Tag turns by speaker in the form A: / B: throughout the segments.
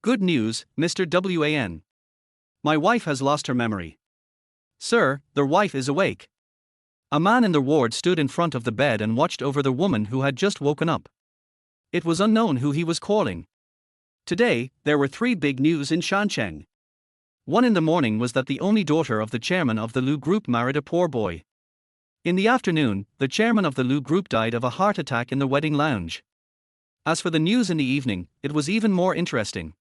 A: Good news, Mr. WAN. My wife has lost her memory. Sir, the wife is awake. A man in the ward stood in front of the bed and watched over the woman who had just woken up. It was unknown who he was calling. Today, there were three big news in Shancheng. One in the morning was that the only daughter of the chairman of the Lu Group married a poor boy. In the afternoon, the chairman of the Lu Group died of a heart attack in the wedding lounge. As for the news in the evening, it was even more interesting.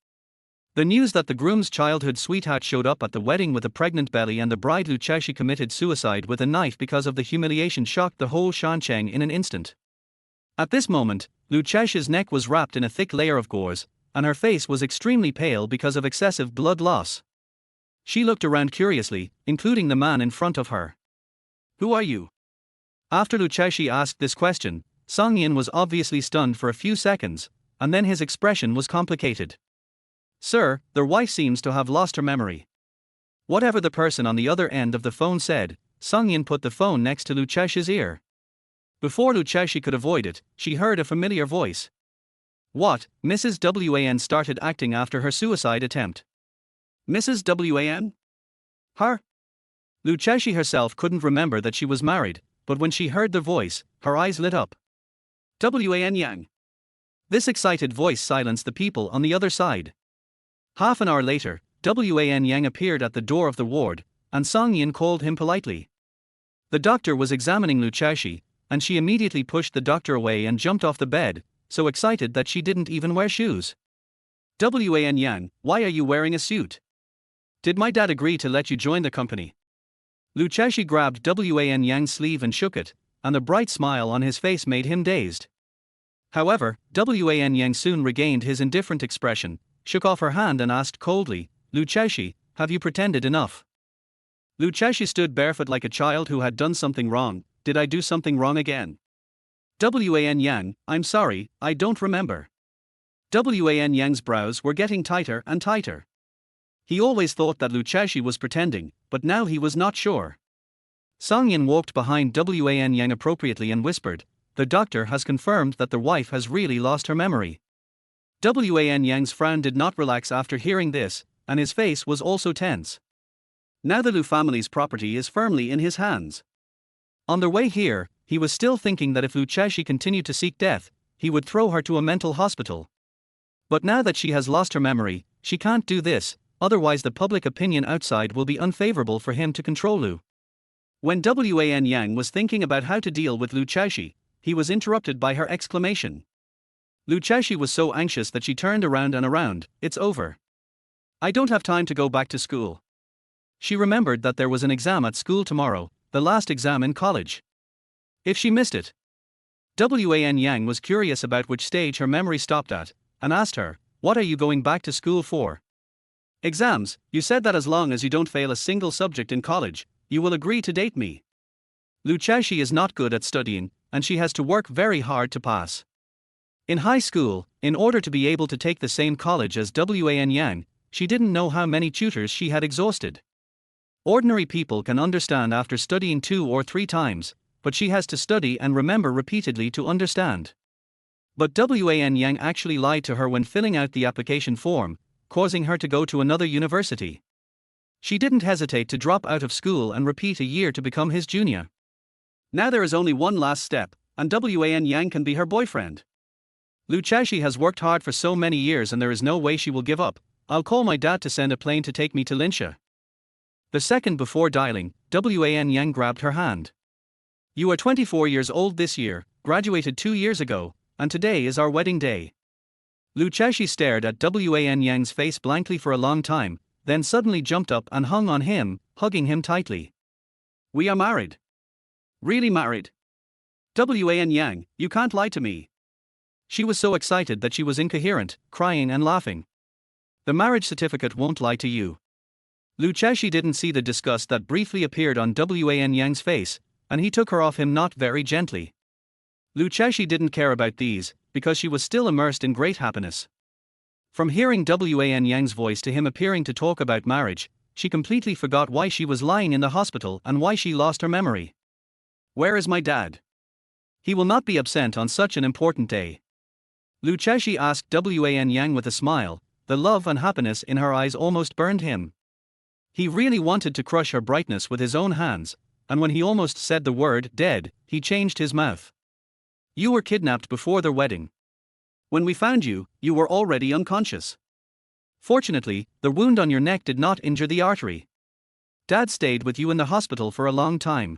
A: The news that the groom's childhood sweetheart showed up at the wedding with a pregnant belly and the bride Lu Cheshi committed suicide with a knife because of the humiliation shocked the whole Shancheng in an instant. At this moment, Lu Cheshi's neck was wrapped in a thick layer of gauze, and her face was extremely pale because of excessive blood loss. She looked around curiously, including the man in front of her. Who are you? After Lu Cheshi asked this question, Song Yin was obviously stunned for a few seconds, and then his expression was complicated. Sir, their wife seems to have lost her memory. Whatever the person on the other end of the phone said, Song Yin put the phone next to Lu Cheshi's ear. Before Lu Cheshi could avoid it, she heard a familiar voice. What? Mrs. WAN started acting after her suicide attempt. Mrs. WAN? Her? Lu Cheshi herself couldn't remember that she was married, but when she heard the voice, her eyes lit up. WAN Yang. This excited voice silenced the people on the other side. Half an hour later, WAN Yang appeared at the door of the ward, and Song Yin called him politely. The doctor was examining Lu Cheshi, and she immediately pushed the doctor away and jumped off the bed, so excited that she didn't even wear shoes. WAN Yang, why are you wearing a suit? Did my dad agree to let you join the company? Lu Cheshi grabbed WAN Yang's sleeve and shook it, and the bright smile on his face made him dazed. However, WAN Yang soon regained his indifferent expression, shook off her hand and asked coldly, Lu Cheshi, have you pretended enough? Lu Cheshi stood barefoot like a child who had done something wrong. Did I do something wrong again? WAN Yang, I'm sorry, I don't remember. WAN Yang's brows were getting tighter and tighter. He always thought that Lu Cheshi was pretending, but now he was not sure. Song Yin walked behind WAN Yang appropriately and whispered, the doctor has confirmed that the wife has really lost her memory. WAN Yang's frown did not relax after hearing this, and his face was also tense. Now the Lu family's property is firmly in his hands. On their way here, he was still thinking that if Lu Cheshi continued to seek death, he would throw her to a mental hospital. But now that she has lost her memory, she can't do this, otherwise the public opinion outside will be unfavorable for him to control Lu. When WAN Yang was thinking about how to deal with Lu Cheshi, he was interrupted by her exclamation. Lu Cheshi was so anxious that she turned around and around, it's over. I don't have time to go back to school. She remembered that there was an exam at school tomorrow, the last exam in college. If she missed it. WAN Yang was curious about which stage her memory stopped at, and asked her, what are you going back to school for? Exams, you said that as long as you don't fail a single subject in college, you will agree to date me. Lu Cheshi is not good at studying, and she has to work very hard to pass. In high school, in order to be able to take the same college as WAN Yang, she didn't know how many tutors she had exhausted. Ordinary people can understand after studying 2 or 3 times, but she has to study and remember repeatedly to understand. But WAN Yang actually lied to her when filling out the application form, causing her to go to another university. She didn't hesitate to drop out of school and repeat a year to become his junior. Now there is only one last step, and WAN Yang can be her boyfriend. Lu Cheshi has worked hard for so many years and there is no way she will give up. I'll call my dad to send a plane to take me to Linsha. The second before dialing, WAN Yang grabbed her hand. You are 24 years old this year, graduated 2 years ago, and today is our wedding day. Lu Cheshi stared at WAN Yang's face blankly for a long time, then suddenly jumped up and hung on him, hugging him tightly. We are married. Really married. WAN Yang, you can't lie to me. She was so excited that she was incoherent, crying and laughing. The marriage certificate won't lie to you. Lu Cheshi didn't see the disgust that briefly appeared on WAN Yang's face, and he took her off him not very gently. Lu Cheshi didn't care about these, because she was still immersed in great happiness. From hearing WAN Yang's voice to him appearing to talk about marriage, she completely forgot why she was lying in the hospital and why she lost her memory. Where is my dad? He will not be absent on such an important day. Lu Cheshi asked WAN Yang with a smile, the love and happiness in her eyes almost burned him. He really wanted to crush her brightness with his own hands, and when he almost said the word dead, he changed his mouth. You were kidnapped before their wedding. When we found you, you were already unconscious. Fortunately, the wound on your neck did not injure the artery. Dad stayed with you in the hospital for a long time.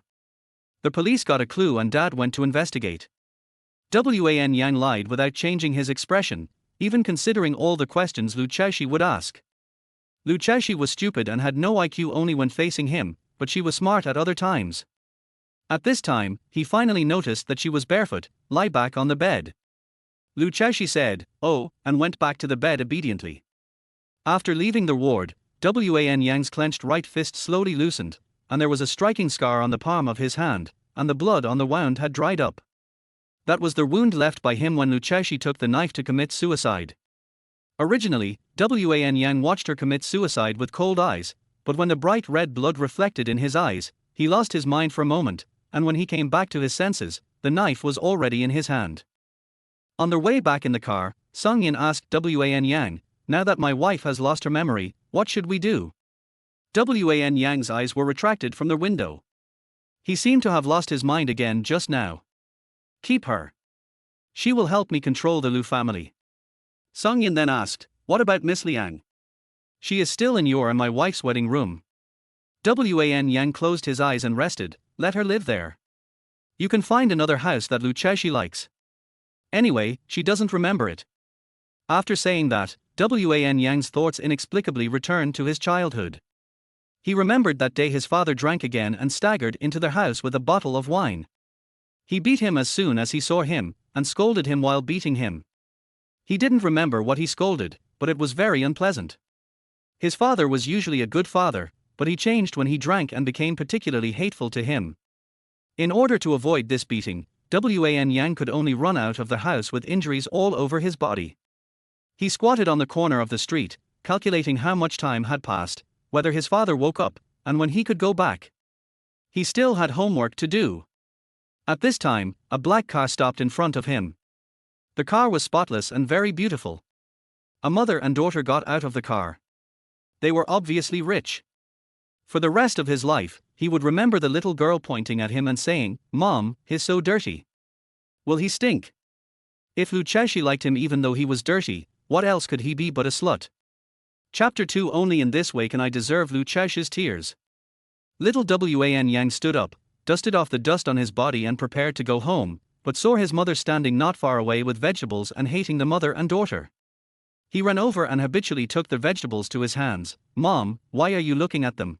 A: The police got a clue and Dad went to investigate. Wan Yang lied without changing his expression, even considering all the questions Lu Chaoshi would ask. Lu Chaoshi was stupid and had no IQ only when facing him, but she was smart at other times. At this time, he finally noticed that she was barefoot, lie back on the bed. Lu Chaoshi said, "Oh," and went back to the bed obediently. After leaving the ward, Wan Yang's clenched right fist slowly loosened, and there was a striking scar on the palm of his hand, and the blood on the wound had dried up. That was the wound left by him when Lu Chaoshi took the knife to commit suicide. Originally, Wan Yang watched her commit suicide with cold eyes, but when the bright red blood reflected in his eyes, he lost his mind for a moment, and when he came back to his senses, the knife was already in his hand. On their way back in the car, Song Yin asked Wan Yang, "Now that my wife has lost her memory, what should we do?" Wan Yang's eyes were retracted from the window. He seemed to have lost his mind again just now. "Keep her. She will help me control the Lu family." Song Yin then asked, "What about Miss Liang?" "She is still in your and my wife's wedding room." Wan Yang closed his eyes and rested. "Let her live there. You can find another house that Lu Chaoshi likes. Anyway, she doesn't remember it." After saying that, Wan Yang's thoughts inexplicably returned to his childhood. He remembered that day his father drank again and staggered into their house with a bottle of wine. He beat him as soon as he saw him, and scolded him while beating him. He didn't remember what he scolded, but it was very unpleasant. His father was usually a good father, but he changed when he drank and became particularly hateful to him. In order to avoid this beating, Wan Yang could only run out of the house with injuries all over his body. He squatted on the corner of the street, calculating how much time had passed, whether his father woke up, and when he could go back. He still had homework to do. At this time, a black car stopped in front of him. The car was spotless and very beautiful. A mother and daughter got out of the car. They were obviously rich. For the rest of his life, he would remember the little girl pointing at him and saying, "Mom, he's so dirty. Will he stink?" If Lu Chaoshi liked him even though he was dirty, what else could he be but a slut? Chapter 2. Only in this way can I deserve Lu Chaoshi's tears. Little Wan Yang stood up, dusted off the dust on his body and prepared to go home, but saw his mother standing not far away with vegetables and hating the mother and daughter. He ran over and habitually took the vegetables to his hands. "Mom, why are you looking at them?"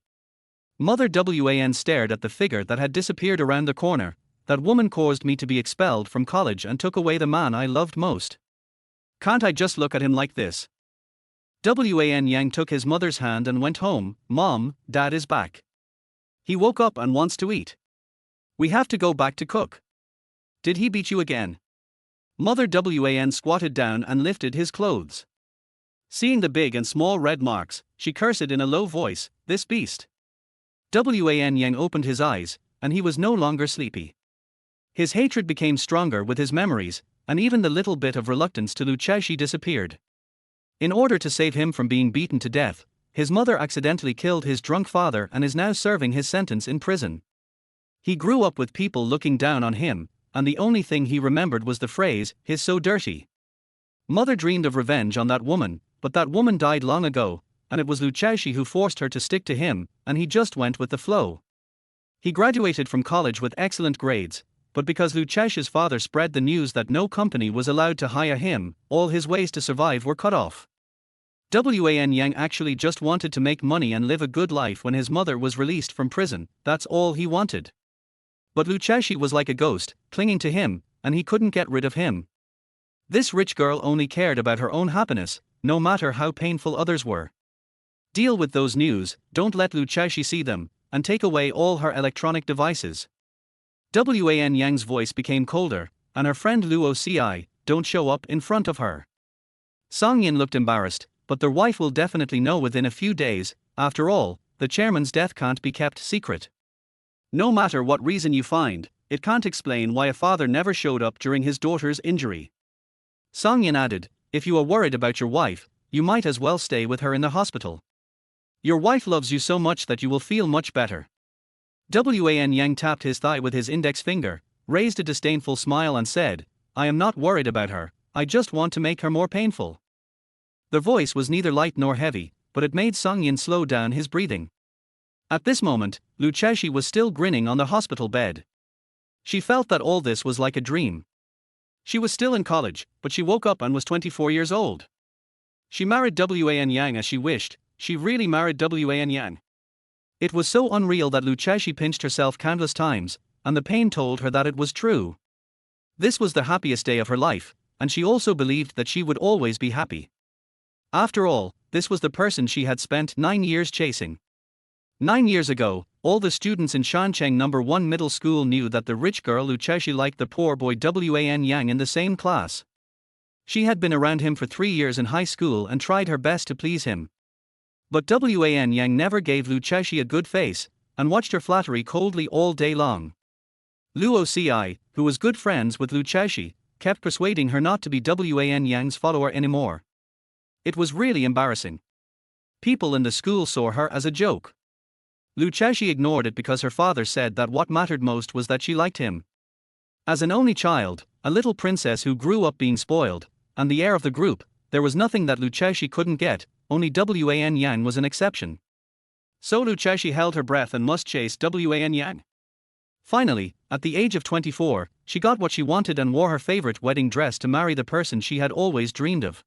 A: Mother Wan stared at the figure that had disappeared around the corner. "That woman caused me to be expelled from college and took away the man I loved most. Can't I just look at him like this?" Wan Yang took his mother's hand and went home. "Mom, Dad is back. He woke up and wants to eat. We have to go back to cook." "Did he beat you again?" Mother Wan squatted down and lifted his clothes. Seeing the big and small red marks, she cursed in a low voice, "This beast." Wan Yang opened his eyes, and he was no longer sleepy. His hatred became stronger with his memories, and even the little bit of reluctance to Lu Chaoshi disappeared. In order to save him from being beaten to death, his mother accidentally killed his drunk father and is now serving his sentence in prison. He grew up with people looking down on him, and the only thing he remembered was the phrase, "He's so dirty." Mother dreamed of revenge on that woman, but that woman died long ago, and it was Lu Chaoshi who forced her to stick to him, and he just went with the flow. He graduated from college with excellent grades, but because Lu Chaoshi's father spread the news that no company was allowed to hire him, all his ways to survive were cut off. Wan Yang actually just wanted to make money and live a good life when his mother was released from prison. That's all he wanted. But Lu Chaoshi was like a ghost, clinging to him, and he couldn't get rid of him. This rich girl only cared about her own happiness, no matter how painful others were. Deal with those news, don't let Lu Chaoshi see them, and take away all her electronic devices. Wan Yang's voice became colder, and her friend Luo Ci, don't show up in front of her. Song Yin looked embarrassed, but their wife will definitely know within a few days. After all, the chairman's death can't be kept secret. No matter what reason you find, it can't explain why a father never showed up during his daughter's injury. Song Yin added, if you are worried about your wife, you might as well stay with her in the hospital. Your wife loves you so much that you will feel much better. Wan Yang tapped his thigh with his index finger, raised a disdainful smile and said, I am not worried about her, I just want to make her more painful. The voice was neither light nor heavy, but it made Song Yin slow down his breathing. At this moment, Lu Chashi was still grinning on the hospital bed. She felt that all this was like a dream. She was still in college, but she woke up and was 24 years old. She married Wan Yang as she wished, she really married Wan Yang. It was so unreal that Lu Chashi pinched herself countless times, and the pain told her that it was true. This was the happiest day of her life, and she also believed that she would always be happy. After all, this was the person she had spent 9 years chasing. 9 years ago, all the students in Shancheng No. 1 middle school knew that the rich girl Lu Chashi liked the poor boy Wan Yang in the same class. She had been around him for 3 years in high school and tried her best to please him. But Wan Yang never gave Lu Chashi a good face, and watched her flattery coldly all day long. Luoci, who was good friends with Lu Chashi, kept persuading her not to be Wan Yang's follower anymore. It was really embarrassing. People in the school saw her as a joke. Lu Chashi ignored it because her father said that what mattered most was that she liked him. As an only child, a little princess who grew up being spoiled, and the heir of the group, there was nothing that Lu Chashi couldn't get, only Wan Yang was an exception. So Lu Chashi held her breath and must chase Wan Yang. Finally, at the age of 24, she got what she wanted and wore her favorite wedding dress to marry the person she had always dreamed of.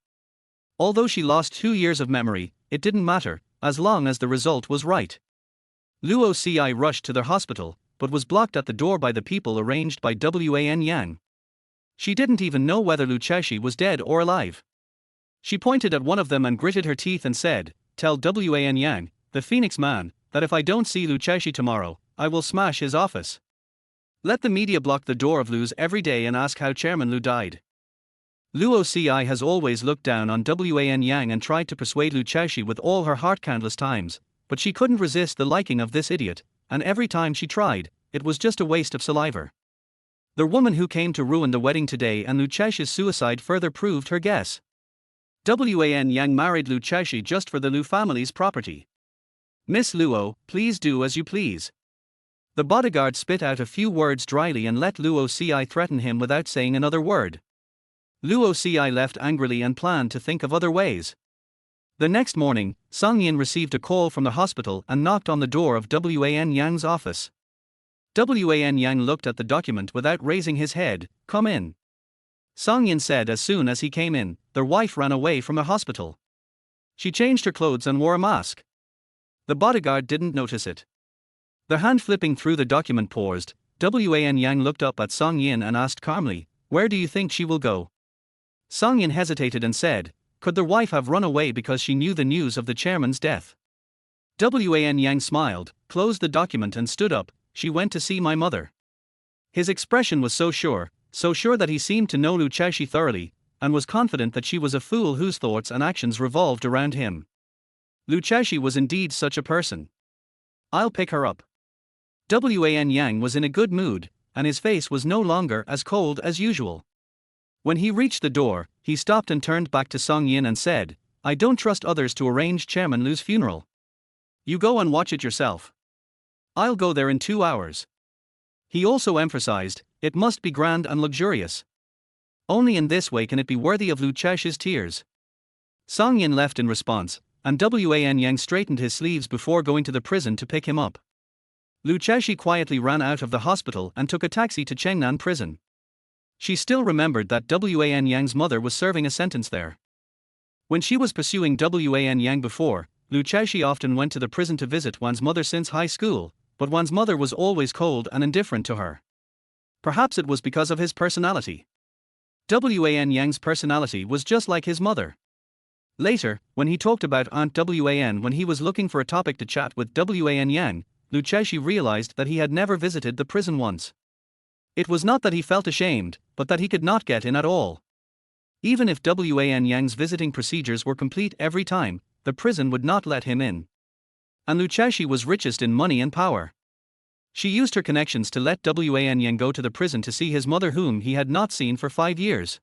A: Although she lost 2 years of memory, it didn't matter, as long as the result was right. Luoci rushed to their hospital, but was blocked at the door by the people arranged by Wan Yang. She didn't even know whether Lu Chashi was dead or alive. She pointed at one of them and gritted her teeth and said, Tell Wan Yang, the Phoenix Man, that if I don't see Lu Chashi tomorrow, I will smash his office. Let the media block the door of Lu's every day and ask how Chairman Lu died. Luoci has always looked down on Wan Yang and tried to persuade Lu Chashi with all her heart countless times, but she couldn't resist the liking of this idiot, and every time she tried, it was just a waste of saliva. The woman who came to ruin the wedding today and Lu Chashi's suicide further proved her guess. Wan Yang married Lu Chashi just for the Lu family's property. Miss Luo, please do as you please. The bodyguard spit out a few words dryly and let Luoci threaten him without saying another word. Luoci left angrily and planned to think of other ways. The next morning, Song Yin received a call from the hospital and knocked on the door of Wan Yang's office. Wan Yang looked at the document without raising his head. Come in. Song Yin said as soon as he came in. Their wife ran away from the hospital. She changed her clothes and wore a mask. The bodyguard didn't notice it. The hand flipping through the document paused. Wan Yang looked up at Song Yin and asked calmly, Where do you think she will go? Song Yin hesitated and said, Could their wife have run away because she knew the news of the chairman's death? Wan Yang smiled, closed the document and stood up. She went to see my mother. His expression was so sure that he seemed to know Lu Chashi thoroughly, and was confident that she was a fool whose thoughts and actions revolved around him. Lu Chashi was indeed such a person. I'll pick her up. Wan Yang was in a good mood, and his face was no longer as cold as usual. When he reached the door, he stopped and turned back to Song Yin and said, I don't trust others to arrange Chairman Lu's funeral. You go and watch it yourself. I'll go there in 2 hours. He also emphasized, it must be grand and luxurious. Only in this way can it be worthy of Lu Chashi's tears. Song Yin left in response, and Wan Yang straightened his sleeves before going to the prison to pick him up. Lu Chashi quietly ran out of the hospital and took a taxi to Chengnan prison. She still remembered that Wan Yang's mother was serving a sentence there. When she was pursuing Wan Yang before, Lu Chashi often went to the prison to visit Wan's mother since high school, but Wan's mother was always cold and indifferent to her. Perhaps it was because of his personality. Wan Yang's personality was just like his mother. Later, when he talked about Aunt Wan when he was looking for a topic to chat with Wan Yang, Lu Chashi realized that he had never visited the prison once. It was not that he felt ashamed, but that he could not get in at all. Even if Wan Yang's visiting procedures were complete every time, the prison would not let him in. And Lu Chashi was richest in money and power. She used her connections to let Wan Yang go to the prison to see his mother whom he had not seen for 5 years.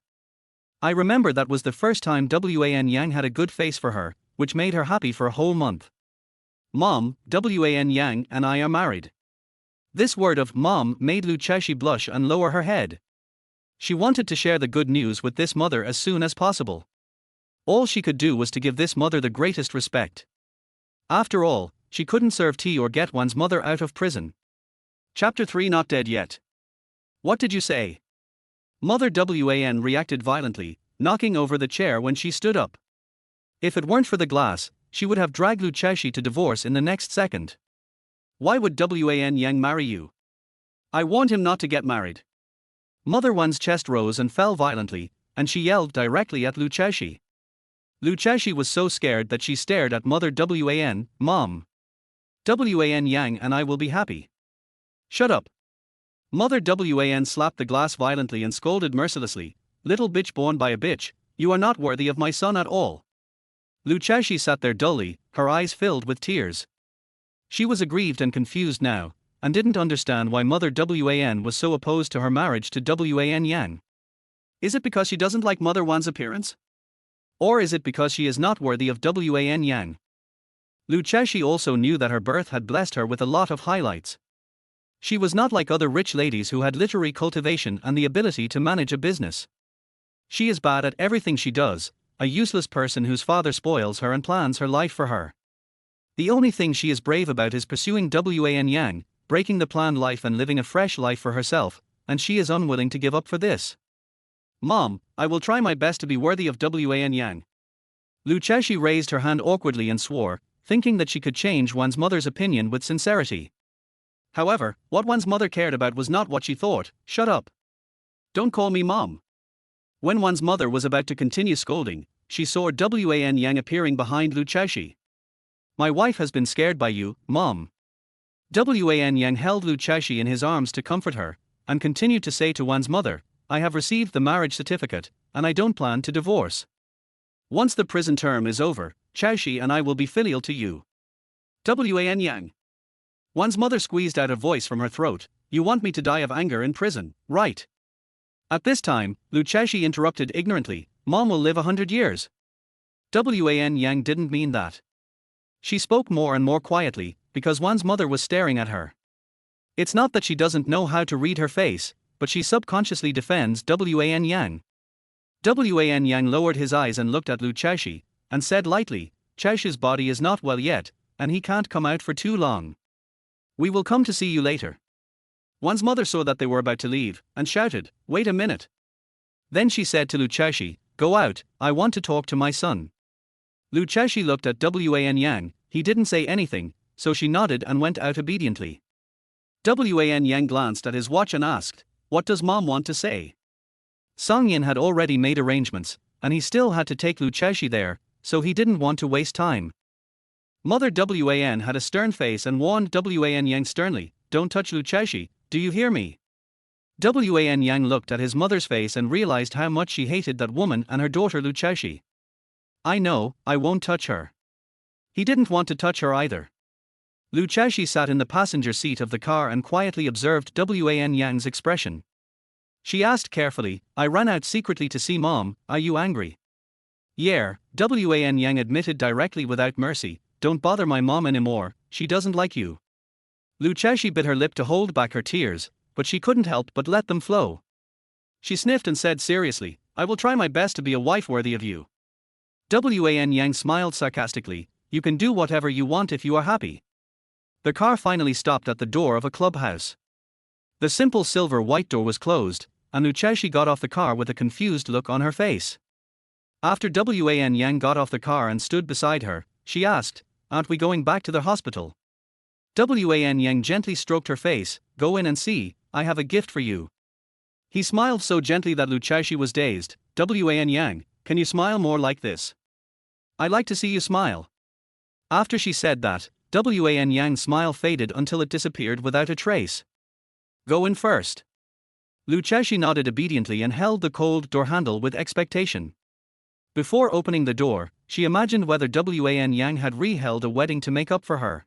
A: I remember that was the first time Wan Yang had a good face for her, which made her happy for a whole month. Mom, Wan Yang and I are married. This word of mom made Luceshi blush and lower her head. She wanted to share the good news with this mother as soon as possible. All she could do was to give this mother the greatest respect. After all, she couldn't serve tea or get one's mother out of prison. Chapter 3 Not dead yet. What did you say? Mother Wan reacted violently, knocking over the chair when she stood up. If it weren't for the glass, she would have dragged Luceshi to divorce in the next second. Why would Wan Yang marry you? I warned him not to get married. Mother Wan's chest rose and fell violently, and she yelled directly at Luceshi. Luceshi was so scared that she stared at Mother Wan. Mom. Wan Yang and I will be happy. Shut up. Mother Wan slapped the glass violently and scolded mercilessly. Little bitch born by a bitch, you are not worthy of my son at all. Luceshi sat there dully, her eyes filled with tears. She was aggrieved and confused now, and didn't understand why Mother Wan was so opposed to her marriage to Wan Yang. Is it because she doesn't like Mother Wan's appearance? Or is it because she is not worthy of Wan Yang? Luceshi also knew that her birth had blessed her with a lot of highlights. She was not like other rich ladies who had literary cultivation and the ability to manage a business. She is bad at everything she does, a useless person whose father spoils her and plans her life for her. The only thing she is brave about is pursuing Wan Yang, breaking the planned life and living a fresh life for herself, and she is unwilling to give up for this. Mom, I will try my best to be worthy of Wan Yang. Luceshi raised her hand awkwardly and swore, thinking that she could change one's mother's opinion with sincerity. However, what one's mother cared about was not what she thought. Shut up. Don't call me mom. When one's mother was about to continue scolding, she saw Wan Yang appearing behind Luceshi. My wife has been scared by you, Mom. Wan Yang held Luceshi in his arms to comfort her, and continued to say to one's mother, I have received the marriage certificate, and I don't plan to divorce. Once the prison term is over, Chaoshi and I will be filial to you. Wan Yang. One's mother squeezed out a voice from her throat, you want me to die of anger in prison, right? At this time, Luceshi interrupted ignorantly, Mom will live 100 years. Wan Yang didn't mean that. She spoke more and more quietly, because one's mother was staring at her. It's not that she doesn't know how to read her face, but she subconsciously defends Wan Yang. Wan Yang lowered his eyes and looked at Luceshi, and said lightly, Chaoshi's body is not well yet, and he can't come out for too long. We will come to see you later. One's mother saw that they were about to leave, and shouted, wait a minute. Then she said to Luceshi, go out, I want to talk to my son. Luceshi looked at Wan Yang, he didn't say anything, so she nodded and went out obediently. Wan Yang glanced at his watch and asked, what does Mom want to say? Song Yin had already made arrangements, and he still had to take Luceshi there, so he didn't want to waste time. Mother Wan had a stern face and warned Wan Yang sternly, don't touch Luceshi, do you hear me? Wan Yang looked at his mother's face and realized how much she hated that woman and her daughter Luceshi. I know, I won't touch her. He didn't want to touch her either. Luceshi sat in the passenger seat of the car and quietly observed Wan Yang's expression. She asked carefully, I ran out secretly to see Mom, are you angry? Yeah, Wan Yang admitted directly without mercy, don't bother my mom anymore, she doesn't like you. Luceshi bit her lip to hold back her tears, but she couldn't help but let them flow. She sniffed and said seriously, I will try my best to be a wife worthy of you. Wan Yang smiled sarcastically, you can do whatever you want if you are happy. The car finally stopped at the door of a clubhouse. The simple silver-white door was closed, and Luceshi got off the car with a confused look on her face. After Wan Yang got off the car and stood beside her, she asked, aren't we going back to the hospital? Wan Yang gently stroked her face, go in and see, I have a gift for you. He smiled so gently that Luceshi was dazed, Wan Yang, can you smile more like this? I like to see you smile. After she said that, Wan Yang's smile faded until it disappeared without a trace. Go in first. Luceshi nodded obediently and held the cold door handle with expectation. Before opening the door, she imagined whether Wan Yang had re-held a wedding to make up for her.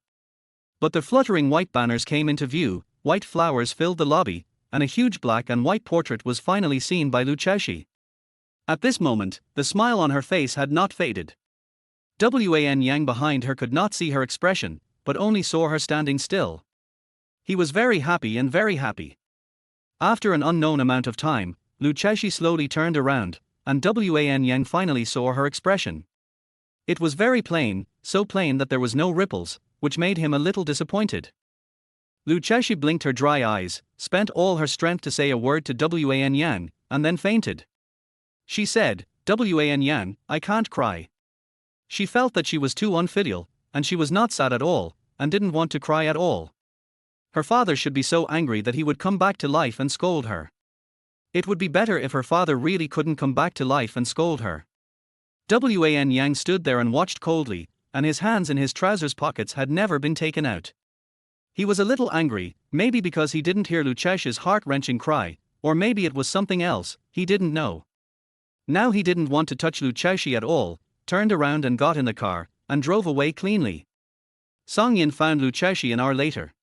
A: But the fluttering white banners came into view, white flowers filled the lobby, and a huge black and white portrait was finally seen by Luceshi. At this moment, the smile on her face had not faded. Wan Yang behind her could not see her expression, but only saw her standing still. He was very happy and very happy. After an unknown amount of time, Lu Chashi slowly turned around, and Wan Yang finally saw her expression. It was very plain, so plain that there was no ripples, which made him a little disappointed. Lu Chashi blinked her dry eyes, spent all her strength to say a word to Wan Yang, and then fainted. She said, "Wan Yang, I can't cry." She felt that she was too unfilial, and she was not sad at all, and didn't want to cry at all. Her father should be so angry that he would come back to life and scold her. It would be better if her father really couldn't come back to life and scold her. Wan Yang stood there and watched coldly, and his hands in his trousers pockets had never been taken out. He was a little angry, maybe because he didn't hear Lu Chashi's heart-wrenching cry, or maybe it was something else, he didn't know. Now he didn't want to touch Lu Chashi at all, turned around and got in the car, and drove away cleanly. Song Yin found Lu Chashi an hour later.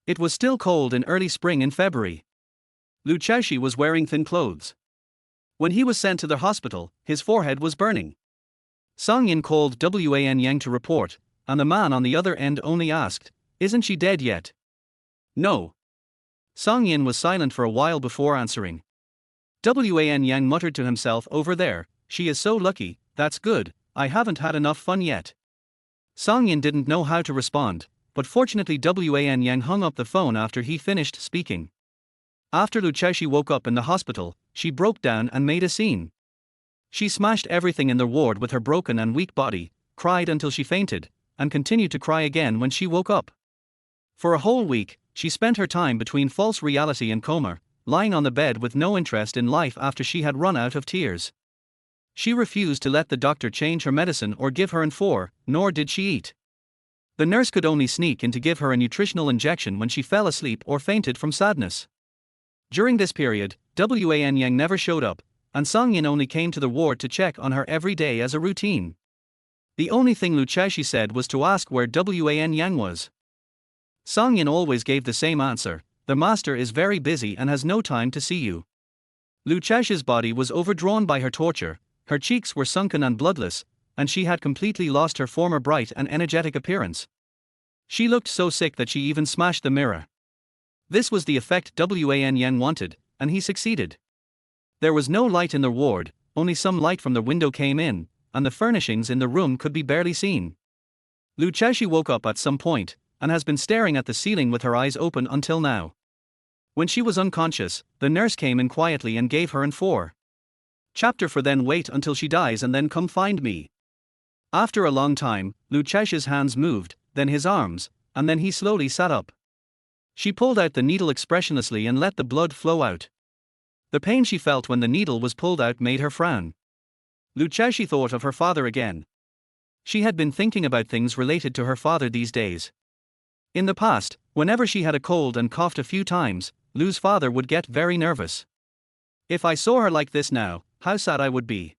A: It was still cold in early spring in February. Lu Chashi was wearing thin clothes. When he was sent to the hospital, his forehead was burning. Song Yin called Wan Yang to report, and the man on the other end only asked, "Isn't she dead yet?" "No." Song Yin was silent for a while before answering. Wan Yang muttered to himself, "Over there, she is so lucky, that's good, I haven't had enough fun yet." Song Yin didn't know how to respond, but fortunately Wan Yang hung up the phone after he finished speaking. After Lu Chashi woke up in the hospital, she broke down and made a scene. She smashed everything in the ward with her broken and weak body, cried until she fainted, and continued to cry again when she woke up. For a whole week, she spent her time between false reality and coma, lying on the bed with no interest in life after she had run out of tears. She refused to let the doctor change her medicine or give her N4, nor did she eat. The nurse could only sneak in to give her a nutritional injection when she fell asleep or fainted from sadness. During this period, Wan Yang never showed up, and Song Yin only came to the ward to check on her every day as a routine. The only thing Lu Chashi said was to ask where Wan Yang was. Song Yin always gave the same answer: "The master is very busy and has no time to see you." Lu Chashi's body was overdrawn by her torture, her cheeks were sunken and bloodless, and she had completely lost her former bright and energetic appearance. She looked so sick that she even smashed the mirror. This was the effect Wan Yang wanted, and he succeeded. There was no light in the ward, only some light from the window came in, and the furnishings in the room could be barely seen. Lu Chashi woke up at some point, and has been staring at the ceiling with her eyes open until now. When she was unconscious, the nurse came in quietly and gave her N4. Chapter for then wait until she dies and then come find me. After a long time, Lu Chashi's hands moved, then his arms, and then he slowly sat up. She pulled out the needle expressionlessly and let the blood flow out. The pain she felt when the needle was pulled out made her frown. Lu Chashi thought of her father again. She had been thinking about things related to her father these days. In the past, whenever she had a cold and coughed a few times, Lu's father would get very nervous. If I saw her like this now, how sad I would be.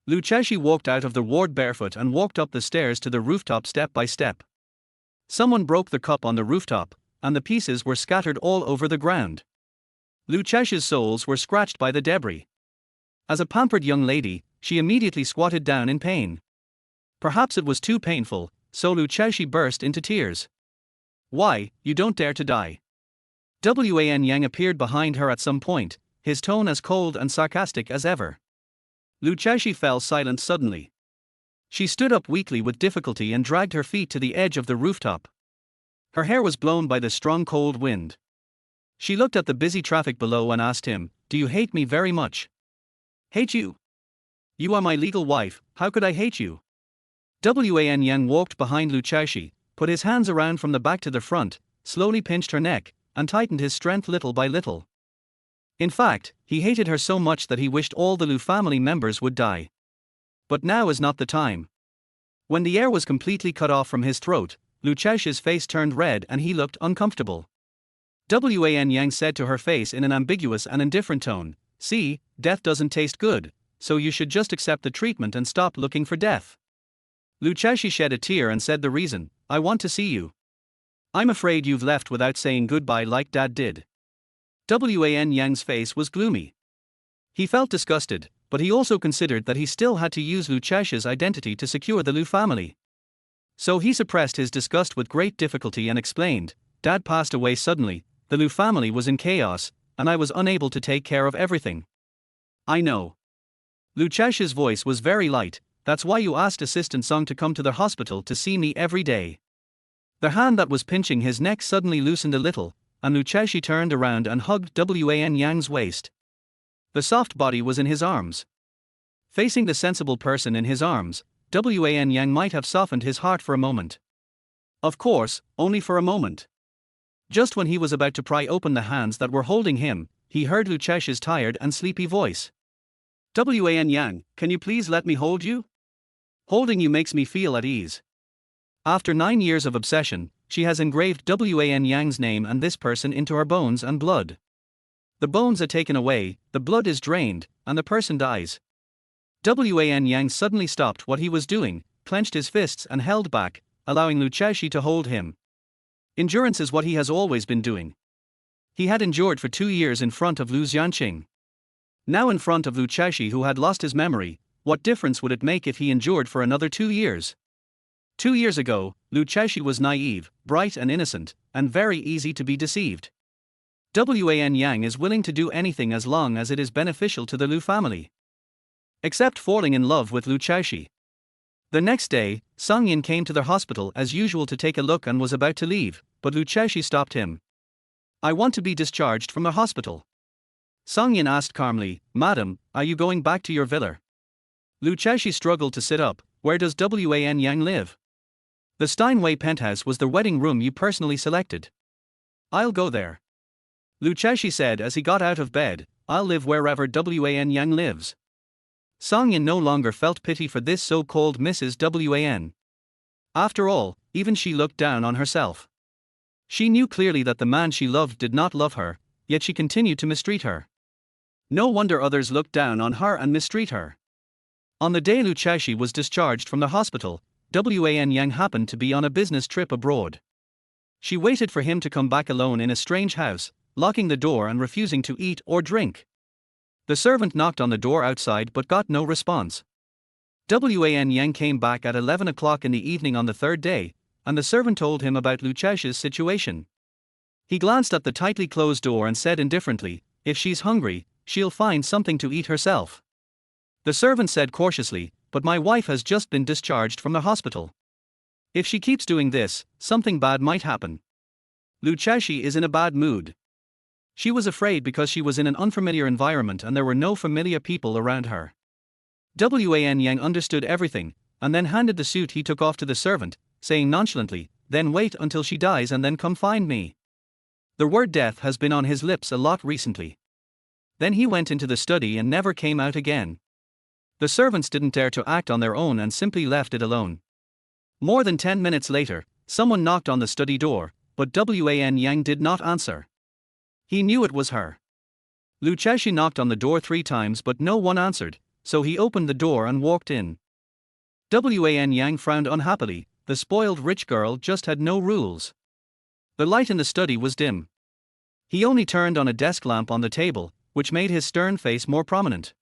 A: Lu Chashi walked out of the ward barefoot and walked up the stairs to the rooftop step by step. Someone broke the cup on the rooftop, and the pieces were scattered all over the ground. Lu Chashi's soles were scratched by the debris. As a pampered young lady, she immediately squatted down in pain. Perhaps it was too painful, so Lu Chashi burst into tears. "Why, you don't dare to die." Wan Yang appeared behind her at some point, his tone as cold and sarcastic as ever. Lu Chashi fell silent suddenly. She stood up weakly with difficulty and dragged her feet to the edge of the rooftop. Her hair was blown by the strong cold wind. She looked at the busy traffic below and asked him, "Do you hate me very much?" "Hate you? You are my legal wife, how could I hate you?" Wan Yang walked behind Lu Chashi, put his hands around from the back to the front, slowly pinched her neck, and tightened his strength little by little. In fact, he hated her so much that he wished all the Lu family members would die. But now is not the time. When the air was completely cut off from his throat, Lu Chashi's face turned red and he looked uncomfortable. Wan Yang said to her face in an ambiguous and indifferent tone, "See, death doesn't taste good, so you should just accept the treatment and stop looking for death." Lu Chashi shed a tear and said, "The reason, I want to see you. I'm afraid you've left without saying goodbye like Dad did." Wan Yang's face was gloomy. He felt disgusted, but he also considered that he still had to use Lu Chesh's identity to secure the Lu family. So he suppressed his disgust with great difficulty and explained, "Dad passed away suddenly, the Lu family was in chaos, and I was unable to take care of everything." "I know." Lu Chesh's voice was very light. "That's why you asked Assistant Song to come to the hospital to see me every day." The hand that was pinching his neck suddenly loosened a little, and Lu Cheshi turned around and hugged Wan Yang's waist. The soft body was in his arms. Facing the sensible person in his arms, Wan Yang might have softened his heart for a moment. Of course, only for a moment. Just when he was about to pry open the hands that were holding him, he heard Lu Chesh's tired and sleepy voice. "Wan Yang, can you please let me hold you? Holding you makes me feel at ease." After 9 years of obsession, she has engraved Wan Yang's name and this person into her bones and blood. The bones are taken away, the blood is drained, and the person dies. Wan Yang suddenly stopped what he was doing, clenched his fists and held back, allowing Lu Cheshi to hold him. Endurance is what he has always been doing. He had endured for 2 years in front of Lu Xianqing. Now in front of Lu Cheshi, who had lost his memory, what difference would it make if he endured for another 2 years? 2 years ago, Lu Cheshi was naive, bright and innocent, and very easy to be deceived. Wan Yang is willing to do anything as long as it is beneficial to the Lu family. Except falling in love with Lu Cheshi. The next day, Song Yin came to the hospital as usual to take a look and was about to leave, but Lu Cheshi stopped him. "I want to be discharged from the hospital." Song Yin asked calmly, "Madam, are you going back to your villa?" Lu Cheshi struggled to sit up. "Where does Wan Yang live?" "The Steinway penthouse was the wedding room you personally selected." "I'll go there." Lu Cheshi said as he got out of bed, "I'll live wherever Wan Yang lives." Song Yin no longer felt pity for this so-called Mrs. Wan. After all, even she looked down on herself. She knew clearly that the man she loved did not love her, yet she continued to mistreat her. No wonder others looked down on her and mistreat her. On the day Lu Cheshi was discharged from the hospital, Wan Yang happened to be on a business trip abroad. She waited for him to come back alone in a strange house, locking the door and refusing to eat or drink. The servant knocked on the door outside but got no response. Wan Yang came back at 11 o'clock in the evening on the third day, and the servant told him about Lu Chesh's situation. He glanced at the tightly closed door and said indifferently, "If she's hungry, she'll find something to eat herself." The servant said cautiously, "But my wife has just been discharged from the hospital. If she keeps doing this, something bad might happen." Lu Cheshi is in a bad mood. She was afraid because she was in an unfamiliar environment and there were no familiar people around her. Wan Yang understood everything, and then handed the suit he took off to the servant, saying nonchalantly, "Then wait until she dies and then come find me." The word death has been on his lips a lot recently. Then he went into the study and never came out again. The servants didn't dare to act on their own and simply left it alone. More than 10 minutes later, someone knocked on the study door, but Wan Yang did not answer. He knew it was her. Lu Cheshi knocked on the door 3 times but no one answered, so he opened the door and walked in. Wan Yang frowned unhappily. The spoiled rich girl just had no rules. The light in the study was dim. He only turned on a desk lamp on the table, which made his stern face more prominent.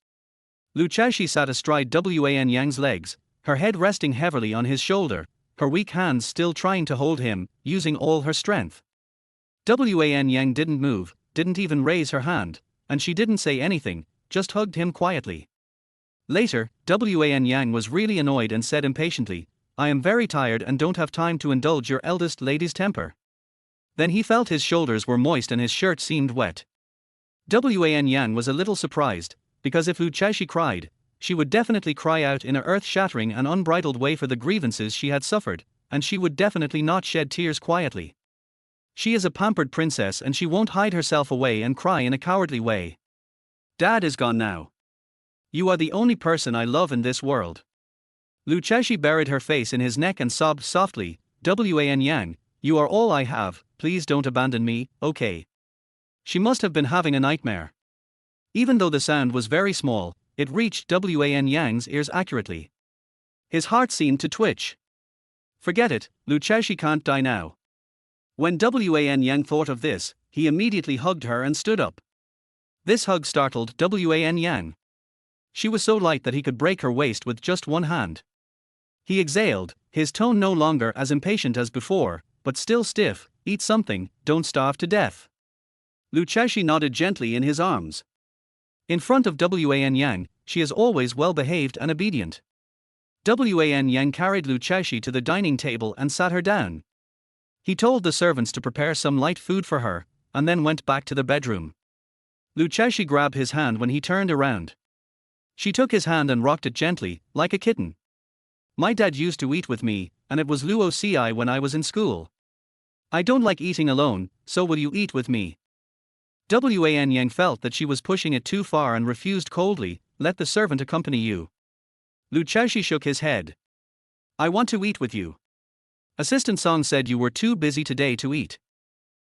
A: Lu Cheshi sat astride Wan Yang's legs, her head resting heavily on his shoulder, her weak hands still trying to hold him, using all her strength. Wan Yang didn't move, didn't even raise her hand, and she didn't say anything, just hugged him quietly. Later, Wan Yang was really annoyed and said impatiently, "I am very tired and don't have time to indulge your eldest lady's temper." Then he felt his shoulders were moist and his shirt seemed wet. Wan Yang was a little surprised, because if Lu Cheshi cried, she would definitely cry out in an earth-shattering and unbridled way for the grievances she had suffered, and she would definitely not shed tears quietly. She is a pampered princess and she won't hide herself away and cry in a cowardly way. "Dad is gone now. You are the only person I love in this world." Lu Cheshi buried her face in his neck and sobbed softly, "Wan Yang, you are all I have, please don't abandon me, okay?" She must have been having a nightmare. Even though the sound was very small, it reached Wan Yang's ears accurately. His heart seemed to twitch. Forget it, Lu Cheshi can't die now. When Wan Yang thought of this, he immediately hugged her and stood up. This hug startled Wan Yang. She was so light that he could break her waist with just one hand. He exhaled, his tone no longer as impatient as before, but still stiff. Eat something, don't starve to death. Luchesi nodded gently in his arms. In front of Wan Yang, she is always well behaved and obedient. Wan Yang carried Luchesi to the dining table and sat her down. He told the servants to prepare some light food for her, and then went back to the bedroom. Luchesi grabbed his hand when he turned around. She took his hand and rocked it gently, like a kitten. My dad used to eat with me, and it was Luoci when I was in school. I don't like eating alone, so will you eat with me? Wan Yang felt that she was pushing it too far and refused coldly. Let the servant accompany you. Luchesi shook his head. I want to eat with you. Assistant Song said you were too busy today to eat.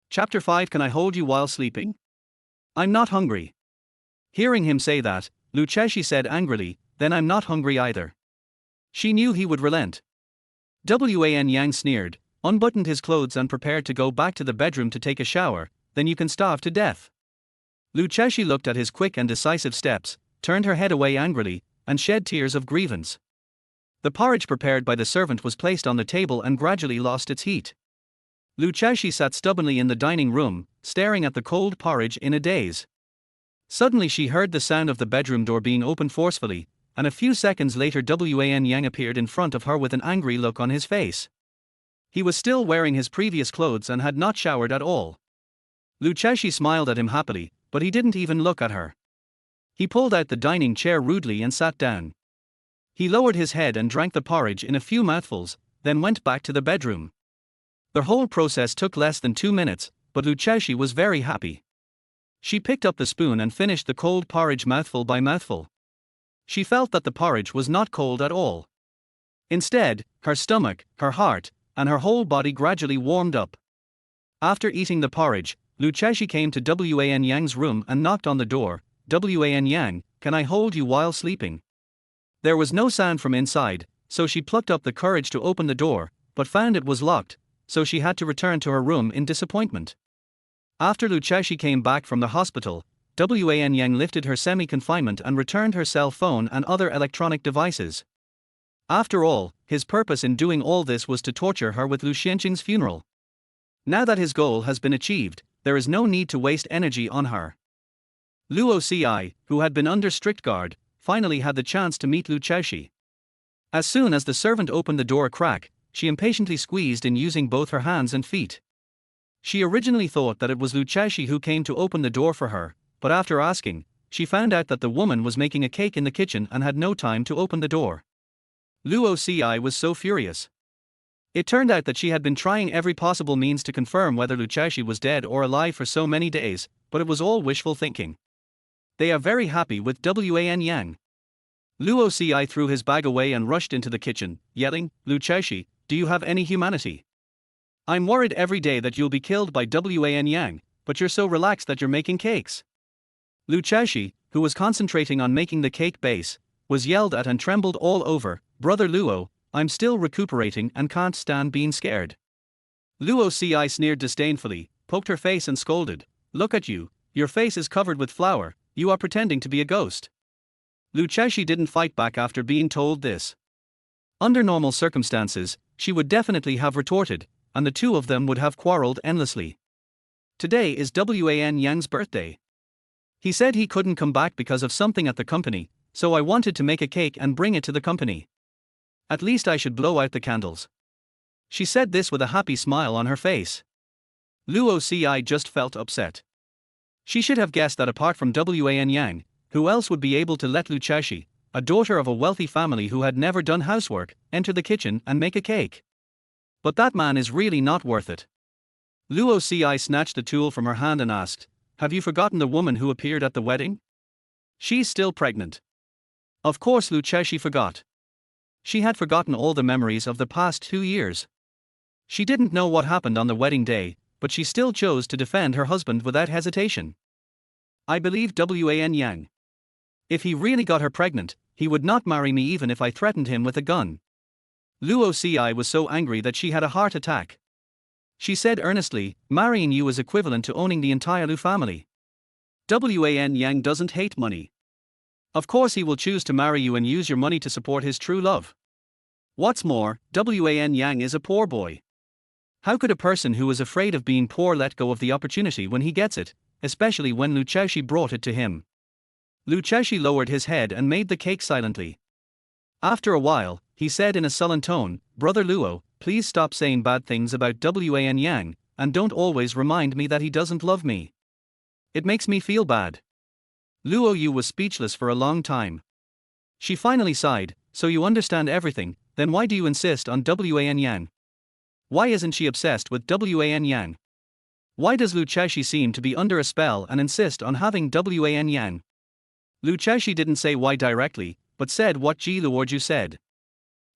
A: Chapter 5. Can I hold you while sleeping? I'm not hungry. Hearing him say that, Luchesi said angrily, then I'm not hungry either. She knew he would relent. Wan Yang sneered, unbuttoned his clothes and prepared to go back to the bedroom to take a shower. Then you can starve to death. Luchesi looked at his quick and decisive steps, turned her head away angrily, and shed tears of grievance. The porridge prepared by the servant was placed on the table and gradually lost its heat. Luchesi sat stubbornly in the dining room, staring at the cold porridge in a daze. Suddenly she heard the sound of the bedroom door being opened forcefully, and a few seconds later Wan Yang appeared in front of her with an angry look on his face. He was still wearing his previous clothes and had not showered at all. Luchesi smiled at him happily, but he didn't even look at her. He pulled out the dining chair rudely and sat down. He lowered his head and drank the porridge in a few mouthfuls, then went back to the bedroom. The whole process took less than 2 minutes, but Luchesi was very happy. She picked up the spoon and finished the cold porridge mouthful by mouthful. She felt that the porridge was not cold at all. Instead, her stomach, her heart, and her whole body gradually warmed up. After eating the porridge, Luchesi came to Wan Yang's room and knocked on the door. Wan Yang, can I hold you while sleeping? There was no sound from inside, so she plucked up the courage to open the door, but found it was locked, so she had to return to her room in disappointment. After Luchesi came back from the hospital, Wan Yang lifted her semi-confinement and returned her cell phone and other electronic devices. After all, his purpose in doing all this was to torture her with Lu Xianqing's funeral. Now that his goal has been achieved, there is no need to waste energy on her. Luoci, who had been under strict guard, finally had the chance to meet Luchesi. As soon as the servant opened the door a crack, she impatiently squeezed in using both her hands and feet. She originally thought that it was Luchesi who came to open the door for her, but after asking, she found out that the woman was making a cake in the kitchen and had no time to open the door. Luoci was so furious. It turned out that she had been trying every possible means to confirm whether Luchesi was dead or alive for so many days, but it was all wishful thinking. They are very happy with Wan Yang. Luoci threw his bag away and rushed into the kitchen, yelling, Luchesi, do you have any humanity? I'm worried every day that you'll be killed by Wan Yang, but you're so relaxed that you're making cakes. Luchesi, who was concentrating on making the cake base, was yelled at and trembled all over. Brother Luo, I'm still recuperating and can't stand being scared. Luoci sneered disdainfully, poked her face and scolded, look at you, your face is covered with flour, you are pretending to be a ghost. Luchesi didn't fight back after being told this. Under normal circumstances, she would definitely have retorted, and the two of them would have quarreled endlessly. Today is Wan Yang's birthday. He said he couldn't come back because of something at the company, so I wanted to make a cake and bring it to the company. At least I should blow out the candles. She said this with a happy smile on her face. Luoci just felt upset. She should have guessed that apart from Wan Yang, who else would be able to let Luchesi, a daughter of a wealthy family who had never done housework, enter the kitchen and make a cake? But that man is really not worth it. Luoci snatched the tool from her hand and asked, have you forgotten the woman who appeared at the wedding? She's still pregnant. Of course Luchesi forgot. She had forgotten all the memories of the past 2 years. She didn't know what happened on the wedding day, but she still chose to defend her husband without hesitation. I believe Wan Yang. If he really got her pregnant, he would not marry me even if I threatened him with a gun. Luoci was so angry that she had a heart attack. She said earnestly, marrying you is equivalent to owning the entire Lu family. Wan Yang doesn't hate money. Of course he will choose to marry you and use your money to support his true love. What's more, Wan Yang is a poor boy. How could a person who is afraid of being poor let go of the opportunity when he gets it, especially when Lu Chaoshi brought it to him? Lu Chaoshi lowered his head and made the cake silently. After a while, he said in a sullen tone, "Brother Luo, please stop saying bad things about Wan Yang, and don't always remind me that he doesn't love me. It makes me feel bad." Luo Yu was speechless for a long time. She finally sighed, "So you understand everything, then why do you insist on Wan Yang? Why isn't she obsessed with Wan Yang? Why does Lu Chaoshi seem to be under a spell and insist on having Wan Yang?" Lu Chaoshi didn't say why directly, but said what Ji Luorju said.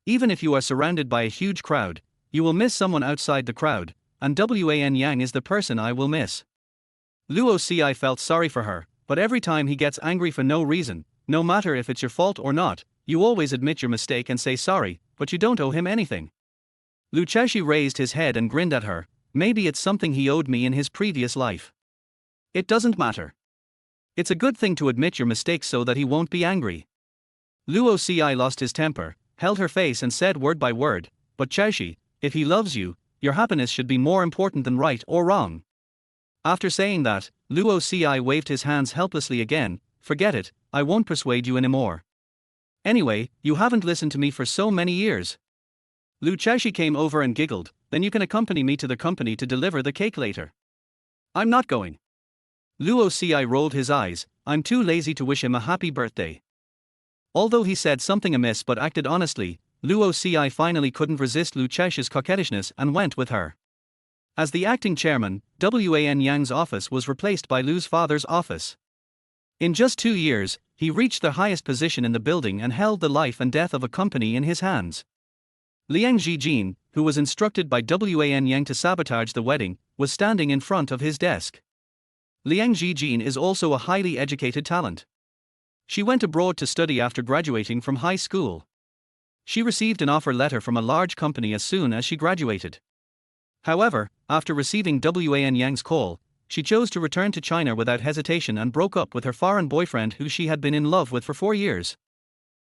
A: Even if you are surrounded by a huge crowd, you will miss someone outside the crowd, and Wan Yang is the person I will miss. Luo Ci felt sorry for her, but every time he gets angry for no reason, no matter if it's your fault or not, you always admit your mistake and say sorry, but you don't owe him anything. Lu Chaoshi raised his head and grinned at her. Maybe it's something he owed me in his previous life. It doesn't matter. It's a good thing to admit your mistakes so that he won't be angry. Luo Ci lost his temper, held her face and said word by word, "But Chaoshi, if he loves you, your happiness should be more important than right or wrong." After saying that, Luo Ci waved his hands helplessly again. "Forget it, I won't persuade you anymore. Anyway, you haven't listened to me for so many years." Lu Chaoshi came over and giggled, "Then you can accompany me to the company to deliver the cake later." "I'm not going." Luo Ci rolled his eyes. "I'm too lazy to wish him a happy birthday." Although he said something amiss but acted honestly, Luo Ci finally couldn't resist Lu Chaoshi's coquettishness and went with her. As the acting chairman, Wan Yang's office was replaced by Lu's father's office. In just 2 years, he reached the highest position in the building and held the life and death of a company in his hands. Liang Zhijin, who was instructed by Wan Yang to sabotage the wedding, was standing in front of his desk. Liang Zhijin is also a highly educated talent. She went abroad to study after graduating from high school. She received an offer letter from a large company as soon as she graduated. However, after receiving Wan Yang's call, she chose to return to China without hesitation and broke up with her foreign boyfriend who she had been in love with for 4 years.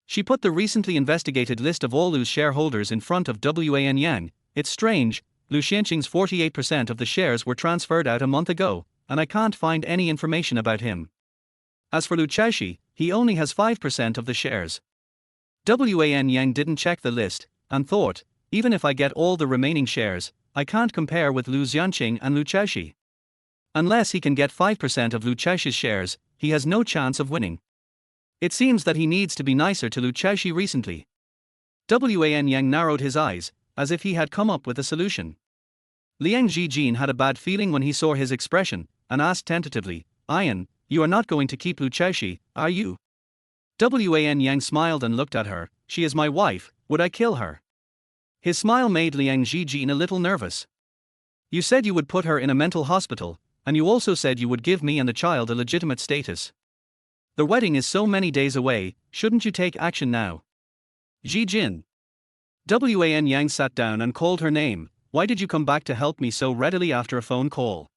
A: She put the recently investigated list of all Lu's shareholders in front of Wan Yang. "It's strange, Lu Xianqing's 48% of the shares were transferred out a month ago, and I can't find any information about him. As for Lu Chaoshi, he only has 5% of the shares." Wan Yang didn't check the list, and thought, "Even if I get all the remaining shares, I can't compare with Lu Xianqing and Lu Chaoshi. Unless he can get 5% of Lu Chaoshi's shares, he has no chance of winning. It seems that he needs to be nicer to Lu Chaoshi recently." Wan Yang narrowed his eyes, as if he had come up with a solution. Liang Zhijin had a bad feeling when he saw his expression, and asked tentatively, "Ian, you are not going to keep Lu Chaoshi, are you?" Wan Yang smiled and looked at her. "She is my wife, would I kill her?" His smile made Liang Zhijin a little nervous. "You said you would put her in a mental hospital, and you also said you would give me and the child a legitimate status. The wedding is so many days away, shouldn't you take action now?" "Zhijin." Wan Yang sat down and called her name. "Why did you come back to help me so readily after a phone call?"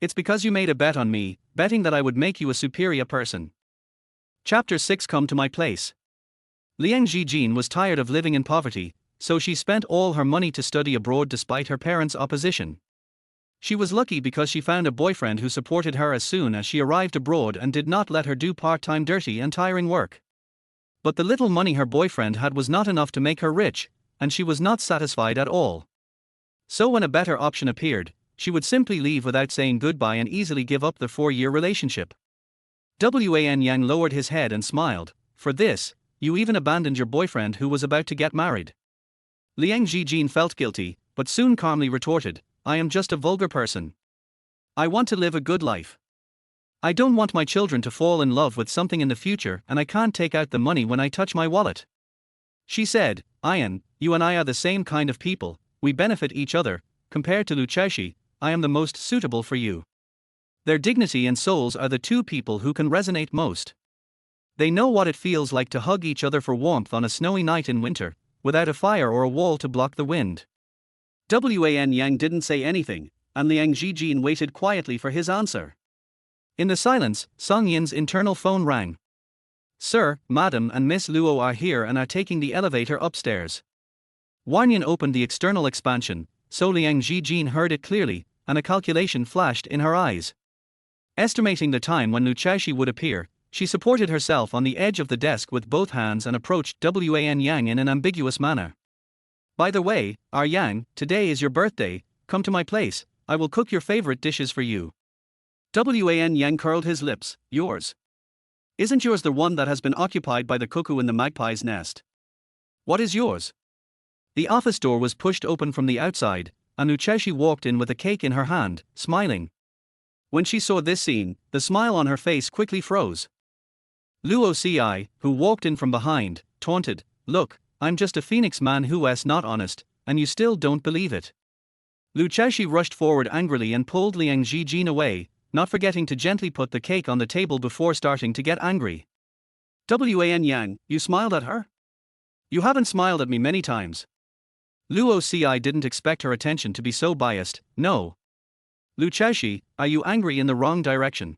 A: "It's because you made a bet on me, betting that I would make you a superior person." Chapter 6. Come to my place. Liang Zhijin was tired of living in poverty, so she spent all her money to study abroad despite her parents' opposition. She was lucky because she found a boyfriend who supported her as soon as she arrived abroad and did not let her do part-time dirty and tiring work. But the little money her boyfriend had was not enough to make her rich, and she was not satisfied at all. So when a better option appeared, she would simply leave without saying goodbye and easily give up the 4-year relationship. Wan Yang lowered his head and smiled. "For this, you even abandoned your boyfriend who was about to get married." Liang Zhijin felt guilty, but soon calmly retorted, "I am just a vulgar person. I want to live a good life. I don't want my children to fall in love with something in the future and I can't take out the money when I touch my wallet." She said, "Ian, you and I are the same kind of people, we benefit each other. Compared to Lu Chaoshi, I am the most suitable for you. Their dignity and souls are the two people who can resonate most. They know what it feels like to hug each other for warmth on a snowy night in winter, without a fire or a wall to block the wind." Wan Yang didn't say anything, and Liang Zhijin waited quietly for his answer. In the silence, Song Yin's internal phone rang. Sir, Madam and Miss Luo are here and are taking the elevator upstairs. Wanyan opened the external expansion, so Liang Jijin heard it clearly, and a calculation flashed in her eyes. Estimating the time when Lu Chaoshi would appear, she supported herself on the edge of the desk with both hands and approached Wan Yang in an ambiguous manner. By the way, our Yang, today is your birthday, come to my place, I will cook your favorite dishes for you. Wan Yang curled his lips, yours? Isn't yours the one that has been occupied by the cuckoo in the magpie's nest? What is yours? The office door was pushed open from the outside, and Lu Chaoshi walked in with a cake in her hand, smiling. When she saw this scene, the smile on her face quickly froze. Luo Ci, who walked in from behind, taunted, look, I'm just a phoenix man who's not honest, and you still don't believe it. Lu Chaoshi rushed forward angrily and pulled Liang Jijin away, not forgetting to gently put the cake on the table before starting to get angry. Wan Yang, you smiled at her? You haven't smiled at me many times. Luo Ci didn't expect her attention to be so biased, no. Lu Chaoshi, are you angry in the wrong direction?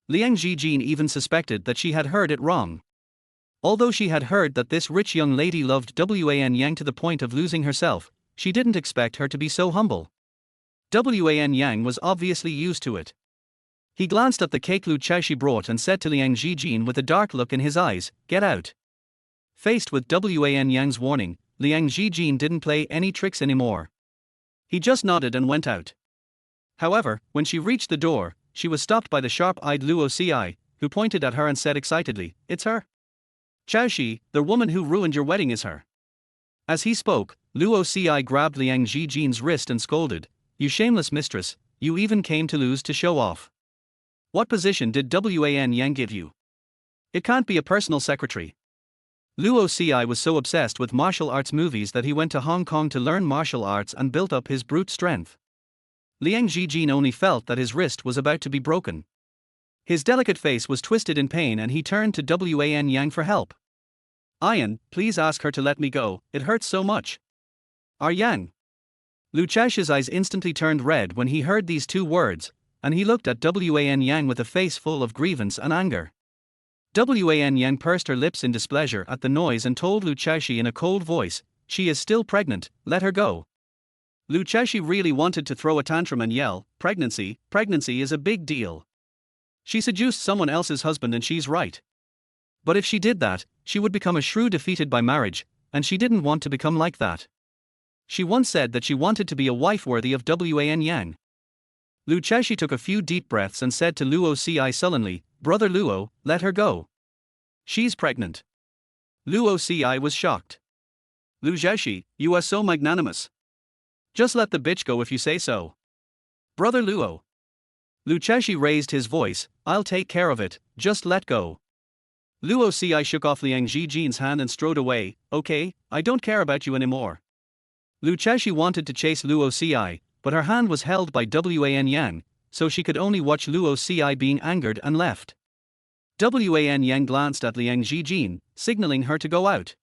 A: Liang Jijin even suspected that she had heard it wrong. Although she had heard that this rich young lady loved Wan Yang to the point of losing herself, she didn't expect her to be so humble. Wan Yang was obviously used to it. He glanced at the cake Lu Chaoshi brought and said to Liang Jijin with a dark look in his eyes, get out. Faced with Wan Yang's warning, Liang Jijin didn't play any tricks anymore. He just nodded and went out. However, when she reached the door, she was stopped by the sharp-eyed Luo Ci, who pointed at her and said excitedly, it's her. Chaoshi, the woman who ruined your wedding is her. As he spoke, Luo Ci grabbed Liang Jijin's wrist and scolded, you shameless mistress, you even came to lose to show off. What position did Wan Yang give you? It can't be a personal secretary. Luo Ci was so obsessed with martial arts movies that he went to Hong Kong to learn martial arts and built up his brute strength. Liang Jijin only felt that his wrist was about to be broken. His delicate face was twisted in pain and he turned to Wan Yang for help. Ian, please ask her to let me go, it hurts so much. Our Yang. Lu Chaoshi's eyes instantly turned red when he heard these two words, and he looked at Wan Yang with a face full of grievance and anger. Wan Yang pursed her lips in displeasure at the noise and told Lu Chaoshi in a cold voice, she is still pregnant, let her go. Lu Chaoshi really wanted to throw a tantrum and yell, pregnancy is a big deal. She seduced someone else's husband and she's right. But if she did that, she would become a shrew defeated by marriage, and she didn't want to become like that. She once said that she wanted to be a wife worthy of Wan Yang. Lu Chaoshi took a few deep breaths and said to Luo Ci sullenly, Brother Luo, let her go. She's pregnant. Luo Ci was shocked. Lu Chaoshi, you are so magnanimous. Just let the bitch go if you say so. Brother Luo. Lu Chaoshi raised his voice, I'll take care of it, just let go. Luo Ci shook off Liang Jijin's hand and strode away, okay, I don't care about you anymore. Lu Chaoshi wanted to chase Luo Ci, but her hand was held by Wan Yang, so she could only watch Luo Ci being angered and left. Wan Yang glanced at Liang Jijin, signaling her to go out.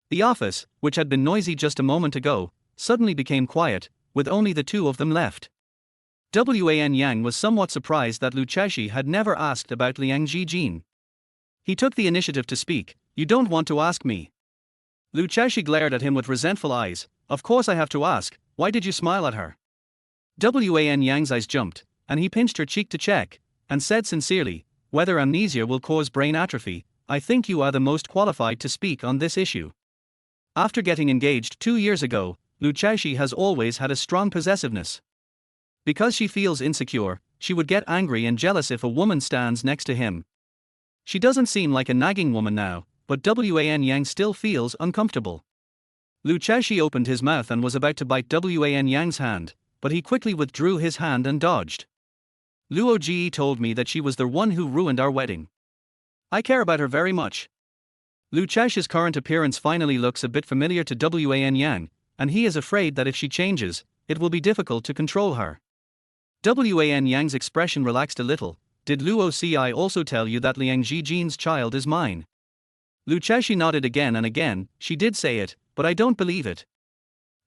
A: The office, which had been noisy just a moment ago, suddenly became quiet, with only the two of them left. Wan Yang was somewhat surprised that Lu Chaoshi had never asked about Liang Jijin. He took the initiative to speak, you don't want to ask me. Lu Chaoshi glared at him with resentful eyes, of course I have to ask, why did you smile at her? Wan Yang's eyes jumped, and he pinched her cheek to check, and said sincerely, whether amnesia will cause brain atrophy, I think you are the most qualified to speak on this issue. After getting engaged 2 years ago, Lu Chaoshi has always had a strong possessiveness. Because she feels insecure, she would get angry and jealous if a woman stands next to him. She doesn't seem like a nagging woman now, but Wan Yang still feels uncomfortable. Lu Chaoshi opened his mouth and was about to bite Wan Yang's hand, but he quickly withdrew his hand and dodged. Luo Ji told me that she was the one who ruined our wedding. I care about her very much. Lu Chaoshi's current appearance finally looks a bit familiar to Wan Yang, and he is afraid that if she changes, it will be difficult to control her. Wan Yang's expression relaxed a little. Did Luo Ci also tell you that Liang Jijin's child is mine? Lu Chaoshi nodded again and again, she did say it, but I don't believe it.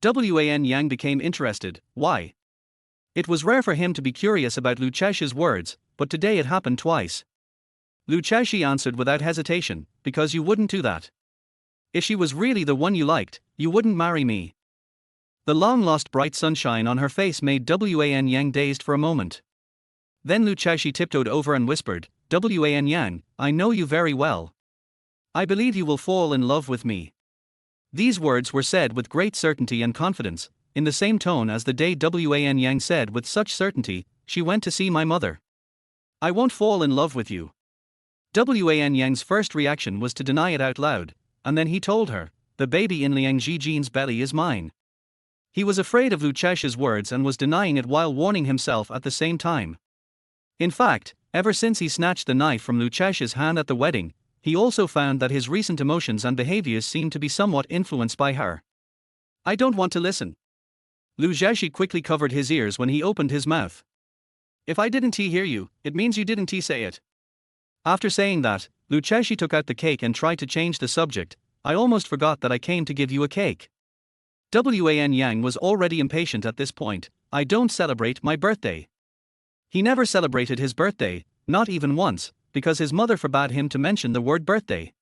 A: Wan Yang became interested, why? It was rare for him to be curious about Lu Chaoshi's words, but today it happened twice. Lu Chaoshi answered without hesitation, because you wouldn't do that. If she was really the one you liked, you wouldn't marry me. The long-lost bright sunshine on her face made Wan Yang dazed for a moment. Then Lu Chaoshi tiptoed over and whispered, Wan Yang, I know you very well. I believe you will fall in love with me. These words were said with great certainty and confidence, in the same tone as the day Wan Yang said with such certainty, she went to see my mother. I won't fall in love with you. Wan Yang's first reaction was to deny it out loud, and then he told her, the baby in Liang Zhijin's belly is mine. He was afraid of Lu Chaoshi's words and was denying it while warning himself at the same time. In fact, ever since he snatched the knife from Lu Chaoshi's hand at the wedding, he also found that his recent emotions and behaviors seemed to be somewhat influenced by her. I don't want to listen. Lu Chaoshi quickly covered his ears when he opened his mouth. If I didn't hear you, it means you didn't say it. After saying that, Lu Chaoshi took out the cake and tried to change the subject. I almost forgot that I came to give you a cake. Wan Yang was already impatient at this point. I don't celebrate my birthday. He never celebrated his birthday, not even once, because his mother forbade him to mention the word birthday.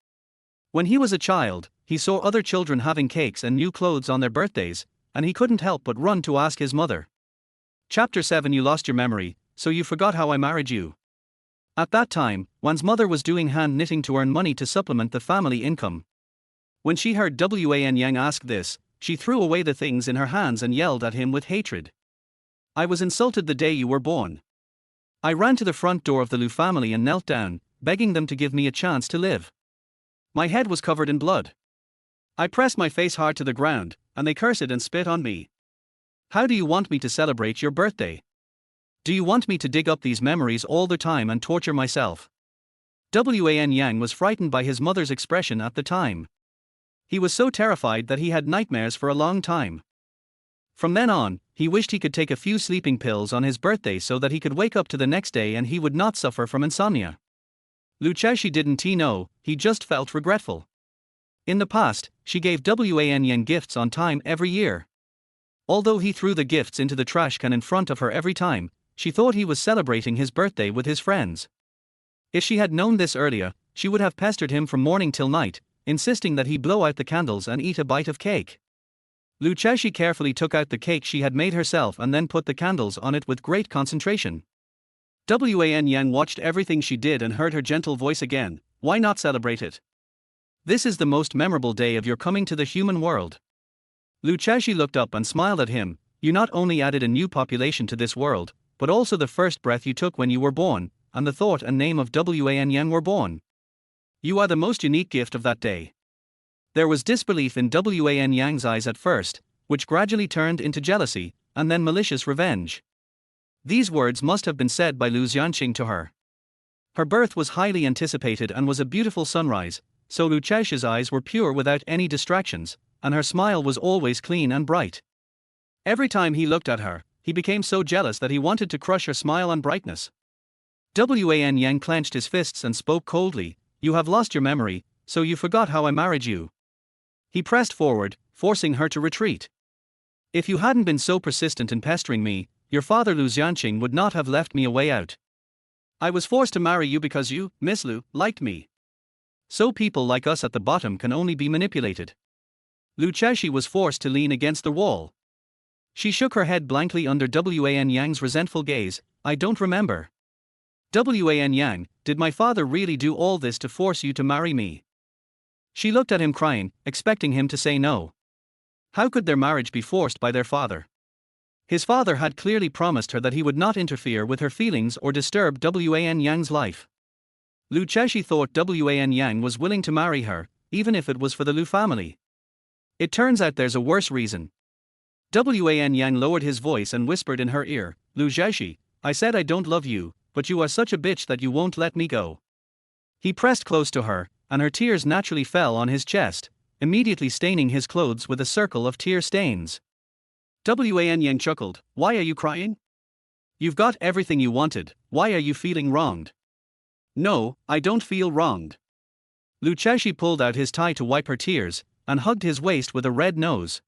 A: When he was a child, he saw other children having cakes and new clothes on their birthdays, and he couldn't help but run to ask his mother. Chapter 7 You lost your memory, so you forgot how I married you. At that time, Wan's mother was doing hand knitting to earn money to supplement the family income. When she heard Wan Yang ask this, she threw away the things in her hands and yelled at him with hatred. I was insulted the day you were born. I ran to the front door of the Lu family and knelt down, begging them to give me a chance to live. My head was covered in blood. I pressed my face hard to the ground, and they cursed and spit on me. How do you want me to celebrate your birthday? Do you want me to dig up these memories all the time and torture myself? Wan Yang was frightened by his mother's expression at the time. He was so terrified that he had nightmares for a long time. From then on, he wished he could take a few sleeping pills on his birthday so that he could wake up to the next day and he would not suffer from insomnia. Lu Chaoshi didn't know, he just felt regretful. In the past, she gave Wan Yang gifts on time every year. Although he threw the gifts into the trash can in front of her every time, she thought he was celebrating his birthday with his friends. If she had known this earlier, she would have pestered him from morning till night, insisting that he blow out the candles and eat a bite of cake. Lu Chaoshi carefully took out the cake she had made herself and then put the candles on it with great concentration. Wan Yang watched everything she did and heard her gentle voice again, why not celebrate it? This is the most memorable day of your coming to the human world. Lu Chaoshi looked up and smiled at him, you not only added a new population to this world, but also the first breath you took when you were born, and the thought and name of Wan Yang were born. You are the most unique gift of that day. There was disbelief in Wan Yang's eyes at first, which gradually turned into jealousy, and then malicious revenge. These words must have been said by Lu Xianqing to her. Her birth was highly anticipated and was a beautiful sunrise, so Lu Chaoshi's eyes were pure without any distractions, and her smile was always clean and bright. Every time he looked at her, he became so jealous that he wanted to crush her smile and brightness. Wan Yang clenched his fists and spoke coldly, you have lost your memory, so you forgot how I married you. He pressed forward, forcing her to retreat. If you hadn't been so persistent in pestering me, your father Lu Xianqing would not have left me a way out. I was forced to marry you because you, Miss Lu, liked me. So people like us at the bottom can only be manipulated. Lu Chaoshi was forced to lean against the wall. She shook her head blankly under Wan Yang's resentful gaze, I don't remember. Wan Yang, did my father really do all this to force you to marry me? She looked at him crying, expecting him to say no. How could their marriage be forced by their father? His father had clearly promised her that he would not interfere with her feelings or disturb Wan Yang's life. Lu Chaoshi thought Wan Yang was willing to marry her, even if it was for the Lu family. It turns out there's a worse reason. Wan Yang lowered his voice and whispered in her ear, Lu Xiaoshi, I said I don't love you, but you are such a bitch that you won't let me go. He pressed close to her, and her tears naturally fell on his chest, immediately staining his clothes with a circle of tear stains. Wan Yang chuckled, why are you crying? You've got everything you wanted, why are you feeling wronged? No, I don't feel wronged. Lu Chaoshi pulled out his tie to wipe her tears, and hugged his waist with a red nose.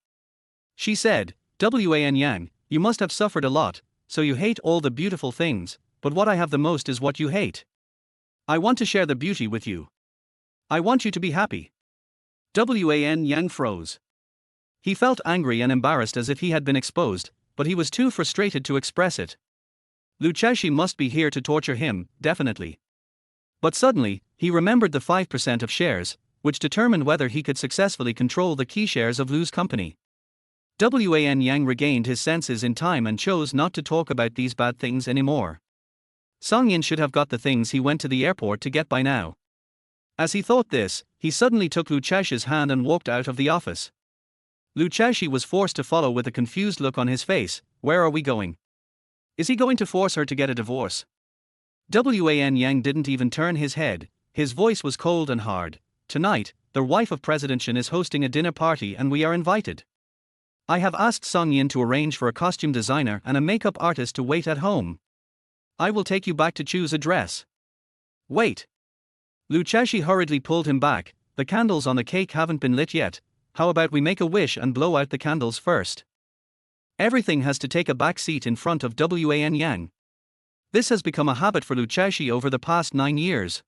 A: She said, Wan Yang, you must have suffered a lot, so you hate all the beautiful things, but what I have the most is what you hate. I want to share the beauty with you. I want you to be happy. Wan Yang froze. He felt angry and embarrassed as if he had been exposed, but he was too frustrated to express it. Luchashi must be here to torture him, definitely. But suddenly, he remembered the 5% of shares, which determined whether he could successfully control the key shares of Lu's company. Wan Yang regained his senses in time and chose not to talk about these bad things anymore. Song Yin should have got the things he went to the airport to get by now. As he thought this, he suddenly took Luchashi's hand and walked out of the office. Luchashi was forced to follow with a confused look on his face. Where are we going? Is he going to force her to get a divorce? Wan Yang didn't even turn his head. His voice was cold and hard. Tonight, the wife of President Shin is hosting a dinner party and we are invited. I have asked Song Yin to arrange for a costume designer and a makeup artist to wait at home. I will take you back to choose a dress. Wait. Luchashi hurriedly pulled him back. The candles on the cake haven't been lit yet. How about we make a wish and blow out the candles first? Everything has to take a back seat in front of Wan Yang. This has become a habit for Luchashi over the past 9 years.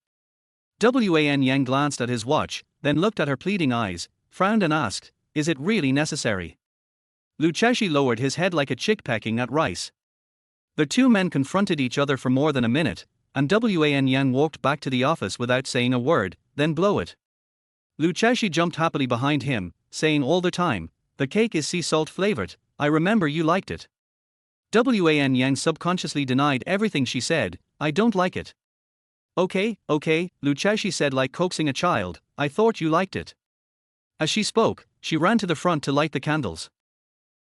A: Wan Yang glanced at his watch, then looked at her pleading eyes, frowned and asked, "Is it really necessary?" Luchashi lowered his head like a chick pecking at rice. The two men confronted each other for more than a minute, and Wan Yang walked back to the office without saying a word. Then blow it. Luchashi jumped happily behind him, saying all the time, "The cake is sea salt flavored, I remember you liked it." Wan Yang subconsciously denied everything she said. "I don't like it." Okay, Luchashi said like coaxing a child, "I thought you liked it." As she spoke, she ran to the front to light the candles.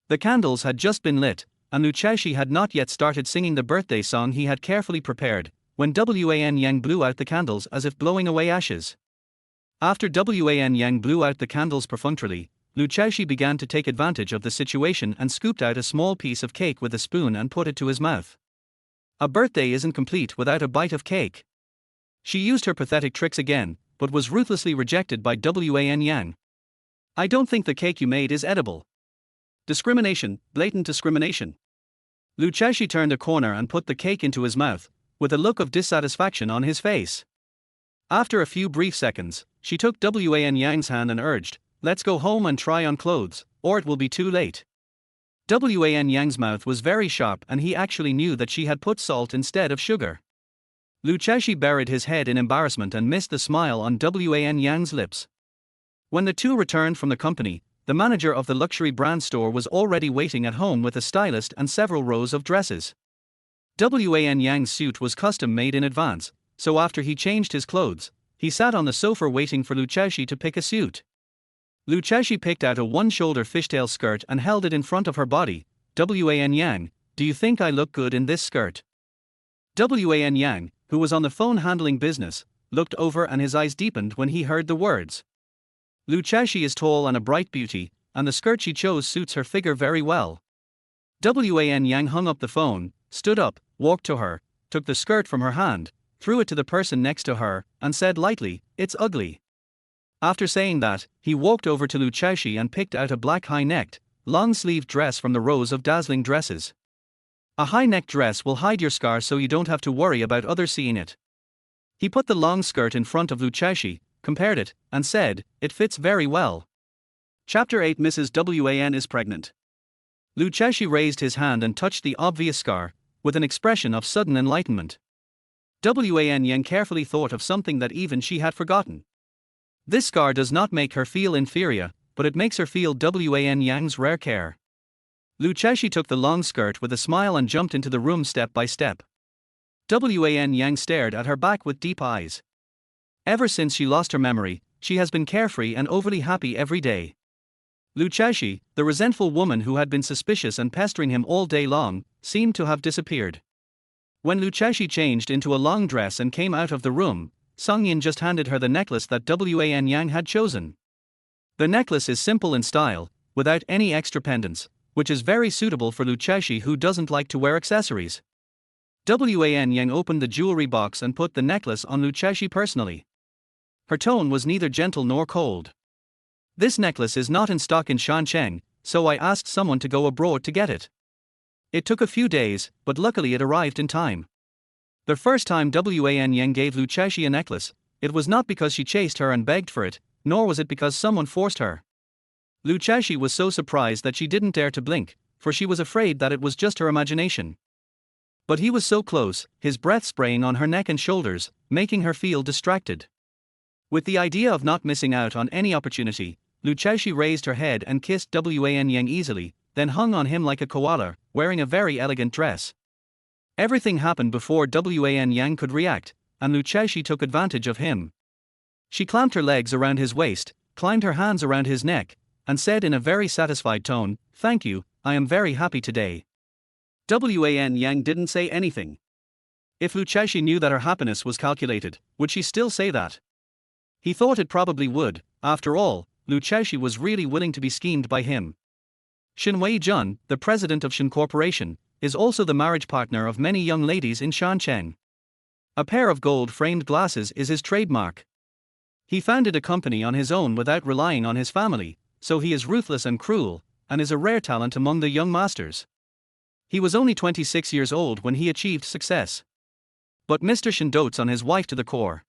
A: The candles had just been lit, and Luchashi had not yet started singing the birthday song he had carefully prepared, when Wan Yang blew out the candles as if blowing away ashes. After Wan Yang blew out the candles perfunctorily, Luchashi began to take advantage of the situation and scooped out a small piece of cake with a spoon and put it to his mouth. A birthday isn't complete without a bite of cake. She used her pathetic tricks again, but was ruthlessly rejected by Wan Yang. "I don't think the cake you made is edible." Discrimination, blatant discrimination. Luchashi turned a corner and put the cake into his mouth, with a look of dissatisfaction on his face. After a few brief seconds, she took Wan Yang's hand and urged, "Let's go home and try on clothes, or it will be too late." Wan Yang's mouth was very sharp and he actually knew that she had put salt instead of sugar. Luchashi buried his head in embarrassment and missed the smile on Wan Yang's lips. When the two returned from the company, the manager of the luxury brand store was already waiting at home with a stylist and several rows of dresses. Wan Yang's suit was custom made in advance, so after he changed his clothes, he sat on the sofa waiting for Luchashi to pick a suit. Luchashi picked out a one-shoulder fishtail skirt and held it in front of her body. "Wan Yang, do you think I look good in this skirt?" Wan Yang, who was on the phone handling business, looked over and his eyes deepened when he heard the words. Luchashi is tall and a bright beauty, and the skirt she chose suits her figure very well. Wan Yang hung up the phone, stood up, walked to her, took the skirt from her hand, threw it to the person next to her, and said lightly, "It's ugly." After saying that, he walked over to Luchashi and picked out a black high-necked, long-sleeved dress from the rows of dazzling dresses. "A high-necked dress will hide your scar so you don't have to worry about others seeing it." He put the long skirt in front of Luchashi, compared it, and said, "It fits very well." Chapter 8. Mrs. Wan is pregnant. Luchashi raised his hand and touched the obvious scar, with an expression of sudden enlightenment. Wan Yang carefully thought of something that even she had forgotten. This scar does not make her feel inferior, but it makes her feel Wan Yang's rare care. Luchashi took the long skirt with a smile and jumped into the room step by step. Wan Yang stared at her back with deep eyes. Ever since she lost her memory, she has been carefree and overly happy every day. Luchashi, the resentful woman who had been suspicious and pestering him all day long, seemed to have disappeared. When Luchashi changed into a long dress and came out of the room, Song Yin just handed her the necklace that Wan Yang had chosen. The necklace is simple in style, without any extra pendants, which is very suitable for Luchashi who doesn't like to wear accessories. Wan Yang opened the jewelry box and put the necklace on Luchashi personally. Her tone was neither gentle nor cold. "This necklace is not in stock in Shancheng, so I asked someone to go abroad to get it. It took a few days, but luckily it arrived in time." The first time Wan Yang gave Luchesi a necklace, it was not because she chased her and begged for it, nor was it because someone forced her. Luchesi was so surprised that she didn't dare to blink, for she was afraid that it was just her imagination. But he was so close, his breath spraying on her neck and shoulders, making her feel distracted. With the idea of not missing out on any opportunity, Luchesi raised her head and kissed Wan Yang easily, then hung on him like a koala, wearing a very elegant dress. Everything happened before Wan Yang could react, and Luchesi took advantage of him. She clamped her legs around his waist, climbed her hands around his neck, and said in a very satisfied tone, "Thank you, I am very happy today." Wan Yang didn't say anything. If Luchesi knew that her happiness was calculated, would she still say that? He thought it probably would. After all, Luchesi was really willing to be schemed by him. Shen Wei-jun, the president of Shen Corporation, is also the marriage partner of many young ladies in Shancheng. A pair of gold-framed glasses is his trademark. He founded a company on his own without relying on his family, so he is ruthless and cruel, and is a rare talent among the young masters. He was only 26 years old when he achieved success. But Mr. Shen dotes on his wife to the core.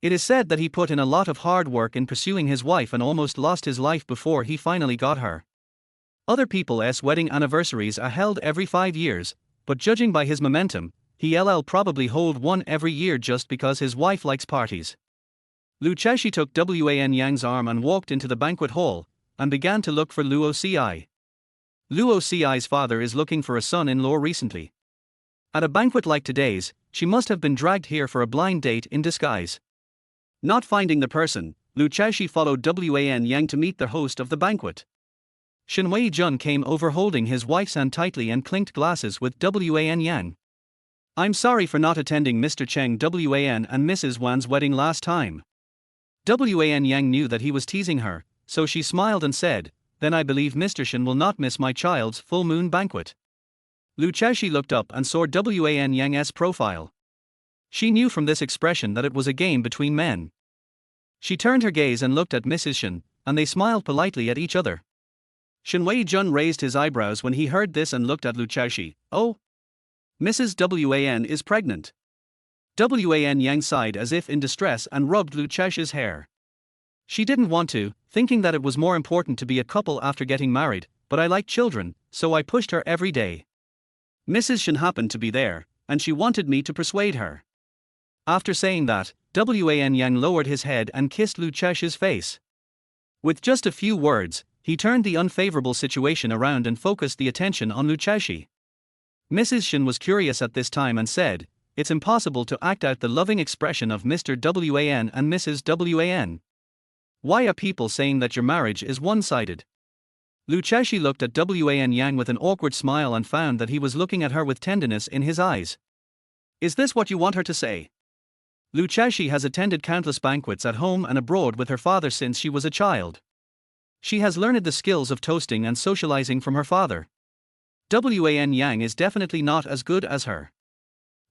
A: It is said that he put in a lot of hard work in pursuing his wife and almost lost his life before he finally got her. Other people's wedding anniversaries are held every 5 years, but judging by his momentum, he'll probably hold one every year just because his wife likes parties. Luchesi took Wan Yang's arm and walked into the banquet hall, and began to look for Luo Ci. Luo Ci's father is looking for a son-in-law recently. At a banquet like today's, she must have been dragged here for a blind date in disguise. Not finding the person, Luchesi followed Wan Yang to meet the host of the banquet. Shen Wei-jun came over holding his wife's hand tightly and clinked glasses with Wan Yang. "I'm sorry for not attending Mr. Cheng Wan and Mrs. Wan's wedding last time." Wan Yang knew that he was teasing her, so she smiled and said, "Then I believe Mr. Shen will not miss my child's full moon banquet." Luchesi looked up and saw Wan Yang's profile. She knew from this expression that it was a game between men. She turned her gaze and looked at Mrs. Shen, and they smiled politely at each other. Shen Wei-jun raised his eyebrows when he heard this and looked at Luchesi. "Oh? Mrs. Wan is pregnant." Wan Yang sighed as if in distress and rubbed Luchesi's hair. "She didn't want to, thinking that it was more important to be a couple after getting married, but I like children, so I pushed her every day. Mrs. Shen happened to be there, and she wanted me to persuade her." After saying that, Wan Yang lowered his head and kissed Luchesi's face. With just a few words, he turned the unfavorable situation around and focused the attention on Luchesi. Mrs. Shen was curious at this time and said, "It's impossible to act out the loving expression of Mr. Wan and Mrs. Wan. Why are people saying that your marriage is one-sided?" Luchesi looked at Wan Yang with an awkward smile and found that he was looking at her with tenderness in his eyes. "Is this what you want her to say?" Luchesi has attended countless banquets at home and abroad with her father since she was a child. She has learned the skills of toasting and socializing from her father. Wan Yang is definitely not as good as her.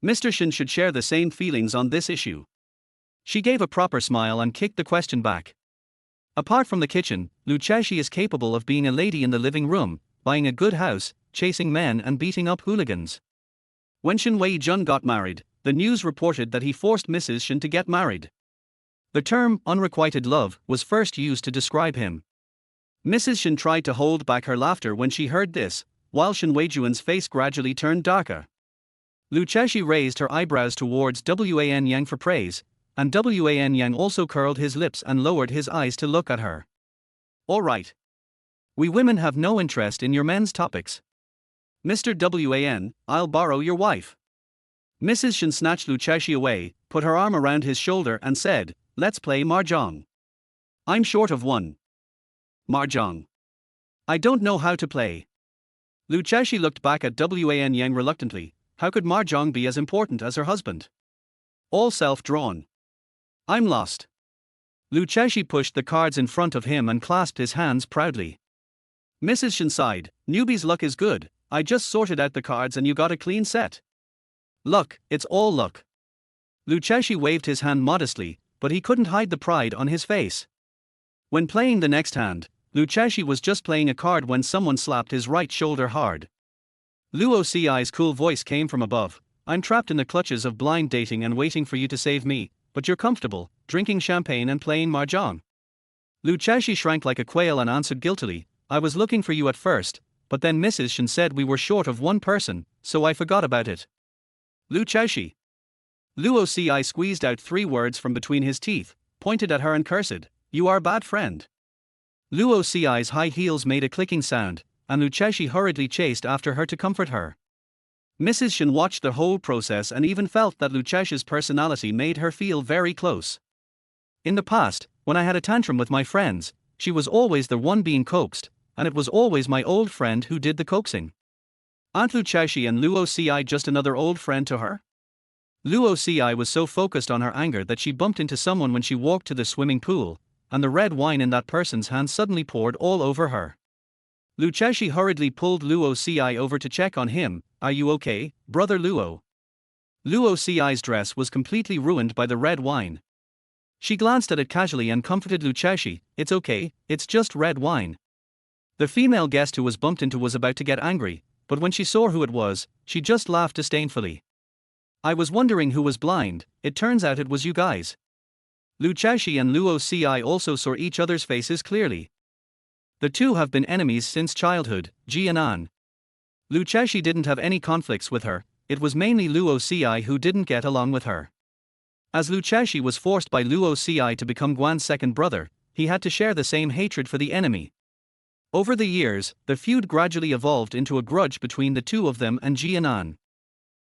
A: Mr. Shen should share the same feelings on this issue. She gave a proper smile and kicked the question back. Apart from the kitchen, Luchesi is capable of being a lady in the living room, buying a good house, chasing men and beating up hooligans. When Shen Wei-jun got married, the news reported that he forced Mrs. Shen to get married. The term unrequited love was first used to describe him. Mrs. Shen tried to hold back her laughter when she heard this, while Shen Wei-jun's face gradually turned darker. Luchesi raised her eyebrows towards Wan Yang for praise, and Wan Yang also curled his lips and lowered his eyes to look at her. "All right. We women have no interest in your men's topics. Mr. Wan, I'll borrow your wife." Mrs. Shen snatched Luchesi away, put her arm around his shoulder and said, "Let's play mahjong. I'm short of one." "Mahjong? I don't know how to play." Luchesi looked back at Wan Yang reluctantly. How could mahjong be as important as her husband? All self-drawn. "I'm lost." Luchesi pushed the cards in front of him and clasped his hands proudly. Mrs. Shen sighed, "Newbie's luck is good, I just sorted out the cards and you got a clean set." "Luck, it's all luck." Luchesi waved his hand modestly, but he couldn't hide the pride on his face. When playing the next hand, Luchesi was just playing a card when someone slapped his right shoulder hard. Luo Ci's cool voice came from above, I'm trapped in the clutches of blind dating and waiting for you to save me, but you're comfortable, drinking champagne and playing mahjong. Luchashi shrank like a quail and answered guiltily, I was looking for you at first, but then Mrs. Shin said we were short of one person, so I forgot about it. Luchashi. Luo Ci squeezed out 3 words from between his teeth, pointed at her and cursed, you are bad friend. Luo Ci's high heels made a clicking sound, and Luchashi hurriedly chased after her to comfort her. Mrs. Shin watched the whole process and even felt that Luchashi's personality made her feel very close. In the past, when I had a tantrum with my friends, she was always the one being coaxed, and it was always my old friend who did the coaxing. Aren't Luchashi and Luo Ci just another old friend to her? Luo Ci was so focused on her anger that she bumped into someone when she walked to the swimming pool, and the red wine in that person's hand suddenly poured all over her. Luchashi hurriedly pulled Luo Ci over to check on him, are you okay, brother Luo? Luo Ci's dress was completely ruined by the red wine. She glanced at it casually and comforted Luchashi, it's okay, it's just red wine. The female guest who was bumped into was about to get angry, but when she saw who it was, she just laughed disdainfully. I was wondering who was blind, it turns out it was you guys. Luchashi and Luo Ci also saw each other's faces clearly. The two have been enemies since childhood, Ji and An. Luchashi didn't have any conflicts with her, it was mainly Luo Ci who didn't get along with her. As Luchashi was forced by Luo Ci to become Guan's second brother, he had to share the same hatred for the enemy. Over the years, the feud gradually evolved into a grudge between the two of them and Ji and An.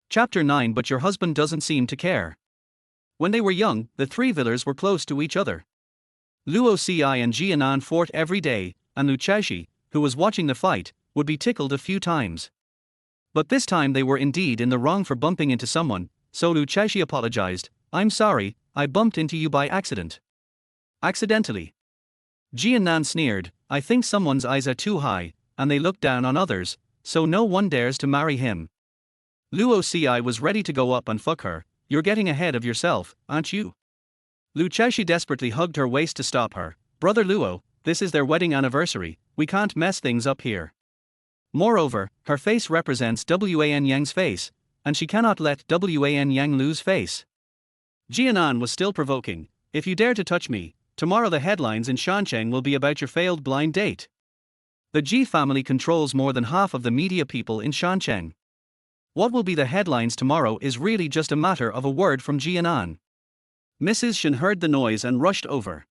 A: Chapter 9 But your husband doesn't seem to care. When they were young, the 3 villers were close to each other. Luo Ci and Ji and An fought every day, and Luchashi, who was watching the fight, would be tickled a few times. But this time they were indeed in the wrong for bumping into someone, so Luchashi apologized, I'm sorry, I bumped into you by accident. Accidentally. Ji and Nan sneered, I think someone's eyes are too high, and they look down on others, so no one dares to marry him. Luo Ci was ready to go up and fuck her, you're getting ahead of yourself, aren't you? Luchashi desperately hugged her waist to stop her, brother Luo, this is their wedding anniversary, we can't mess things up here. Moreover, her face represents Wan Yang's face, and she cannot let Wan Yang lose face. Jianan was still provoking, if you dare to touch me, tomorrow the headlines in Shancheng will be about your failed blind date. The Ji family controls more than half of the media people in Shancheng. What will be the headlines tomorrow is really just a matter of a word from Jianan. Mrs. Shin heard the noise and rushed over.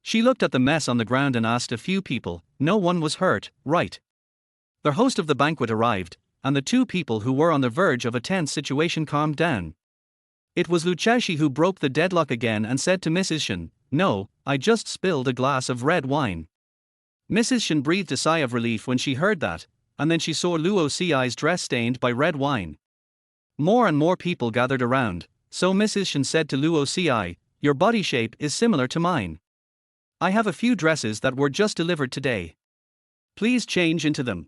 A: She looked at the mess on the ground and asked a few people, no one was hurt, right? The host of the banquet arrived, and the 2 people who were on the verge of a tense situation calmed down. It was Luchashi who broke the deadlock again and said to Mrs. Shin, no, I just spilled a glass of red wine. Mrs. Shin breathed a sigh of relief when she heard that, and then she saw Luo Ci's dress stained by red wine. More and more people gathered around, so Mrs. Shin said to Luo Ci, your body shape is similar to mine. I have a few dresses that were just delivered today. Please change into them.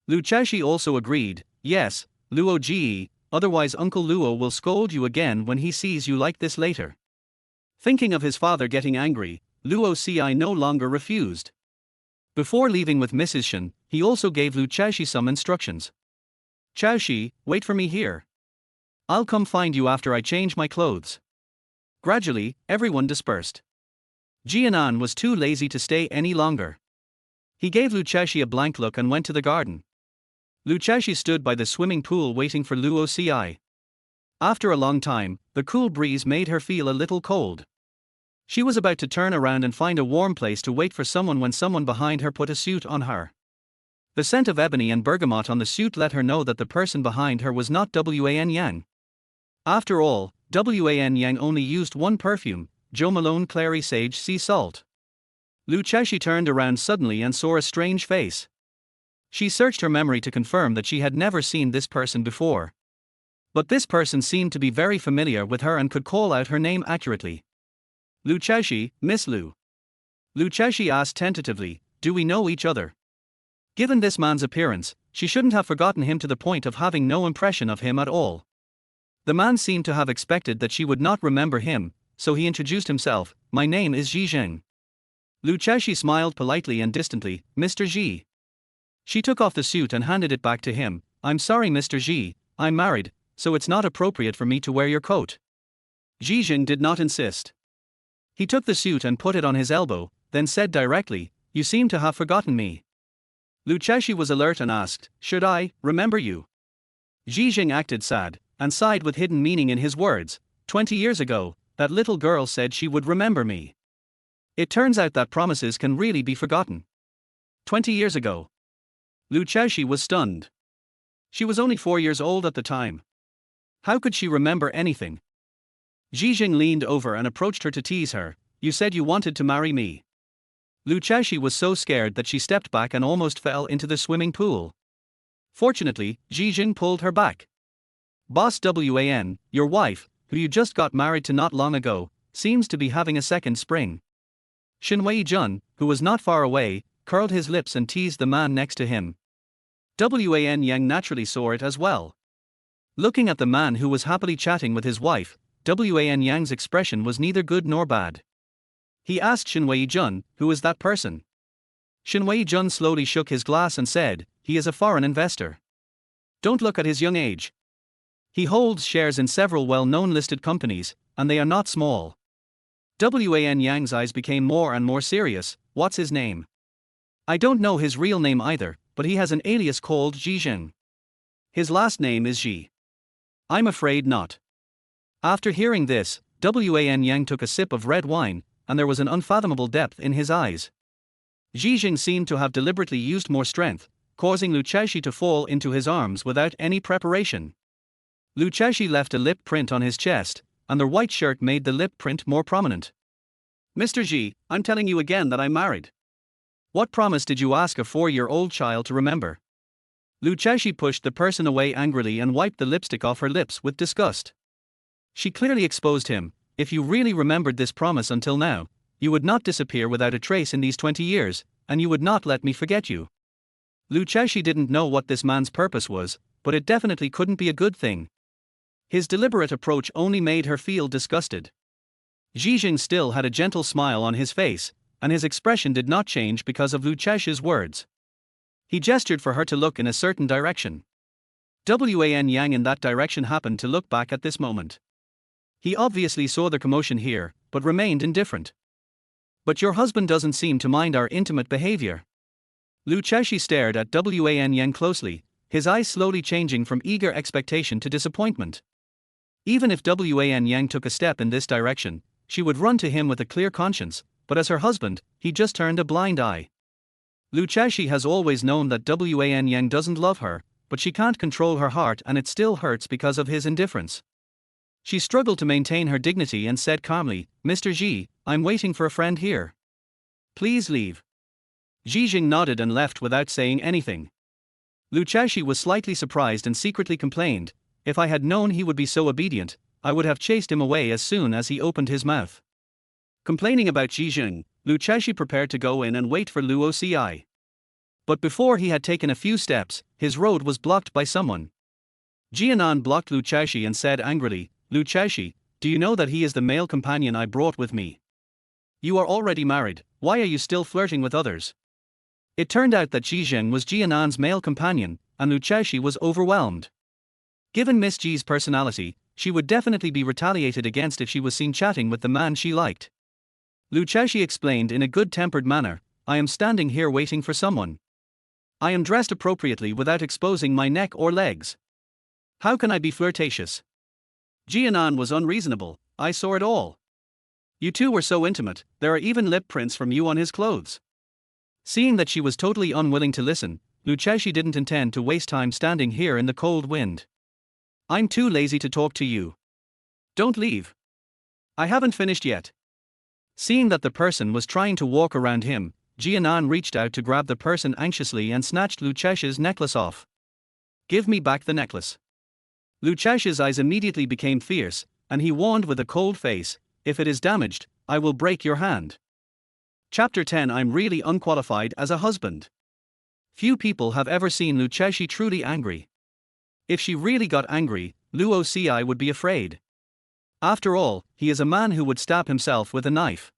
A: Luchashi also agreed, yes, Luo Ji, otherwise Uncle Luo will scold you again when he sees you like this later. Thinking of his father getting angry, Luo Ci no longer refused. Before leaving with Mrs. Shin, he also gave Luchashi some instructions. Chaoshi, wait for me here. I'll come find you after I change my clothes. Gradually, everyone dispersed. Jianan was too lazy to stay any longer. He gave Luchashi a blank look and went to the garden. Luchashi stood by the swimming pool waiting for Luo Ci. After a long time, the cool breeze made her feel a little cold. She was about to turn around and find a warm place to wait for someone when someone behind her put a suit on her. The scent of ebony and bergamot on the suit let her know that the person behind her was not Wan Yang. After all, Wan Yang only used one perfume, Jo Malone Clary Sage Sea Salt. Luchashi turned around suddenly and saw a strange face. She searched her memory to confirm that she had never seen this person before. But this person seemed to be very familiar with her and could call out her name accurately. Luchashi, Miss Lu. Luchashi asked tentatively, do we know each other? Given this man's appearance, she shouldn't have forgotten him to the point of having no impression of him at all. The man seemed to have expected that she would not remember him, so he introduced himself, my name is Ji Zheng. Luchashi smiled politely and distantly, Mr. Ji. She took off the suit and handed it back to him, I'm sorry Mr. Ji, I'm married, so it's not appropriate for me to wear your coat. Zhizhen did not insist. He took the suit and put it on his elbow, then said directly, "You seem to have forgotten me." Lu Chexi was alert and asked, "Should I remember you?" Zhizhen acted sad, and sighed with hidden meaning in his words. 20 years ago, that little girl said she would remember me. It turns out that promises can really be forgotten. 20 years ago. Lu Chexi was stunned. She was only 4 years old at the time. How could she remember anything? Zhizhen leaned over and approached her to tease her. "You said you wanted to marry me." Lu Chexi was so scared that she stepped back and almost fell into the swimming pool. Fortunately, Zhizhen pulled her back. "Boss Wan, your wife, who you just got married to not long ago, seems to be having a second spring." Shenwei Jun, who was not far away, curled his lips and teased the man next to him. Wan Yang naturally saw it as well. Looking at the man who was happily chatting with his wife, Wan Yang's expression was neither good nor bad. He asked Shenwei Jun, "Who is that person?" Shenwei Jun slowly shook his glass and said, "He is a foreign investor. Don't look at his young age. He holds shares in several well-known listed companies, and they are not small." Wan Yang's eyes became more and more serious. "What's his name?" "I don't know his real name either, but he has an alias called Zhizhen. His last name is Ji." "I'm afraid not." After hearing this, Wan Yang took a sip of red wine, and there was an unfathomable depth in his eyes. Zhizhen seemed to have deliberately used more strength, causing Lu Chexi to fall into his arms without any preparation. Lu Chexi left a lip print on his chest, and the white shirt made the lip print more prominent. "Mr. Ji, I'm telling you again that I'm married. What promise did you ask a 4-year-old child to remember?" Lu Chexi pushed the person away angrily and wiped the lipstick off her lips with disgust. She clearly exposed him. "If you really remembered this promise until now, you would not disappear without a trace in these 20 years, and you would not let me forget you." Lu Chexi didn't know what this man's purpose was, but it definitely couldn't be a good thing. His deliberate approach only made her feel disgusted. Zhizhen still had a gentle smile on his face, and his expression did not change because of Lu Chexi's words. He gestured for her to look in a certain direction. Wan Yang in that direction happened to look back at this moment. He obviously saw the commotion here, but remained indifferent. "But your husband doesn't seem to mind our intimate behavior." Lu Chexi stared at Wan Yang closely, his eyes slowly changing from eager expectation to disappointment. Even if Wan Yang took a step in this direction, she would run to him with a clear conscience, but as her husband, he just turned a blind eye. Lu Chexi has always known that Wan Yang doesn't love her, but she can't control her heart and it still hurts because of his indifference. She struggled to maintain her dignity and said calmly, "Mr. Ji, I'm waiting for a friend here. Please leave." Zhizhen nodded and left without saying anything. Lu Chexi was slightly surprised and secretly complained, "If I had known he would be so obedient, I would have chased him away as soon as he opened his mouth." Complaining about Zhizhen, Lu Chexi prepared to go in and wait for Luo Ci. But before he had taken a few steps, his road was blocked by someone. Jianan blocked Lu Chexi and said angrily, "Lu Chexi, do you know that he is the male companion I brought with me? You are already married, why are you still flirting with others?" It turned out that Zhizhen was Jianan's male companion, and Lu Chexi was overwhelmed. Given Miss Ji's personality, she would definitely be retaliated against if she was seen chatting with the man she liked. Lu Chexi explained in a good-tempered manner, "I am standing here waiting for someone. I am dressed appropriately without exposing my neck or legs. How can I be flirtatious?" Jianan was unreasonable. "I saw it all. You two were so intimate, there are even lip prints from you on his clothes." Seeing that she was totally unwilling to listen, Lu Chexi didn't intend to waste time standing here in the cold wind. "I'm too lazy to talk to you. Don't leave. I haven't finished yet." Seeing that the person was trying to walk around him, Jianan reached out to grab the person anxiously and snatched Lu Chexi's necklace off. "Give me back the necklace." Lu Chexi's eyes immediately became fierce, and he warned with a cold face, "If it is damaged, I will break your hand." Chapter 10. I'm really unqualified as a husband. Few people have ever seen Lu Chexi truly angry. If she really got angry, Luo Ci would be afraid. After all, he is a man who would stab himself with a knife.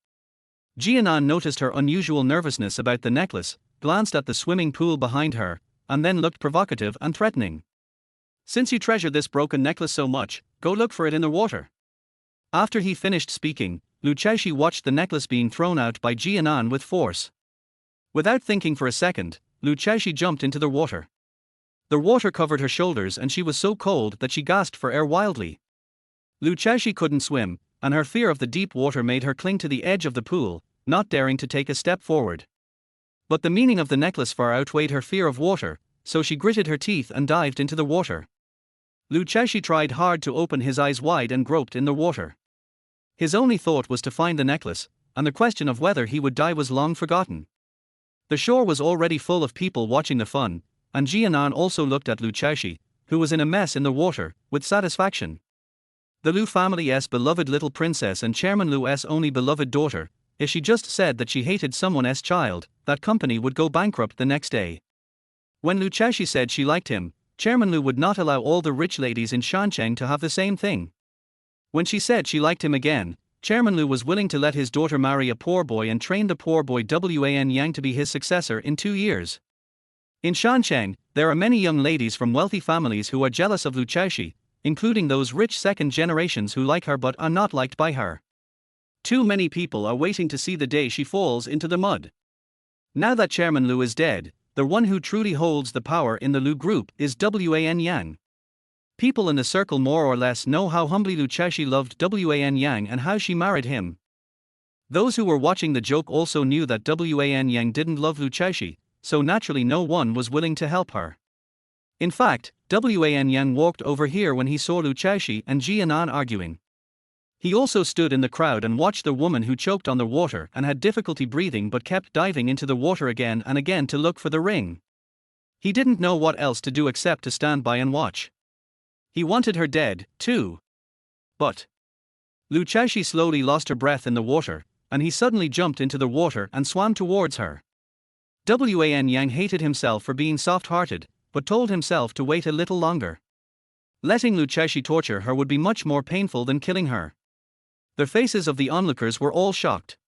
A: Jianan noticed her unusual nervousness about the necklace, glanced at the swimming pool behind her, and then looked provocative and threatening. Since you treasure this broken necklace so much, go look for it in the water. After he finished speaking, Luchesi watched the necklace being thrown out by Jianan with force. Without thinking for a second, Luchesi jumped into the water. The water covered her shoulders and she was so cold that she gasped for air wildly. Luchesi couldn't swim, and her fear of the deep water made her cling to the edge of the pool, not daring to take a step forward. But the meaning of the necklace far outweighed her fear of water, so she gritted her teeth and dived into the water. Luchesi tried hard to open his eyes wide and groped in the water. His only thought was to find the necklace, and the question of whether he would die was long forgotten. The shore was already full of people watching the fun, and Jianan also looked at Luchesi, who was in a mess in the water, with satisfaction. The Lu family's beloved little princess and Chairman Lu's only beloved daughter, if she just said that she hated someone's child, that company would go bankrupt the next day. When Luchesi said she liked him, Chairman Lu would not allow all the rich ladies in Shancheng to have the same thing. When she said she liked him again, Chairman Lu was willing to let his daughter marry a poor boy and train the poor boy Wan Yang to be his successor in 2 years. In Shancheng, there are many young ladies from wealthy families who are jealous of Luchesi, including those rich second generations who like her but are not liked by her. Too many people are waiting to see the day she falls into the mud. Now that Chairman Lu is dead, the one who truly holds the power in the Lu group is Wan Yang. People in the circle more or less know how humbly Luchesi loved Wan Yang and how she married him. Those who were watching the joke also knew that Wan Yang didn't love Luchesi, so naturally no one was willing to help her. In fact, Wan Yang walked over here when he saw Luchesi and Jianan arguing. He also stood in the crowd and watched the woman who choked on the water and had difficulty breathing but kept diving into the water again and again to look for the ring. He didn't know what else to do except to stand by and watch. He wanted her dead, too. But Luchesi slowly lost her breath in the water, and he suddenly jumped into the water and swam towards her. Wan Yang hated himself for being soft-hearted, but told himself to wait a little longer. Letting Luchesi torture her would be much more painful than killing her. The faces of the onlookers were all shocked.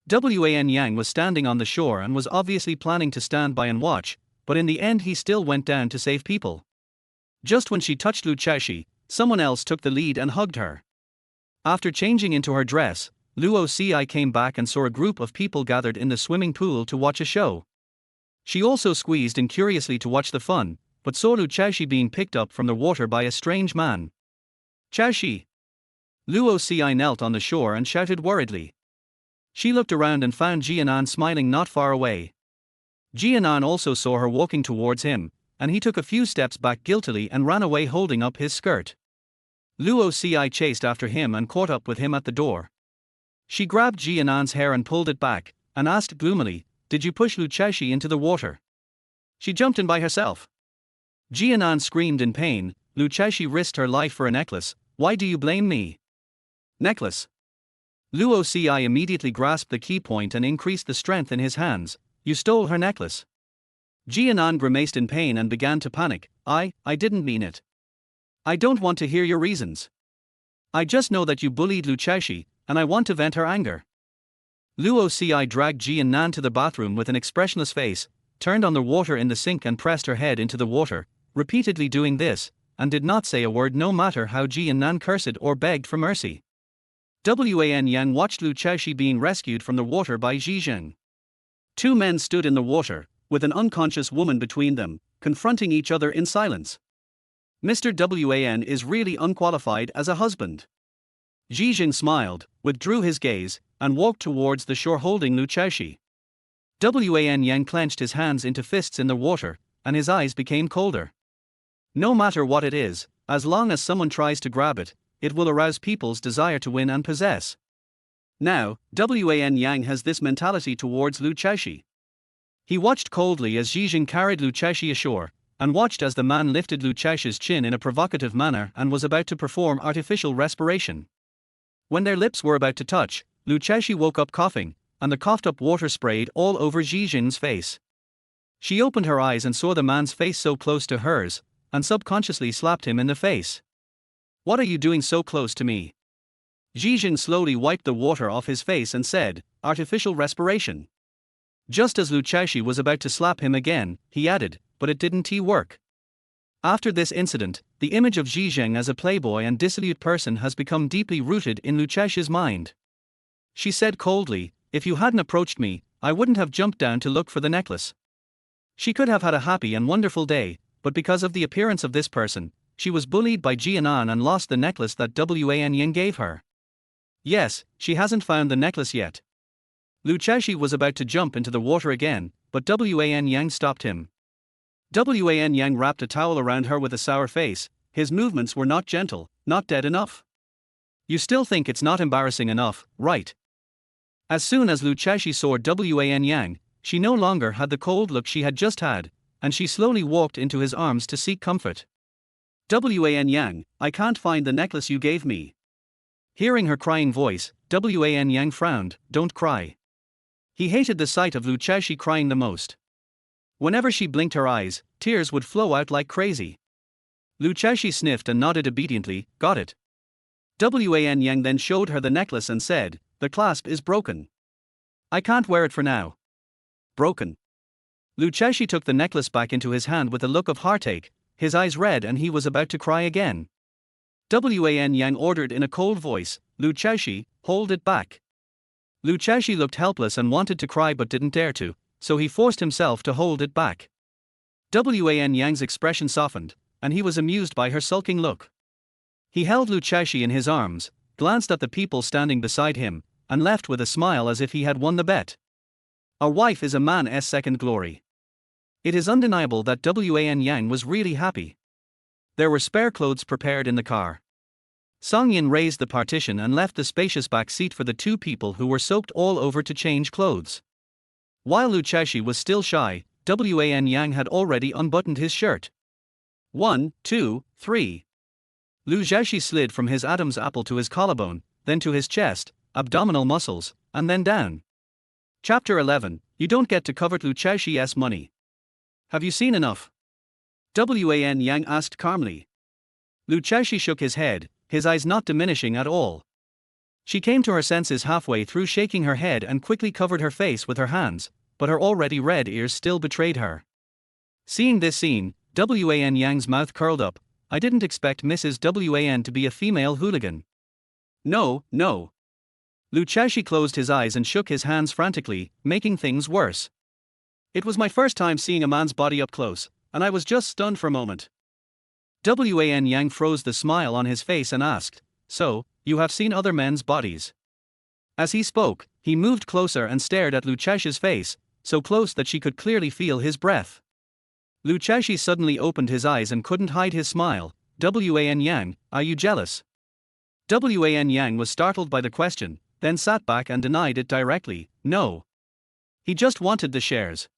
A: Wan Yang was standing on the shore and was obviously planning to stand by and watch, but in the end he still went down to save people. Just when she touched Luchesi, someone else took the lead and hugged her. After changing into her dress, Luoci came back and saw a group of people gathered in the swimming pool to watch a show. She also squeezed in curiously to watch the fun, but saw Luchesi being picked up from the water by a strange man. Chaoshi! Luoci knelt on the shore and shouted worriedly. She looked around and found Jianan smiling not far away. Jianan also saw her walking towards him, and he took a few steps back guiltily and ran away holding up his skirt. Luoci chased after him and caught up with him at the door. She grabbed Jianan's hair and pulled it back, and asked gloomily, "Did you push Luchesi into the water?" "She jumped in by herself." Jianan screamed in pain. "Luchesi risked her life for a necklace, why do you blame me?" "Necklace." Luoci immediately grasped the key point and increased the strength in his hands. "You stole her necklace." Jianan grimaced in pain and began to panic. I didn't mean it. I don't want to hear your reasons. I just know that you bullied Luchesi, and I want to vent her anger." Luoci dragged Jianan to the bathroom with an expressionless face, turned on the water in the sink and pressed her head into the water, repeatedly doing this, and did not say a word no matter how Jianan cursed or begged for mercy. Wan Yang watched Luchesi being rescued from the water by Zhizhen. 2 men stood in the water, with an unconscious woman between them, confronting each other in silence. Mr. Wan is really unqualified as a husband. Zhizhen smiled, withdrew his gaze, and walked towards the shore holding Luchesi. Wan Yang clenched his hands into fists in the water, and his eyes became colder. No matter what it is, as long as someone tries to grab it, it will arouse people's desire to win and possess. Now, Wan Yang has this mentality towards Luchesi. He watched coldly as Zhizhen carried Luchesi ashore, and watched as the man lifted Luchesi's chin in a provocative manner and was about to perform artificial respiration. When their lips were about to touch, Luchesi woke up coughing, and the coughed-up water sprayed all over Zhizhen's face. She opened her eyes and saw the man's face so close to hers, and subconsciously slapped him in the face. "What are you doing so close to me?" Zhizhen slowly wiped the water off his face and said, "Artificial respiration." Just as Luchesi was about to slap him again, he added, "But it didn't work." After this incident, the image of Zhizheng as a playboy and dissolute person has become deeply rooted in Luchesia's mind. She said coldly, "If you hadn't approached me, I wouldn't have jumped down to look for the necklace." She could have had a happy and wonderful day, but because of the appearance of this person, she was bullied by Jianan and lost the necklace that Wan Yang gave her. Yes, she hasn't found the necklace yet. Luchesi was about to jump into the water again, but Wan Yang stopped him. Wan Yang wrapped a towel around her with a sour face. His movements were not gentle, not dead enough. You still think it's not embarrassing enough, right? As soon as Luchesi saw Wan Yang, she no longer had the cold look she had just had, and she slowly walked into his arms to seek comfort. "Wan Yang, I can't find the necklace you gave me." Hearing her crying voice, Wan Yang frowned. "Don't cry." He hated the sight of Luchesi crying the most. Whenever she blinked her eyes, tears would flow out like crazy. Luchesi sniffed and nodded obediently. "Got it." Wan Yang then showed her the necklace and said, "The clasp is broken. I can't wear it for now." Broken. Luchesi took the necklace back into his hand with a look of heartache, his eyes red, and he was about to cry again. Wan Yang ordered in a cold voice, "Luchesi, hold it back." Luchesi looked helpless and wanted to cry but didn't dare to, so he forced himself to hold it back. Wan Yang's expression softened, and he was amused by her sulking look. He held Luchesi in his arms, glanced at the people standing beside him, and left with a smile as if he had won the bet. A wife is a man's second glory. It is undeniable that Wan Yang was really happy. There were spare clothes prepared in the car. Song Yin raised the partition and left the spacious back seat for the two people who were soaked all over to change clothes. While Luchesi was still shy, Wan Yang had already unbuttoned his shirt. 1, 2, 3. Luchesi slid from his Adam's apple to his collarbone, then to his chest, abdominal muscles, and then down. Chapter 11. You don't get to covet Luchesi's money. Have you seen enough? Wan Yang asked calmly. Luchesi shook his head, his eyes not diminishing at all. She came to her senses halfway through, shaking her head, and quickly covered her face with her hands, but her already red ears still betrayed her. Seeing this scene, Wan Yang's mouth curled up. "I didn't expect Mrs. Wan to be a female hooligan." "No, no." Luchesi closed his eyes and shook his hands frantically, making things worse. "It was my first time seeing a man's body up close, and I was just stunned for a moment." Wan Yang froze the smile on his face and asked, "So, you have seen other men's bodies?" As he spoke, he moved closer and stared at Luchesi's face, so close that she could clearly feel his breath. Luchesi suddenly opened his eyes and couldn't hide his smile. "Wan Yang, are you jealous?" Wan Yang was startled by the question, then sat back and denied it directly. "No. He just wanted the shares."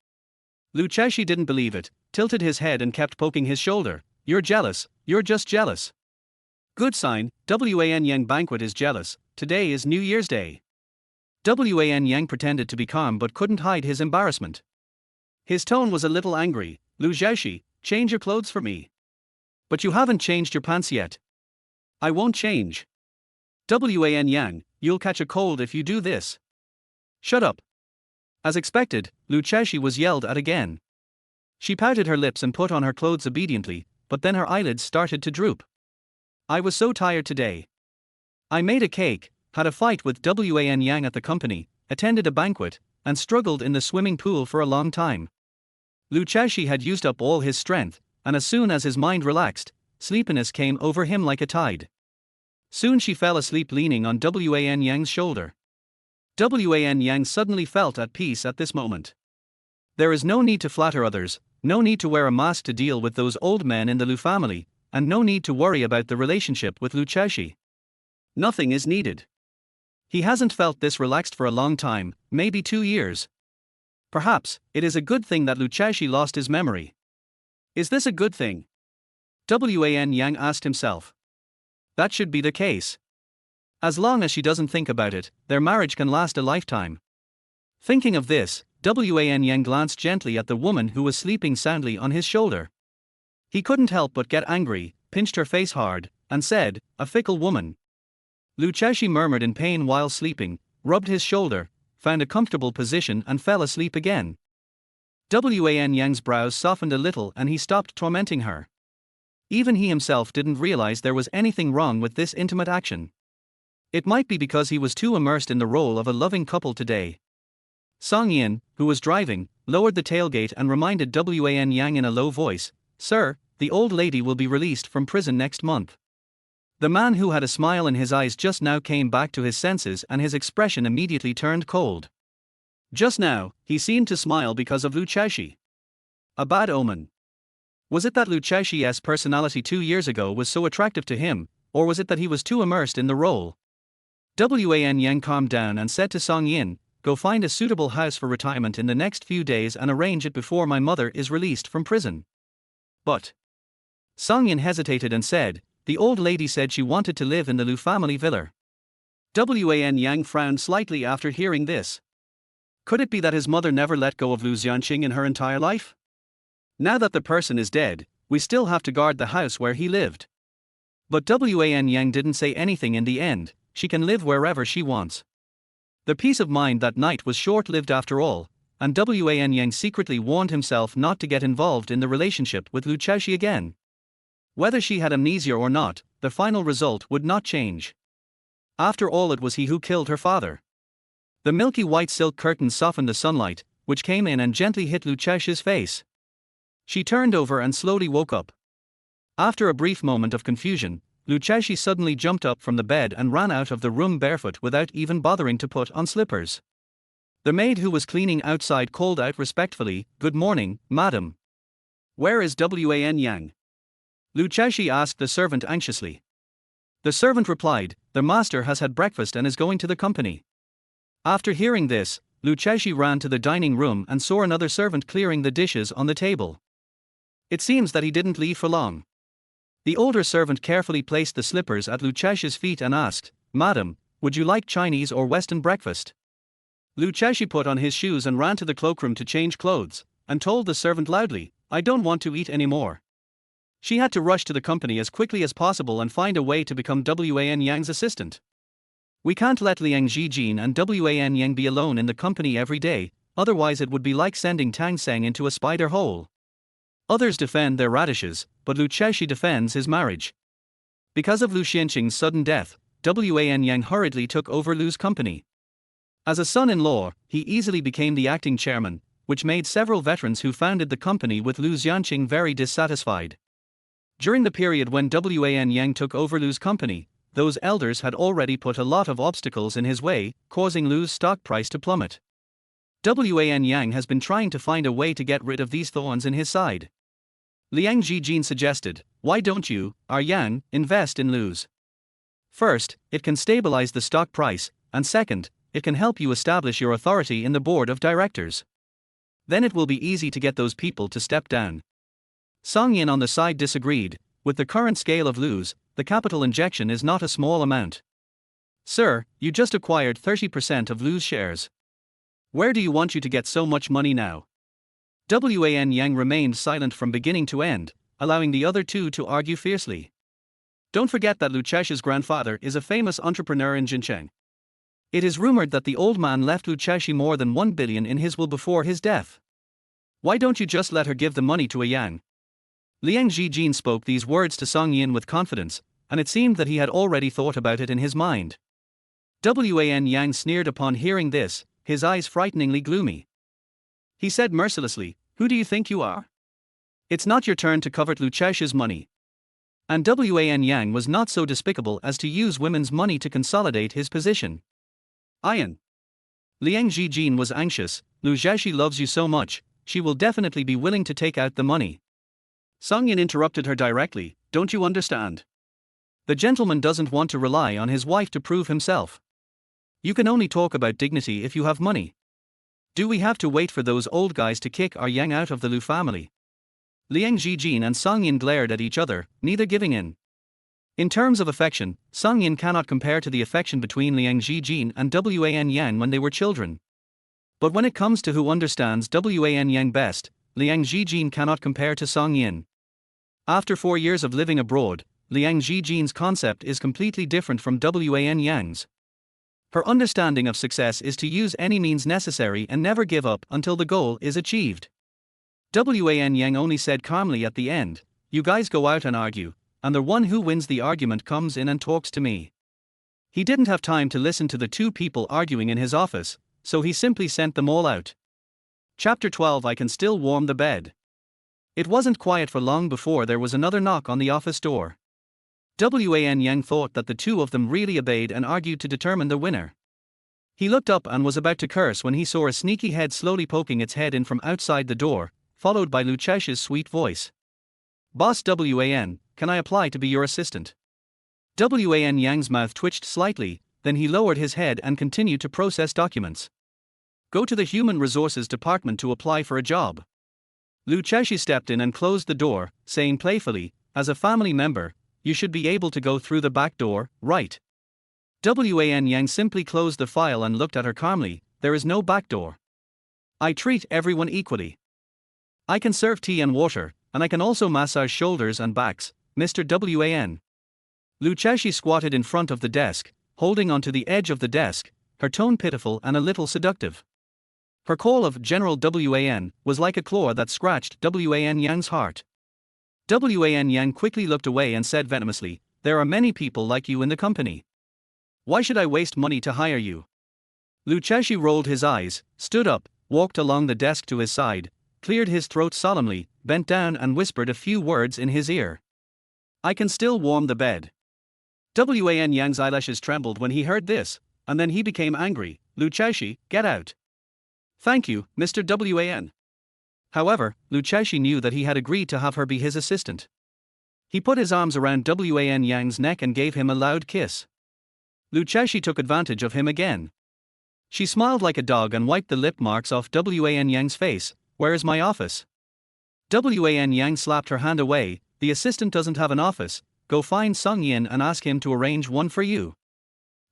A: Luchesi didn't believe it, tilted his head and kept poking his shoulder. "You're jealous, you're just jealous." "Good sign, Wan Yang banquet is jealous. Today is New Year's Day." Wan Yang pretended to be calm but couldn't hide his embarrassment. His tone was a little angry. "Luchesi, change your clothes for me." "But you haven't changed your pants yet." "I won't change." "Wan Yang, you'll catch a cold if you do this." "Shut up." As expected, Luchesi was yelled at again. She pouted her lips and put on her clothes obediently, but then her eyelids started to droop. "I was so tired today. I made a cake, had a fight with Wan Yang at the company, attended a banquet, and struggled in the swimming pool for a long time." Luchesi had used up all his strength, and as soon as his mind relaxed, sleepiness came over him like a tide. Soon she fell asleep leaning on Wan Yang's shoulder. Wan Yang suddenly felt at peace at this moment. There is no need to flatter others, no need to wear a mask to deal with those old men in the Lu family, and no need to worry about the relationship with Luchesi. Nothing is needed. He hasn't felt this relaxed for a long time, maybe 2 years. Perhaps it is a good thing that Luchesi lost his memory. Is this a good thing? Wan Yang asked himself. That should be the case. As long as she doesn't think about it, their marriage can last a lifetime. Thinking of this, Wan Yang glanced gently at the woman who was sleeping soundly on his shoulder. He couldn't help but get angry, pinched her face hard, and said, "A fickle woman." Luchesi murmured in pain while sleeping, rubbed his shoulder, found a comfortable position and fell asleep again. Wan Yang's brows softened a little and he stopped tormenting her. Even he himself didn't realize there was anything wrong with this intimate action. It might be because he was too immersed in the role of a loving couple today. Song Yin, who was driving, lowered the tailgate and reminded Wan Yang in a low voice, "Sir, the old lady will be released from prison next month." The man who had a smile in his eyes just now came back to his senses and his expression immediately turned cold. Just now, he seemed to smile because of Lu Chaoshi. A bad omen. Was it that Lu Chaoshi's personality 2 years ago was so attractive to him, or was it that he was too immersed in the role? Wan Yang calmed down and said to Song Yin, "Go find a suitable house for retirement in the next few days and arrange it before my mother is released from prison." But Song Yin hesitated and said, "The old lady said she wanted to live in the Lu family villa." Wan Yang frowned slightly after hearing this. Could it be that his mother never let go of Lu Xianqing in her entire life? Now that the person is dead, we still have to guard the house where he lived. But Wan Yang didn't say anything in the end. She can live wherever she wants. The peace of mind that night was short-lived after all, and Wan Yang secretly warned himself not to get involved in the relationship with Lu Chaoshi again. Whether she had amnesia or not, the final result would not change. After all, it was he who killed her father. The milky white silk curtains softened the sunlight, which came in and gently hit Lu Chaoshi's face. She turned over and slowly woke up. After a brief moment of confusion, Lu Chaoshi suddenly jumped up from the bed and ran out of the room barefoot without even bothering to put on slippers. The maid who was cleaning outside called out respectfully, "Good morning, madam." "Where is Wan Yang?" Lu Chaoshi asked the servant anxiously. The servant replied, "The master has had breakfast and is going to the company." After hearing this, Lu Chaoshi ran to the dining room and saw another servant clearing the dishes on the table. It seems that he didn't leave for long. The older servant carefully placed the slippers at Lu Chaoshi's feet and asked, "Madam, would you like Chinese or Western breakfast?" Lu Chaoshi put on his shoes and ran to the cloakroom to change clothes, and told the servant loudly, "I don't want to eat anymore." She had to rush to the company as quickly as possible and find a way to become Wan Yang's assistant. We can't let Liang Zhijin and Wan Yang be alone in the company every day, otherwise it would be like sending Tang Seng into a spider hole. Others defend their radishes, but Lu Chaoshi defends his marriage. Because of Lu Xianqing's sudden death, Wan Yang hurriedly took over Lu's company. As a son-in-law, he easily became the acting chairman, which made several veterans who founded the company with Lu Xianqing very dissatisfied. During the period when Wan Yang took over Lu's company, those elders had already put a lot of obstacles in his way, causing Lu's stock price to plummet. Wan Yang has been trying to find a way to get rid of these thorns in his side. Liang Zhijin suggested, "Why don't you, Yang, invest in Lu's? First, it can stabilize the stock price, and second, it can help you establish your authority in the board of directors. Then it will be easy to get those people to step down." Song Yin on the side disagreed. With the current scale of Lu's, the capital injection is not a small amount. "Sir, you just acquired 30% of Lu's shares. Where do you want you to get so much money now?" Wan Yang remained silent from beginning to end, allowing the other two to argue fiercely. Don't forget that Lu Chaoshi's grandfather is a famous entrepreneur in Jincheng. It is rumored that the old man left Lu Chaoshi more than 1 billion in his will before his death. Why don't you just let her give the money to a Yang? Liang Zhijin spoke these words to Song Yin with confidence, and it seemed that he had already thought about it in his mind. Wan Yang sneered upon hearing this, his eyes frighteningly gloomy. He said mercilessly, "Who do you think you are? It's not your turn to covet Lu Chaoshi's money." And Wan Yang was not so despicable as to use women's money to consolidate his position. Ian. Liang Zhijin was anxious. "Lu Xiaoshi loves you so much, she will definitely be willing to take out the money." Song Yin interrupted her directly, "Don't you understand? The gentleman doesn't want to rely on his wife to prove himself. You can only talk about dignity if you have money. Do we have to wait for those old guys to kick our Yang out of the Lu family?" Liang Zhijin and Song Yin glared at each other, neither giving in. In terms of affection, Song Yin cannot compare to the affection between Liang Zhijin and Wan Yang when they were children. But when it comes to who understands Wan Yang best, Liang Zhijin cannot compare to Song Yin. After 4 years of living abroad, Liang Zhijin's concept is completely different from Wan Yang's. Her understanding of success is to use any means necessary and never give up until the goal is achieved. Wan Yang only said calmly at the end, you guys go out and argue, and the one who wins the argument comes in and talks to me. He didn't have time to listen to the two people arguing in his office, so he simply sent them all out. Chapter 12. I can still warm the bed. It wasn't quiet for long before there was another knock on the office door. Wan Yang thought that the two of them really obeyed and argued to determine the winner. He looked up and was about to curse when he saw a sneaky head slowly poking its head in from outside the door, followed by Luchesh's sweet voice. Boss Wan, can I apply to be your assistant? Wan Yang's mouth twitched slightly, then he lowered his head and continued to process documents. Go to the Human Resources Department to apply for a job. Lucheshi stepped in and closed the door, saying playfully, as a family member, you should be able to go through the back door, right? Wan Yang simply closed the file and looked at her calmly, there is no back door. I treat everyone equally. I can serve tea and water, and I can also massage shoulders and backs, Mr. Wan. Lucheshi squatted in front of the desk, holding onto the edge of the desk, her tone pitiful and a little seductive. Her call of General Wan was like a claw that scratched Wan Yang's heart. Wan Yang quickly looked away and said venomously, there are many people like you in the company. Why should I waste money to hire you? Lucheshi rolled his eyes, stood up, walked along the desk to his side, cleared his throat solemnly, bent down and whispered a few words in his ear. I can still warm the bed. Wan Yang's eyelashes trembled when he heard this, and then he became angry. Lucheshi, get out. Thank you, Mr. Wan. However, Lucheshi knew that he had agreed to have her be his assistant. He put his arms around Wan Yang's neck and gave him a loud kiss. Lucheshi took advantage of him again. She smiled like a dog and wiped the lip marks off Wan Yang's face. Where is my office? Wan Yang slapped her hand away. The assistant doesn't have an office. Go find Sung Yin and ask him to arrange one for you.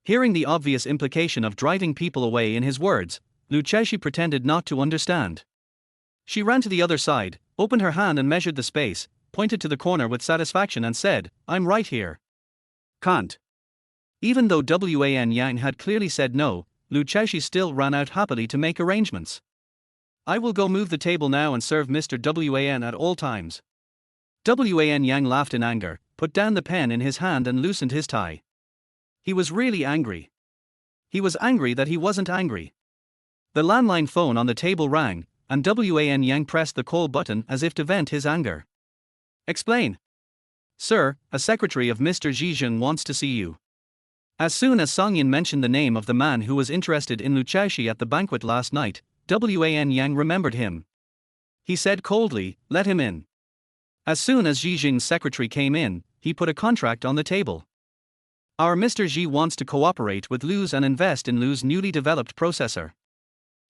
A: Hearing the obvious implication of driving people away in his words, Lucheshi pretended not to understand. She ran to the other side, opened her hand and measured the space, pointed to the corner with satisfaction and said, I'm right here. Can't. Even though Wan Yang had clearly said no, Lucheshi still ran out happily to make arrangements. I will go move the table now and serve Mr. Wan at all times. Wan Yang laughed in anger, put down the pen in his hand and loosened his tie. He was really angry. He was angry that he wasn't angry. The landline phone on the table rang, and Wan Yang pressed the call button as if to vent his anger. Explain. Sir, a secretary of Mr. Zhizheng wants to see you. As soon as Song Yin mentioned the name of the man who was interested in Lucheshi at the banquet last night, Wan Yang remembered him. He said coldly, let him in. As soon as Zhizheng's secretary came in, he put a contract on the table. Our Mr. Xi wants to cooperate with Lu's and invest in Lu's newly developed processor.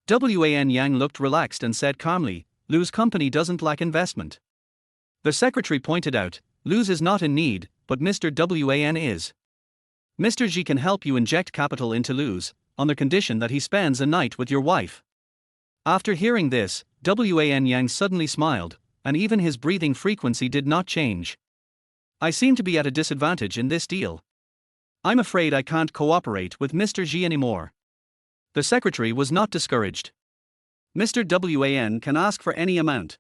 A: Wan Yang looked relaxed and said calmly, Lu's company doesn't lack investment. The secretary pointed out, Lu's is not in need, but Mr. Wan is. Mr. Xi can help you inject capital into Lu's, on the condition that he spends a night with your wife. After hearing this, Wan Yang suddenly smiled, and even his breathing frequency did not change. I seem to be at a disadvantage in this deal. I'm afraid I can't cooperate with Mr. Xi anymore. The secretary was not discouraged. Mr. Wan can ask for any amount.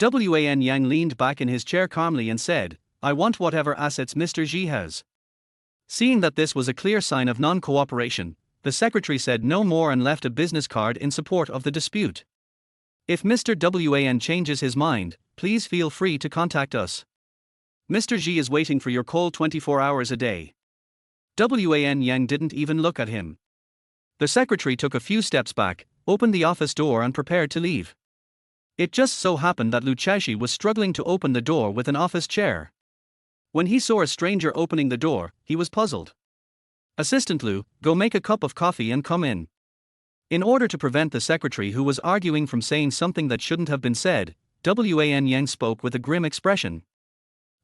A: Wan Yang leaned back in his chair calmly and said, I want whatever assets Mr. Xi has. Seeing that this was a clear sign of non-cooperation, the secretary said no more and left a business card in support of the dispute. If Mr. Wan changes his mind, please feel free to contact us. Mr. Xi is waiting for your call 24 hours a day. Wan Yang didn't even look at him. The secretary took a few steps back, opened the office door and prepared to leave. It just so happened that Lucheshi was struggling to open the door with an office chair. When he saw a stranger opening the door, he was puzzled. Assistant Lu, go make a cup of coffee and come in. In order to prevent the secretary who was arguing from saying something that shouldn't have been said, Wan Yang spoke with a grim expression.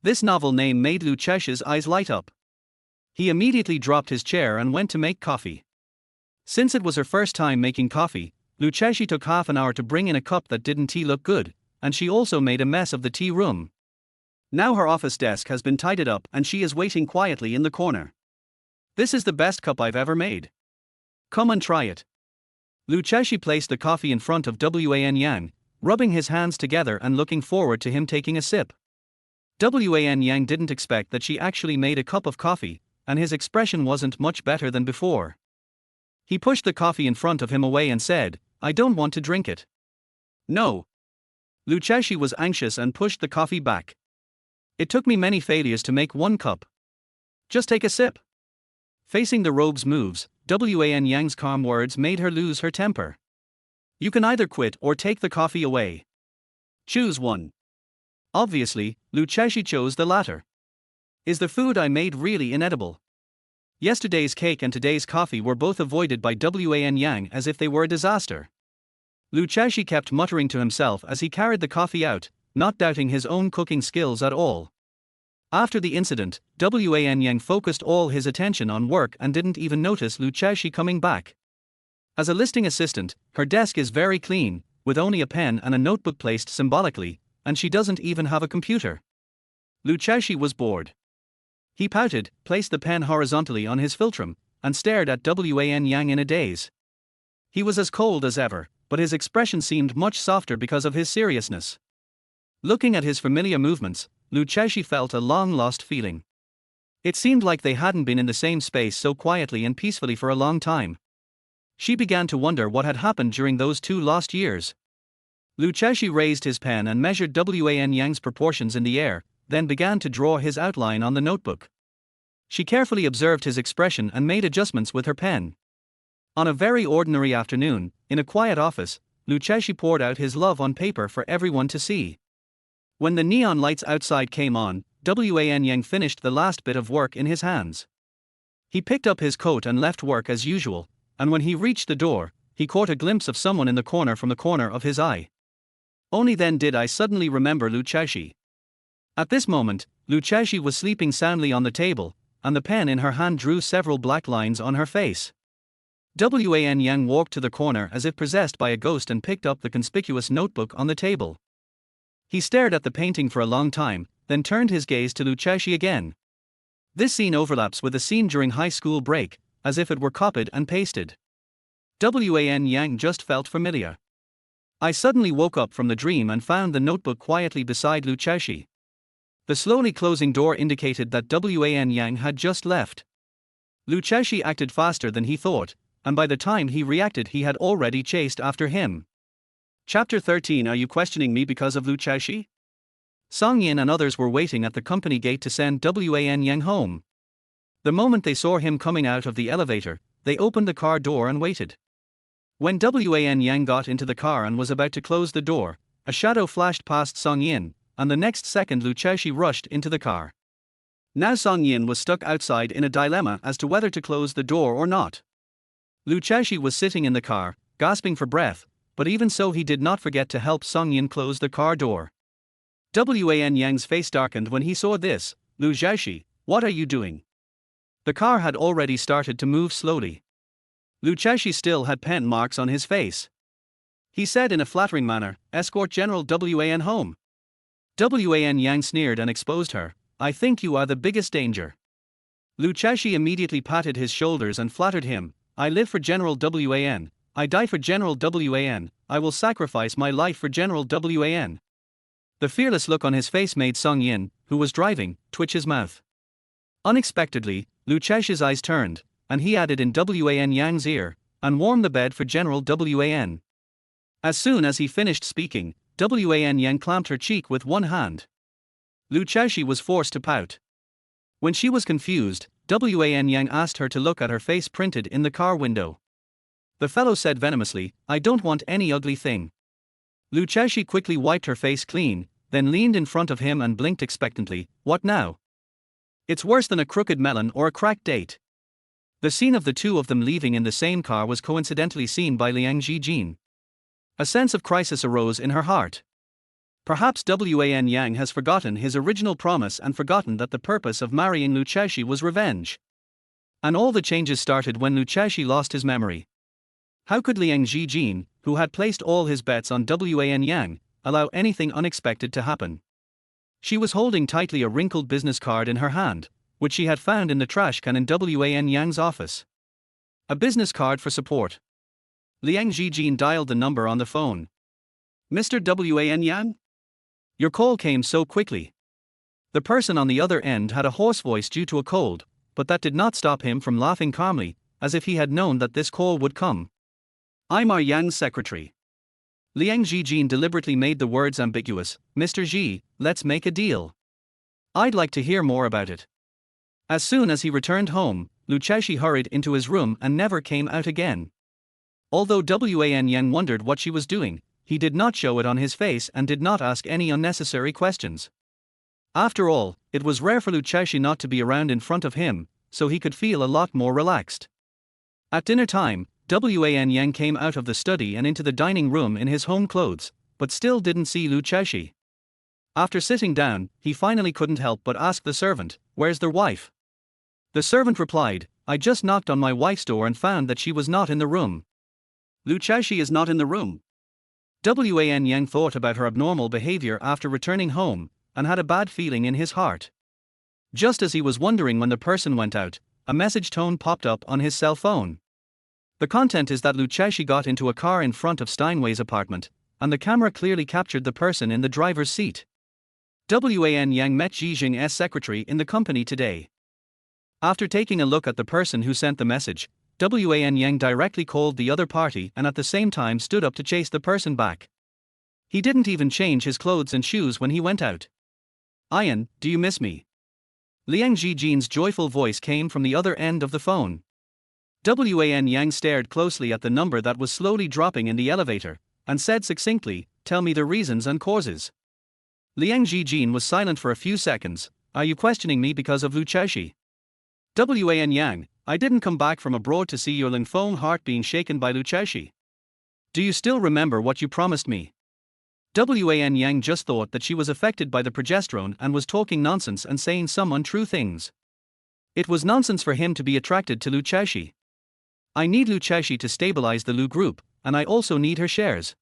A: This novel name made Lucheshi's eyes light up. He immediately dropped his chair and went to make coffee. Since it was her first time making coffee, Lucheshi took half an hour to bring in a cup that didn't tea look good, and she also made a mess of the tea room. Now her office desk has been tidied up and she is waiting quietly in the corner. This is the best cup I've ever made. Come and try it. Lucheshi placed the coffee in front of Wan Yang, rubbing his hands together and looking forward to him taking a sip. Wan Yang didn't expect that she actually made a cup of coffee, and his expression wasn't much better than before. He pushed the coffee in front of him away and said, "I don't want to drink it." "No." Luchashi was anxious and pushed the coffee back. "It took me many failures to make one cup. Just take a sip." Facing the robe's moves, Wan Yang's calm words made her lose her temper. "You can either quit or take the coffee away. Choose one." Obviously, Luchashi chose the latter. "Is the food I made really inedible?" Yesterday's cake and today's coffee were both avoided by Wan Yang as if they were a disaster. Luchashi kept muttering to himself as he carried the coffee out, not doubting his own cooking skills at all. After the incident, Wan Yang focused all his attention on work and didn't even notice Luchashi coming back. As a listing assistant, her desk is very clean, with only a pen and a notebook placed symbolically, and she doesn't even have a computer. Luchashi was bored. He pouted, placed the pen horizontally on his philtrum, and stared at Wan Yang in a daze. He was as cold as ever, but his expression seemed much softer because of his seriousness. Looking at his familiar movements, Luchashi felt a long-lost feeling. It seemed like they hadn't been in the same space so quietly and peacefully for a long time. She began to wonder what had happened during those 2 lost years. Luchashi raised his pen and measured Wan Yang's proportions in the air, then began to draw his outline on the notebook. She carefully observed his expression and made adjustments with her pen. On a very ordinary afternoon, in a quiet office, Luchashi poured out his love on paper for everyone to see. When the neon lights outside came on, Wan Yang finished the last bit of work in his hands. He picked up his coat and left work as usual, and when he reached the door, he caught a glimpse of someone in the corner from the corner of his eye. Only then did I suddenly remember Luchashi. At this moment, Luchashi was sleeping soundly on the table, and the pen in her hand drew several black lines on her face. Wan Yang walked to the corner as if possessed by a ghost and picked up the conspicuous notebook on the table. He stared at the painting for a long time, then turned his gaze to Luchashi again. This scene overlaps with a scene during high school break, as if it were copied and pasted. Wan Yang just felt familiar. I suddenly woke up from the dream and found the notebook quietly beside Luchashi. The slowly closing door indicated that Wan Yang had just left. Luchashi acted faster than he thought, and by the time he reacted he had already chased after him. Chapter 13. Are you questioning me because of Luchashi? Song Yin and others were waiting at the company gate to send Wan Yang home. The moment they saw him coming out of the elevator, they opened the car door and waited. When Wan Yang got into the car and was about to close the door, a shadow flashed past Song Yin, and the next second Luchashi rushed into the car. Now Song Yin was stuck outside in a dilemma as to whether to close the door or not. Luchashi was sitting in the car, gasping for breath, but even so he did not forget to help Song Yin close the car door. Wan Yang's face darkened when he saw this. "Luchashi, what are you doing?" The car had already started to move slowly. Luchashi still had pen marks on his face. He said in a flattering manner, "Escort General Wan home." Wan Yang sneered and exposed her. "I think you are the biggest danger." Luchashi immediately patted his shoulders and flattered him. "I live for General Wan. I die for General Wan. I will sacrifice my life for General Wan." The fearless look on his face made Song Yin, who was driving, twitch his mouth. Unexpectedly, Luchashi's eyes turned, and he added in Wan Yang's ear, "And warm the bed for General Wan." As soon as he finished speaking, Wan Yang clamped her cheek with one hand. Luchashi was forced to pout. When she was confused, Wan Yang asked her to look at her face printed in the car window. The fellow said venomously, "I don't want any ugly thing." Luchashi quickly wiped her face clean, then leaned in front of him and blinked expectantly. "What now?" "It's worse than a crooked melon or a cracked date." The scene of the two of them leaving in the same car was coincidentally seen by Liang Jijin. A sense of crisis arose in her heart. Perhaps Wan Yang has forgotten his original promise and forgotten that the purpose of marrying Luchashi was revenge. And all the changes started when Luchashi lost his memory. How could Liang Jijin, who had placed all his bets on Wan Yang, allow anything unexpected to happen? She was holding tightly a wrinkled business card in her hand, which she had found in the trash can in Wan Yang's office. A business card for support. Liang Jijin dialed the number on the phone. "Mr. Wan Yang? Your call came so quickly." The person on the other end had a hoarse voice due to a cold, but that did not stop him from laughing calmly, as if he had known that this call would come. "I'm Yang's secretary." Liang Zhijin deliberately made the words ambiguous. "Mr. Xi, let's make a deal. I'd like to hear more about it." As soon as he returned home, Lu Chexi hurried into his room and never came out again. Although Wan Yang wondered what she was doing, he did not show it on his face and did not ask any unnecessary questions. After all, it was rare for Lu Chexi not to be around in front of him, so he could feel a lot more relaxed. At dinner time, Wan Yang came out of the study and into the dining room in his home clothes, but still didn't see Lu Chexi. After sitting down, he finally couldn't help but ask the servant, "Where's their wife?" The servant replied, "I just knocked on my wife's door and found that she was not in the room." "Lu Chexi is not in the room." Wan Yang thought about her abnormal behavior after returning home, and had a bad feeling in his heart. Just as he was wondering when the person went out, a message tone popped up on his cell phone. The content is that Lu Chexi got into a car in front of Steinway's apartment, and the camera clearly captured the person in the driver's seat. Wan Yang met Xi Jinping's secretary in the company today. After taking a look at the person who sent the message, Wan Yang directly called the other party and at the same time stood up to chase the person back. He didn't even change his clothes and shoes when he went out. "Ian, do you miss me?" Liang Zhijin's joyful voice came from the other end of the phone. Wan Yang stared closely at the number that was slowly dropping in the elevator, and said succinctly, "Tell me the reasons and causes." Liang Zhijin was silent for a few seconds. "Are you questioning me because of Lu Chexi?" "Wan Yang, I didn't come back from abroad to see your lymphoma heart being shaken by Lu Chexi. Do you still remember what you promised me?" Wan Yang just thought that she was affected by the progesterone and was talking nonsense and saying some untrue things. It was nonsense for him to be attracted to Lu Chexi. "I need Lu Chexi to stabilize the Lu group, and I also need her shares."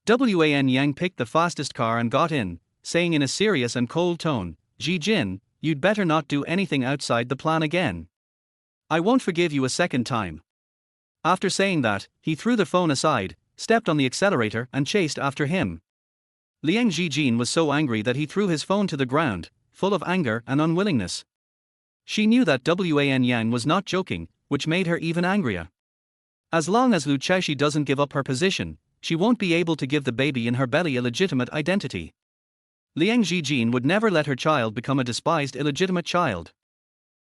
A: Wan Yang picked the fastest car and got in, saying in a serious and cold tone, "Xi Jin, you'd better not do anything outside the plan again. I won't forgive you a second time." After saying that, he threw the phone aside, stepped on the accelerator and chased after him. Liang Zhijin was so angry that he threw his phone to the ground, full of anger and unwillingness. She knew that Wan Yang was not joking, which made her even angrier. As long as Lu Chexi doesn't give up her position, she won't be able to give the baby in her belly a legitimate identity. Liang Zhijin would never let her child become a despised illegitimate child.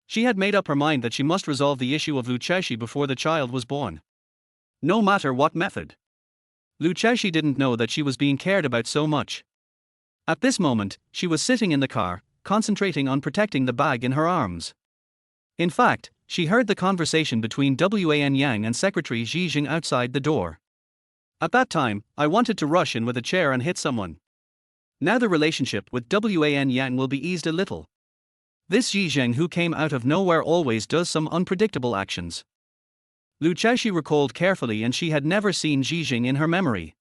A: She had made up her mind that she must resolve the issue of Lu Chexi before the child was born. No matter what method. Lu Chexi didn't know that she was being cared about so much. At this moment, she was sitting in the car, concentrating on protecting the bag in her arms. In fact, she heard the conversation between Wan Yang and Secretary Xi Jinping outside the door. "At that time, I wanted to rush in with a chair and hit someone. Now the relationship with Wan Yang will be eased a little. This Xi Jinping who came out of nowhere always does some unpredictable actions." Lu Chexi recalled carefully, and she had never seen Xi Jinping in her memory.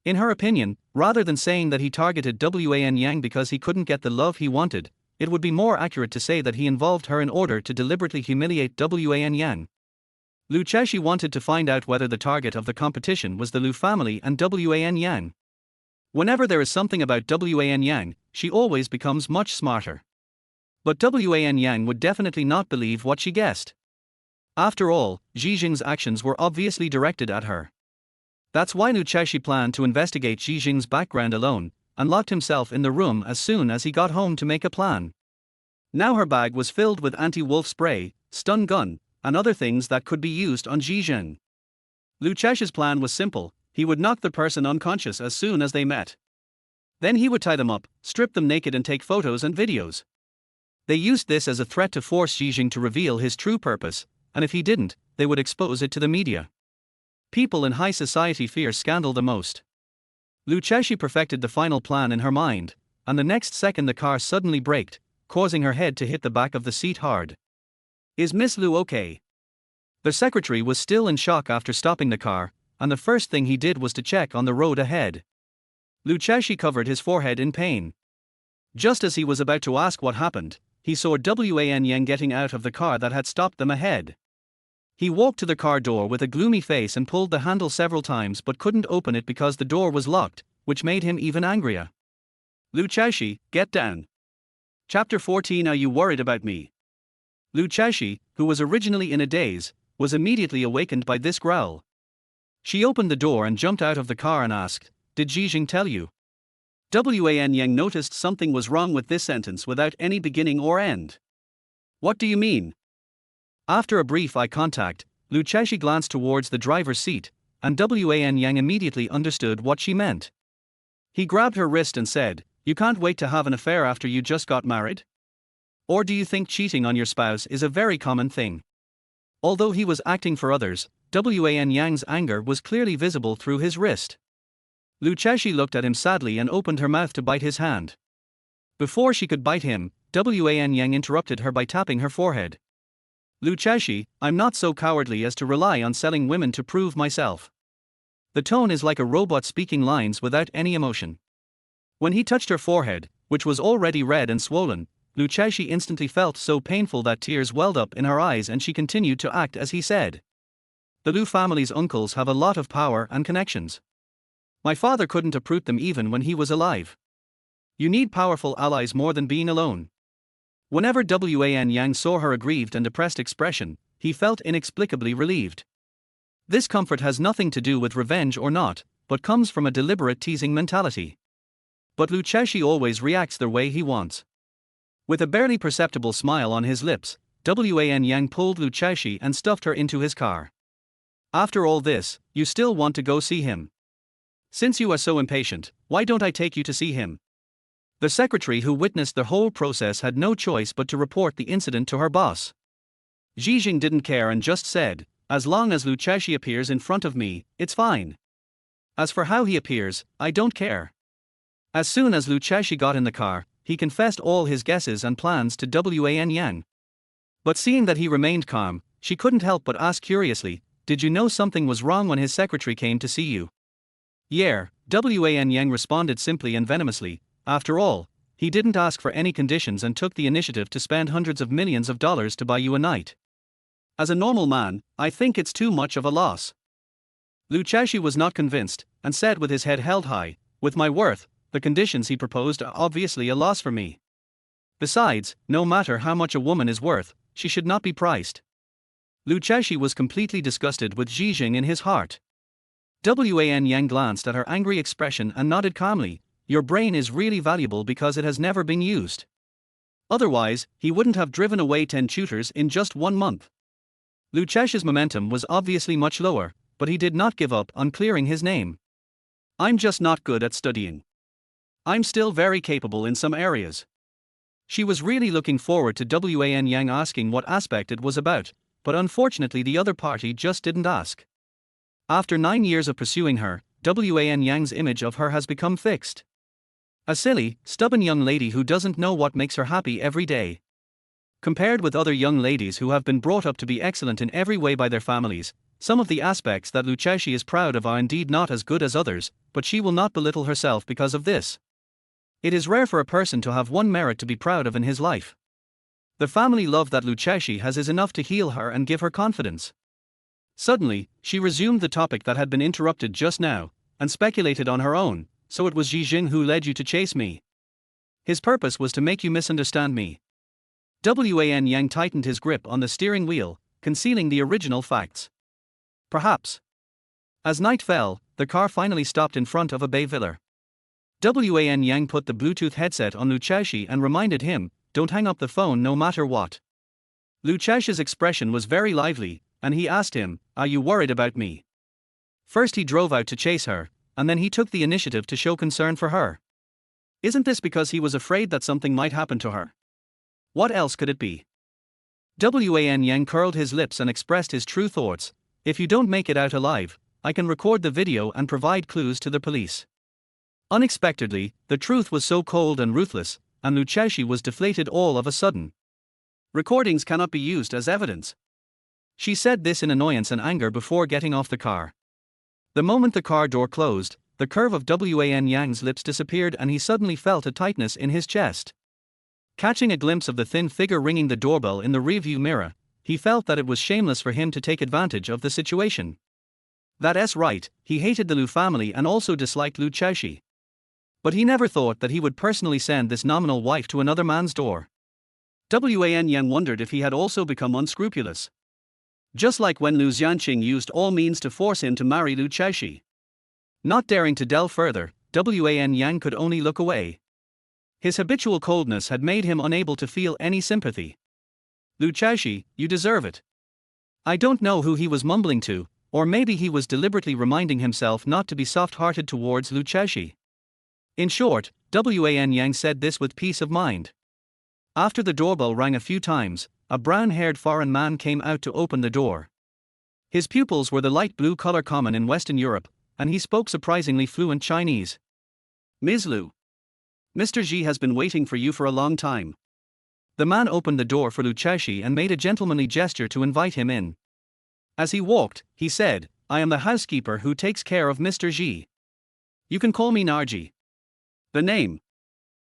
A: In her opinion, rather than saying that he targeted Wan Yang because he couldn't get the love he wanted, it would be more accurate to say that he involved her in order to deliberately humiliate Wan Yang. Lu Chexi wanted to find out whether the target of the competition was the Lu family and Wan Yang. Whenever there is something about Wan Yang, she always becomes much smarter. But Wan Yang would definitely not believe what she guessed. After all, Xi Jinping's actions were obviously directed at her. That's why Lu Chexi planned to investigate Xi Jinping's background alone, and locked himself in the room as soon as he got home to make a plan. Now her bag was filled with anti-wolf spray, stun gun, and other things that could be used on Xi Jinping. Lu Chexi's plan was simple: he would knock the person unconscious as soon as they met. Then he would tie them up, strip them naked and take photos and videos. They used this as a threat to force Xi Jinping to reveal his true purpose, and if he didn't, they would expose it to the media. People in high society fear scandal the most. Lu Chexi perfected the final plan in her mind, and the next second the car suddenly braked, causing her head to hit the back of the seat hard. "Is Miss Lu okay?" The secretary was still in shock after stopping the car, and the first thing he did was to check on the road ahead. Lu Chexi covered his forehead in pain. Just as he was about to ask what happened, he saw Wan Yang getting out of the car that had stopped them ahead. He walked to the car door with a gloomy face and pulled the handle several times but couldn't open it because the door was locked, which made him even angrier. "Lu Chexi, get down." Chapter 14. Are you worried about me? Luchesi, who was originally in a daze, was immediately awakened by this growl. She opened the door and jumped out of the car and asked, "Did Zhijing tell you?" Wan Yang noticed something was wrong with this sentence without any beginning or end. "What do you mean?" After a brief eye contact, Luchesi glanced towards the driver's seat, and Wan Yang immediately understood what she meant. He grabbed her wrist and said, "You can't wait to have an affair after you just got married? Or do you think cheating on your spouse is a very common thing?" Although he was acting for others, Wan Yang's anger was clearly visible through his wrist. Luchesi looked at him sadly and opened her mouth to bite his hand. Before she could bite him, Wan Yang interrupted her by tapping her forehead. "Luchesi, I'm not so cowardly as to rely on selling women to prove myself." The tone is like a robot speaking lines without any emotion. When he touched her forehead, which was already red and swollen, Luchesi instantly felt so painful that tears welled up in her eyes, and she continued to act as he said. "The Lu family's uncles have a lot of power and connections. My father couldn't uproot them even when he was alive. You need powerful allies more than being alone." Whenever Wan Yang saw her aggrieved and depressed expression, he felt inexplicably relieved. This comfort has nothing to do with revenge or not, but comes from a deliberate teasing mentality. But Luchesi always reacts the way he wants. With a barely perceptible smile on his lips, Wan Yang pulled Luchesi and stuffed her into his car. "After all this, you still want to go see him? Since you are so impatient, why don't I take you to see him?" The secretary who witnessed the whole process had no choice but to report the incident to her boss. Zhijing didn't care and just said, "As long as Luchesi appears in front of me, it's fine. As for how he appears, I don't care." As soon as Luchesi got in the car, he confessed all his guesses and plans to Wan Yang. But seeing that he remained calm, she couldn't help but ask curiously, "Did you know something was wrong when his secretary came to see you?" "Yeah," Wan Yang responded simply and venomously. "After all, he didn't ask for any conditions and took the initiative to spend hundreds of millions of dollars to buy you a night. As a normal man, I think it's too much of a loss." Luchesi was not convinced, and said with his head held high, "With my worth, the conditions he proposed are obviously a loss for me. Besides, no matter how much a woman is worth, she should not be priced." Luchesi was completely disgusted with Zhijing in his heart. Wan Yang glanced at her angry expression and nodded calmly. "Your brain is really valuable because it has never been used. Otherwise, he wouldn't have driven away 10 tutors in just 1 month." Luchesi's momentum was obviously much lower, but he did not give up on clearing his name. "I'm just not good at studying. I'm still very capable in some areas." She was really looking forward to Wan Yang asking what aspect it was about, but unfortunately the other party just didn't ask. After 9 years of pursuing her, Wan Yang's image of her has become fixed. A silly, stubborn young lady who doesn't know what makes her happy every day. Compared with other young ladies who have been brought up to be excellent in every way by their families, some of the aspects that Luchesi is proud of are indeed not as good as others, but she will not belittle herself because of this. It is rare for a person to have one merit to be proud of in his life. The family love that Luchesi has is enough to heal her and give her confidence. Suddenly, she resumed the topic that had been interrupted just now, and speculated on her own. "So it was Zhijing who led you to chase me? His purpose was to make you misunderstand me." Wan Yang tightened his grip on the steering wheel, concealing the original facts. "Perhaps." As night fell, the car finally stopped in front of a bay villa. Wan Yang put the Bluetooth headset on Luchesi and reminded him, "Don't hang up the phone no matter what." Luchesi's expression was very lively, and he asked him, "Are you worried about me?" First he drove out to chase her, and then he took the initiative to show concern for her. Isn't this because he was afraid that something might happen to her? What else could it be? Wan Yang curled his lips and expressed his true thoughts. "If you don't make it out alive, I can record the video and provide clues to the police." Unexpectedly, the truth was so cold and ruthless, and Luchesi was deflated all of a sudden. "Recordings cannot be used as evidence." She said this in annoyance and anger before getting off the car. The moment the car door closed, the curve of Wan Yang's lips disappeared and he suddenly felt a tightness in his chest. Catching a glimpse of the thin figure ringing the doorbell in the rearview mirror, he felt that it was shameless for him to take advantage of the situation. That's right, he hated the Lu family and also disliked Luchesi. But he never thought that he would personally send this nominal wife to another man's door. Wan Yang wondered if he had also become unscrupulous. Just like when Lu Xianqing used all means to force him to marry Lu Chaoshi. Not daring to delve further, Wan Yang could only look away. His habitual coldness had made him unable to feel any sympathy. Lu Chaoshi, you deserve it. I don't know who he was mumbling to, or maybe he was deliberately reminding himself not to be soft-hearted towards Lu Chaoshi. In short, Wan Yang said this with peace of mind. After the doorbell rang a few times, a brown-haired foreign man came out to open the door. His pupils were the light blue color common in Western Europe, and he spoke surprisingly fluent Chinese. Ms. Lu. Mr. Ji has been waiting for you for a long time. The man opened the door for Lu Chaoshi and made a gentlemanly gesture to invite him in. As he walked, he said, I am the housekeeper who takes care of Mr. Ji. You can call me Narji. The name.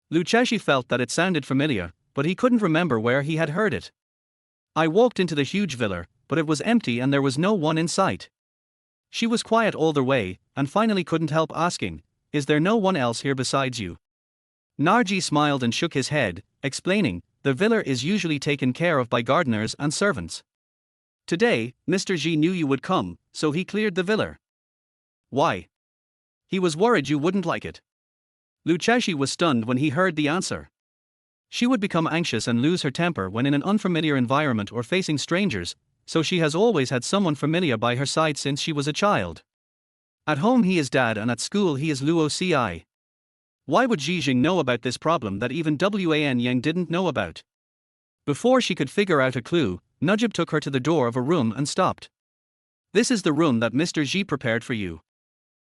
A: Lu Chaoshi felt that it sounded familiar, but he couldn't remember where he had heard it. I walked into the huge villa, but it was empty and there was no one in sight. She was quiet all the way, and finally couldn't help asking, is there no one else here besides you? Narji smiled and shook his head, explaining, the villa is usually taken care of by gardeners and servants. Today, Mr. Ji knew you would come, so he cleared the villa. Why? He was worried you wouldn't like it. Lu Chaoshi was stunned when he heard the answer. She would become anxious and lose her temper when in an unfamiliar environment or facing strangers, so she has always had someone familiar by her side since she was a child. At home he is Dad and at school he is Luo Ci. Why would Jijing know about this problem that even Wan Yang didn't know about? Before she could figure out a clue, Najib took her to the door of a room and stopped. This is the room that Mr. Ji prepared for you.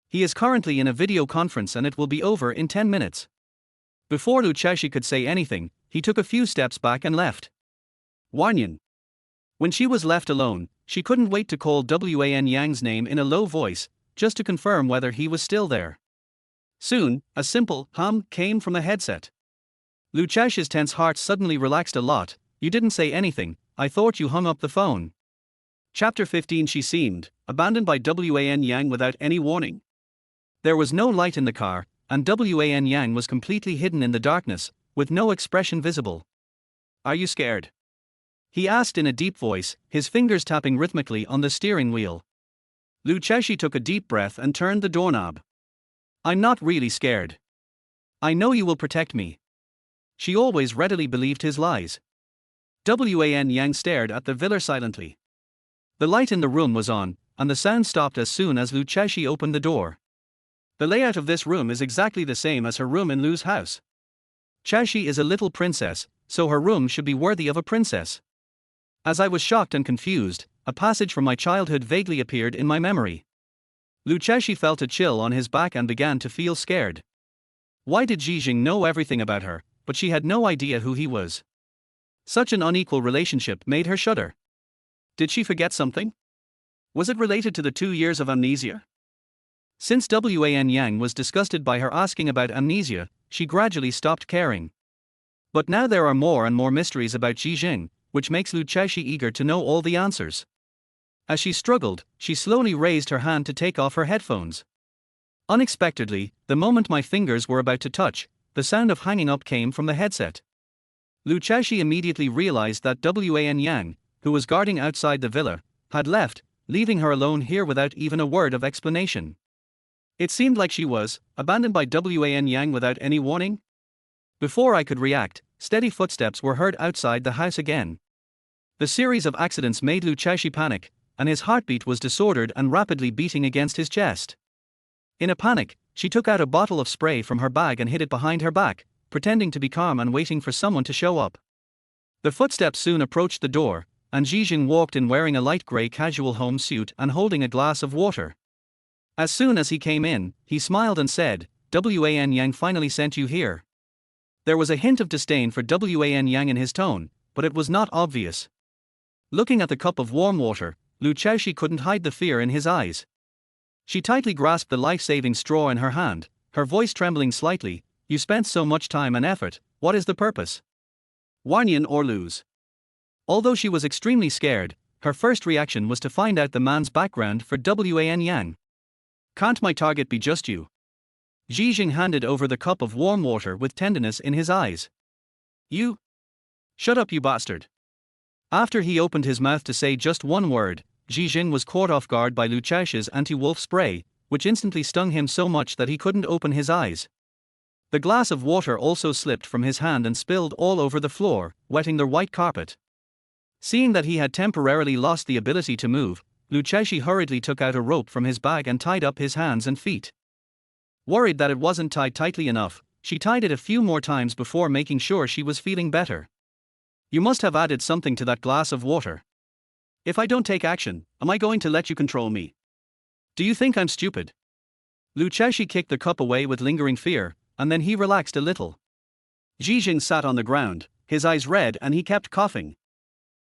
A: He is currently in a video conference and it will be over in 10 minutes. Before Lu Chaoshi could say anything, he took a few steps back and left. Wanyan. When she was left alone, she couldn't wait to call Wan Yang's name in a low voice, just to confirm whether he was still there. Soon, a simple hum came from the headset. Lu Chaoshi's tense heart suddenly relaxed a lot. You didn't say anything, I thought you hung up the phone. Chapter 15. She seemed abandoned by Wan Yang without any warning. There was no light in the car, and Wan Yang was completely hidden in the darkness, with no expression visible. Are you scared? He asked in a deep voice, his fingers tapping rhythmically on the steering wheel. Lu Chaoshi took a deep breath and turned the doorknob. I'm not really scared. I know you will protect me. She always readily believed his lies. Wan Yang stared at the villa silently. The light in the room was on, and the sound stopped as soon as Lu Chaoshi opened the door. The layout of this room is exactly the same as her room in Lu's house. Chaoshi is a little princess, so her room should be worthy of a princess. As I was shocked and confused, a passage from my childhood vaguely appeared in my memory. Lu Chaoshi felt a chill on his back and began to feel scared. Why did Jijing know everything about her, but she had no idea who he was? Such an unequal relationship made her shudder. Did she forget something? Was it related to the 2 years of amnesia? Since Wan Yang was disgusted by her asking about amnesia, she gradually stopped caring. But now there are more and more mysteries about Jijing, which makes Lu Chaoshi eager to know all the answers. As she struggled, she slowly raised her hand to take off her headphones. Unexpectedly, the moment my fingers were about to touch, the sound of hanging up came from the headset. Lu Chaoshi immediately realized that Wan Yang, who was guarding outside the villa, had left, leaving her alone here without even a word of explanation. It seemed like she was abandoned by Wan Yang without any warning. Before I could react, steady footsteps were heard outside the house again. The series of accidents made Lu Chaoshi panic, and his heartbeat was disordered and rapidly beating against his chest. In a panic, she took out a bottle of spray from her bag and hid it behind her back, pretending to be calm and waiting for someone to show up. The footsteps soon approached the door, and Jijing walked in wearing a light grey casual home suit and holding a glass of water. As soon as he came in, he smiled and said, Wan Yang finally sent you here. There was a hint of disdain for Wan Yang in his tone, but it was not obvious. Looking at the cup of warm water, Lu Chaoshi couldn't hide the fear in his eyes. She tightly grasped the life-saving straw in her hand, her voice trembling slightly. You spent so much time and effort, what is the purpose? Wanyan or lose? Although she was extremely scared, her first reaction was to find out the man's background for Wan Yang. Can't my target be just you? Ji Jing handed over the cup of warm water with tenderness in his eyes. You? Shut up, you bastard. After he opened his mouth to say just one word, Ji Jing was caught off guard by Lu Chaoxi's anti-wolf spray, which instantly stung him so much that he couldn't open his eyes. The glass of water also slipped from his hand and spilled all over the floor, wetting the white carpet. Seeing that he had temporarily lost the ability to move, Lu Chaoxi hurriedly took out a rope from his bag and tied up his hands and feet. Worried that it wasn't tied tightly enough, she tied it a few more times before making sure she was feeling better. You must have added something to that glass of water. If I don't take action, am I going to let you control me? Do you think I'm stupid? Lu Chaoxi kicked the cup away with lingering fear, and then he relaxed a little. Ji Jing sat on the ground, his eyes red, and he kept coughing.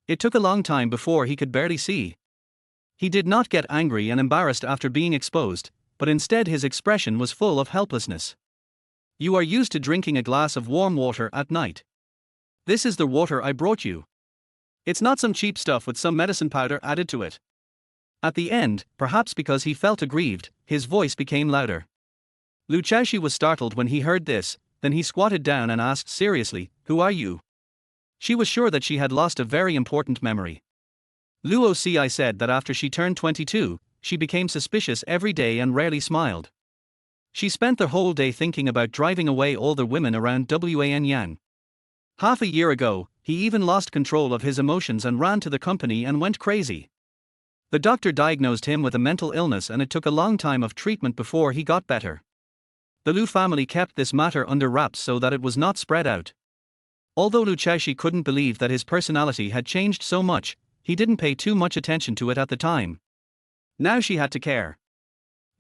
A: It took a long time before he could barely see. He did not get angry and embarrassed after being exposed, but instead his expression was full of helplessness. You are used to drinking a glass of warm water at night. This is the water I brought you. It's not some cheap stuff with some medicine powder added to it. At the end, perhaps because he felt aggrieved, his voice became louder. Lu Chaoxi was startled when he heard this, then he squatted down and asked seriously, "Who are you?" She was sure that she had lost a very important memory. Lu Oci said that after she turned 22, she became suspicious every day and rarely smiled. She spent the whole day thinking about driving away all the women around Wan Yang. Half a year ago, he even lost control of his emotions and ran to the company and went crazy. The doctor diagnosed him with a mental illness and it took a long time of treatment before he got better. The Lu family kept this matter under wraps so that it was not spread out. Although Lu Chaoxi couldn't believe that his personality had changed so much, he didn't pay too much attention to it at the time. Now she had to care.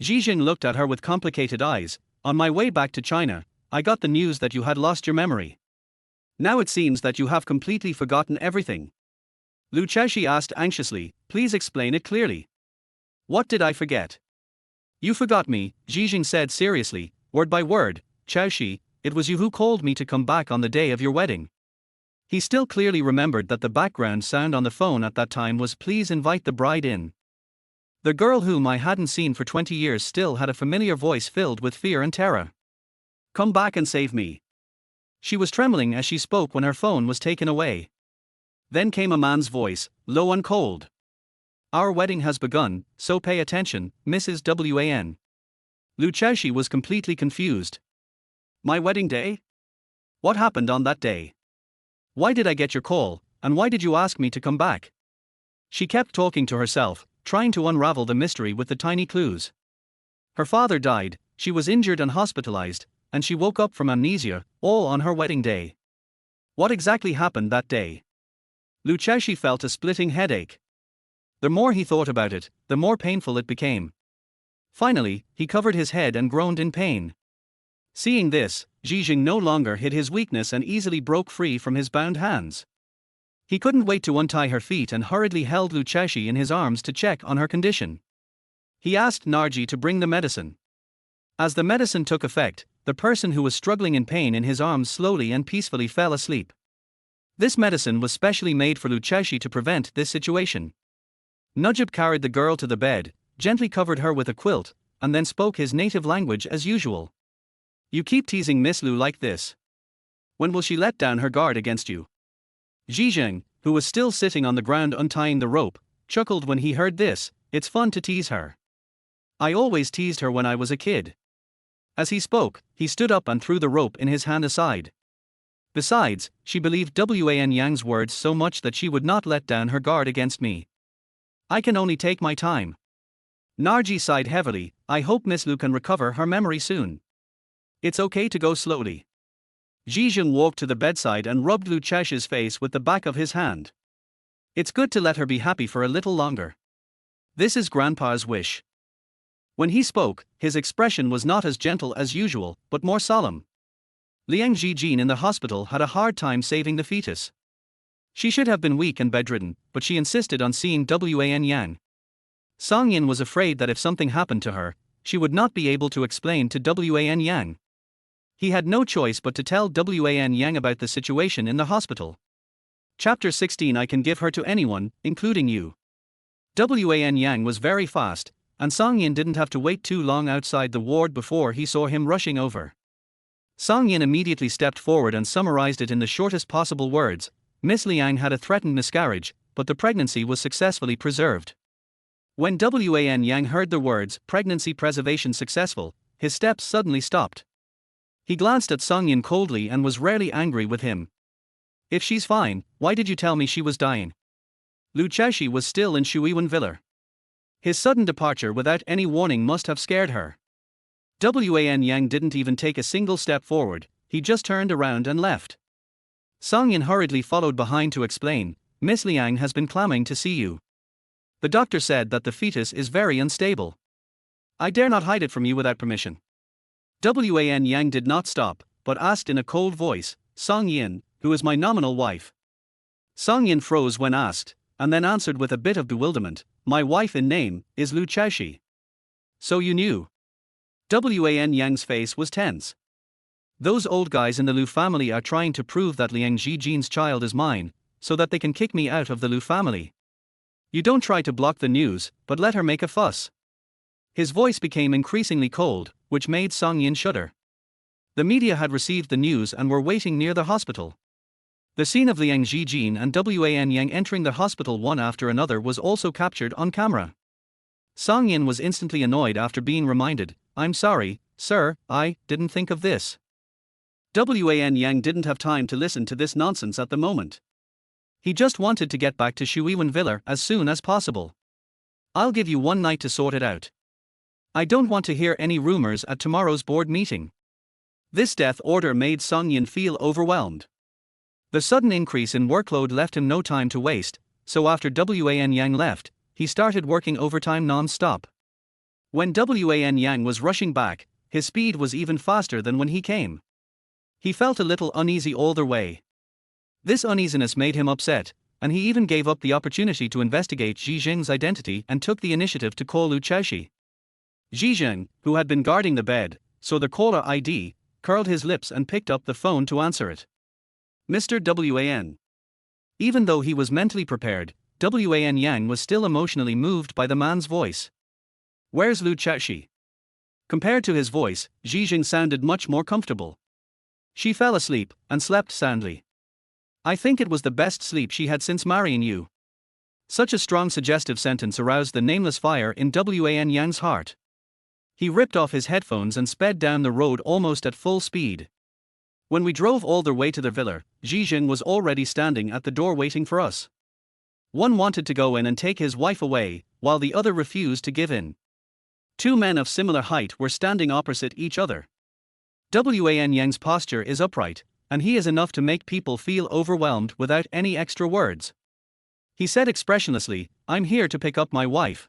A: Ji Jing looked at her with complicated eyes. On my way back to China, I got the news that you had lost your memory. Now it seems that you have completely forgotten everything. Lu Chaoxi asked anxiously, please explain it clearly. What did I forget? You forgot me, Ji Jing said seriously, word by word. Chaoxi, it was you who called me to come back on the day of your wedding. He still clearly remembered that the background sound on the phone at that time was please invite the bride in. The girl whom I hadn't seen for 20 years still had a familiar voice filled with fear and terror. Come back and save me. She was trembling as she spoke when her phone was taken away. Then came a man's voice, low and cold. Our wedding has begun, so pay attention, Mrs. Wan. Lu Chaoxi was completely confused. My wedding day? What happened on that day? Why did I get your call, and why did you ask me to come back? She kept talking to herself, trying to unravel the mystery with the tiny clues. Her father died, she was injured and hospitalized, and she woke up from amnesia, all on her wedding day. What exactly happened that day? Lu Chaoxi felt a splitting headache. The more he thought about it, the more painful it became. Finally, he covered his head and groaned in pain. Seeing this, Ji Jing no longer hid his weakness and easily broke free from his bound hands. He couldn't wait to untie her feet and hurriedly held Lu Chaoxi in his arms to check on her condition. He asked Narji to bring the medicine. As the medicine took effect, the person who was struggling in pain in his arms slowly and peacefully fell asleep. This medicine was specially made for Lu Chaoxi to prevent this situation. Najib carried the girl to the bed, gently covered her with a quilt, and then spoke his native language as usual. You keep teasing Miss Lu like this. When will she let down her guard against you? Ji Jing, who was still sitting on the ground untying the rope, chuckled when he heard this. It's fun to tease her. I always teased her when I was a kid. As he spoke, he stood up and threw the rope in his hand aside. Besides, she believed Wan Yang's words so much that she would not let down her guard against me. I can only take my time. Narji sighed heavily. I hope Miss Lu can recover her memory soon. It's okay to go slowly. Ji Jing walked to the bedside and rubbed Lu Chaoxi's face with the back of his hand. It's good to let her be happy for a little longer. This is Grandpa's wish. When he spoke, his expression was not as gentle as usual, but more solemn. Liang Jijin in the hospital had a hard time saving the fetus. She should have been weak and bedridden, but she insisted on seeing Wan Yang. Song Yin was afraid that if something happened to her, she would not be able to explain to Wan Yang. He had no choice but to tell Wan Yang about the situation in the hospital. Chapter 16 I can give her to anyone, including you. Wan Yang was very fast, and Song Yin didn't have to wait too long outside the ward before he saw him rushing over. Song Yin immediately stepped forward and summarized it in the shortest possible words. Miss Liang had a threatened miscarriage, but the pregnancy was successfully preserved. When Wan Yang heard the words, pregnancy preservation successful, his steps suddenly stopped. He glanced at Song Yin coldly and was rarely angry with him. If she's fine, why did you tell me she was dying? Lu Chaoshi was still in Shuiwen Villa. His sudden departure without any warning must have scared her. Wan Yang didn't even take a single step forward, he just turned around and left. Song Yin hurriedly followed behind to explain, Miss Liang has been clamoring to see you. The doctor said that the fetus is very unstable. I dare not hide it from you without permission. Wan Yang did not stop, but asked in a cold voice, Song Yin, who is my nominal wife? Song Yin froze when asked, and then answered with a bit of bewilderment, my wife in name is Lu Chaoshi. So you knew? Wan Yang's face was tense. Those old guys in the Lu family are trying to prove that Liang Zhijin's child is mine, so that they can kick me out of the Lu family. You don't try to block the news, but let her make a fuss. His voice became increasingly cold, which made Song Yin shudder. The media had received the news and were waiting near the hospital. The scene of Liang Zhijin and Wan Yang entering the hospital one after another was also captured on camera. Song Yin was instantly annoyed after being reminded, I'm sorry, sir, I didn't think of this. Wan Yang didn't have time to listen to this nonsense at the moment. He just wanted to get back to Shuiwen Villa as soon as possible. I'll give you one night to sort it out. I don't want to hear any rumors at tomorrow's board meeting. This death order made Song Yin feel overwhelmed. The sudden increase in workload left him no time to waste, so after Wan Yang left, he started working overtime non-stop. When Wan Yang was rushing back, his speed was even faster than when he came. He felt a little uneasy all the way. This uneasiness made him upset, and he even gave up the opportunity to investigate Zhijing's identity and took the initiative to call Lu Chaoshi. Zhijing, who had been guarding the bed, saw the caller ID, curled his lips and picked up the phone to answer it. Mr. Wan. Even though he was mentally prepared, Wan Yang was still emotionally moved by the man's voice. Where's Lu Chaoshi? Compared to his voice, Zhijing sounded much more comfortable. She fell asleep, and slept soundly. I think it was the best sleep she had since marrying you. Such a strong suggestive sentence aroused the nameless fire in Wan Yang's heart. He ripped off his headphones and sped down the road almost at full speed. When we drove all the way to the villa, Zhijing was already standing at the door waiting for us. One wanted to go in and take his wife away, while the other refused to give in. Two men of similar height were standing opposite each other. Wan Yang's posture is upright, and he is enough to make people feel overwhelmed without any extra words. He said expressionlessly, I'm here to pick up my wife.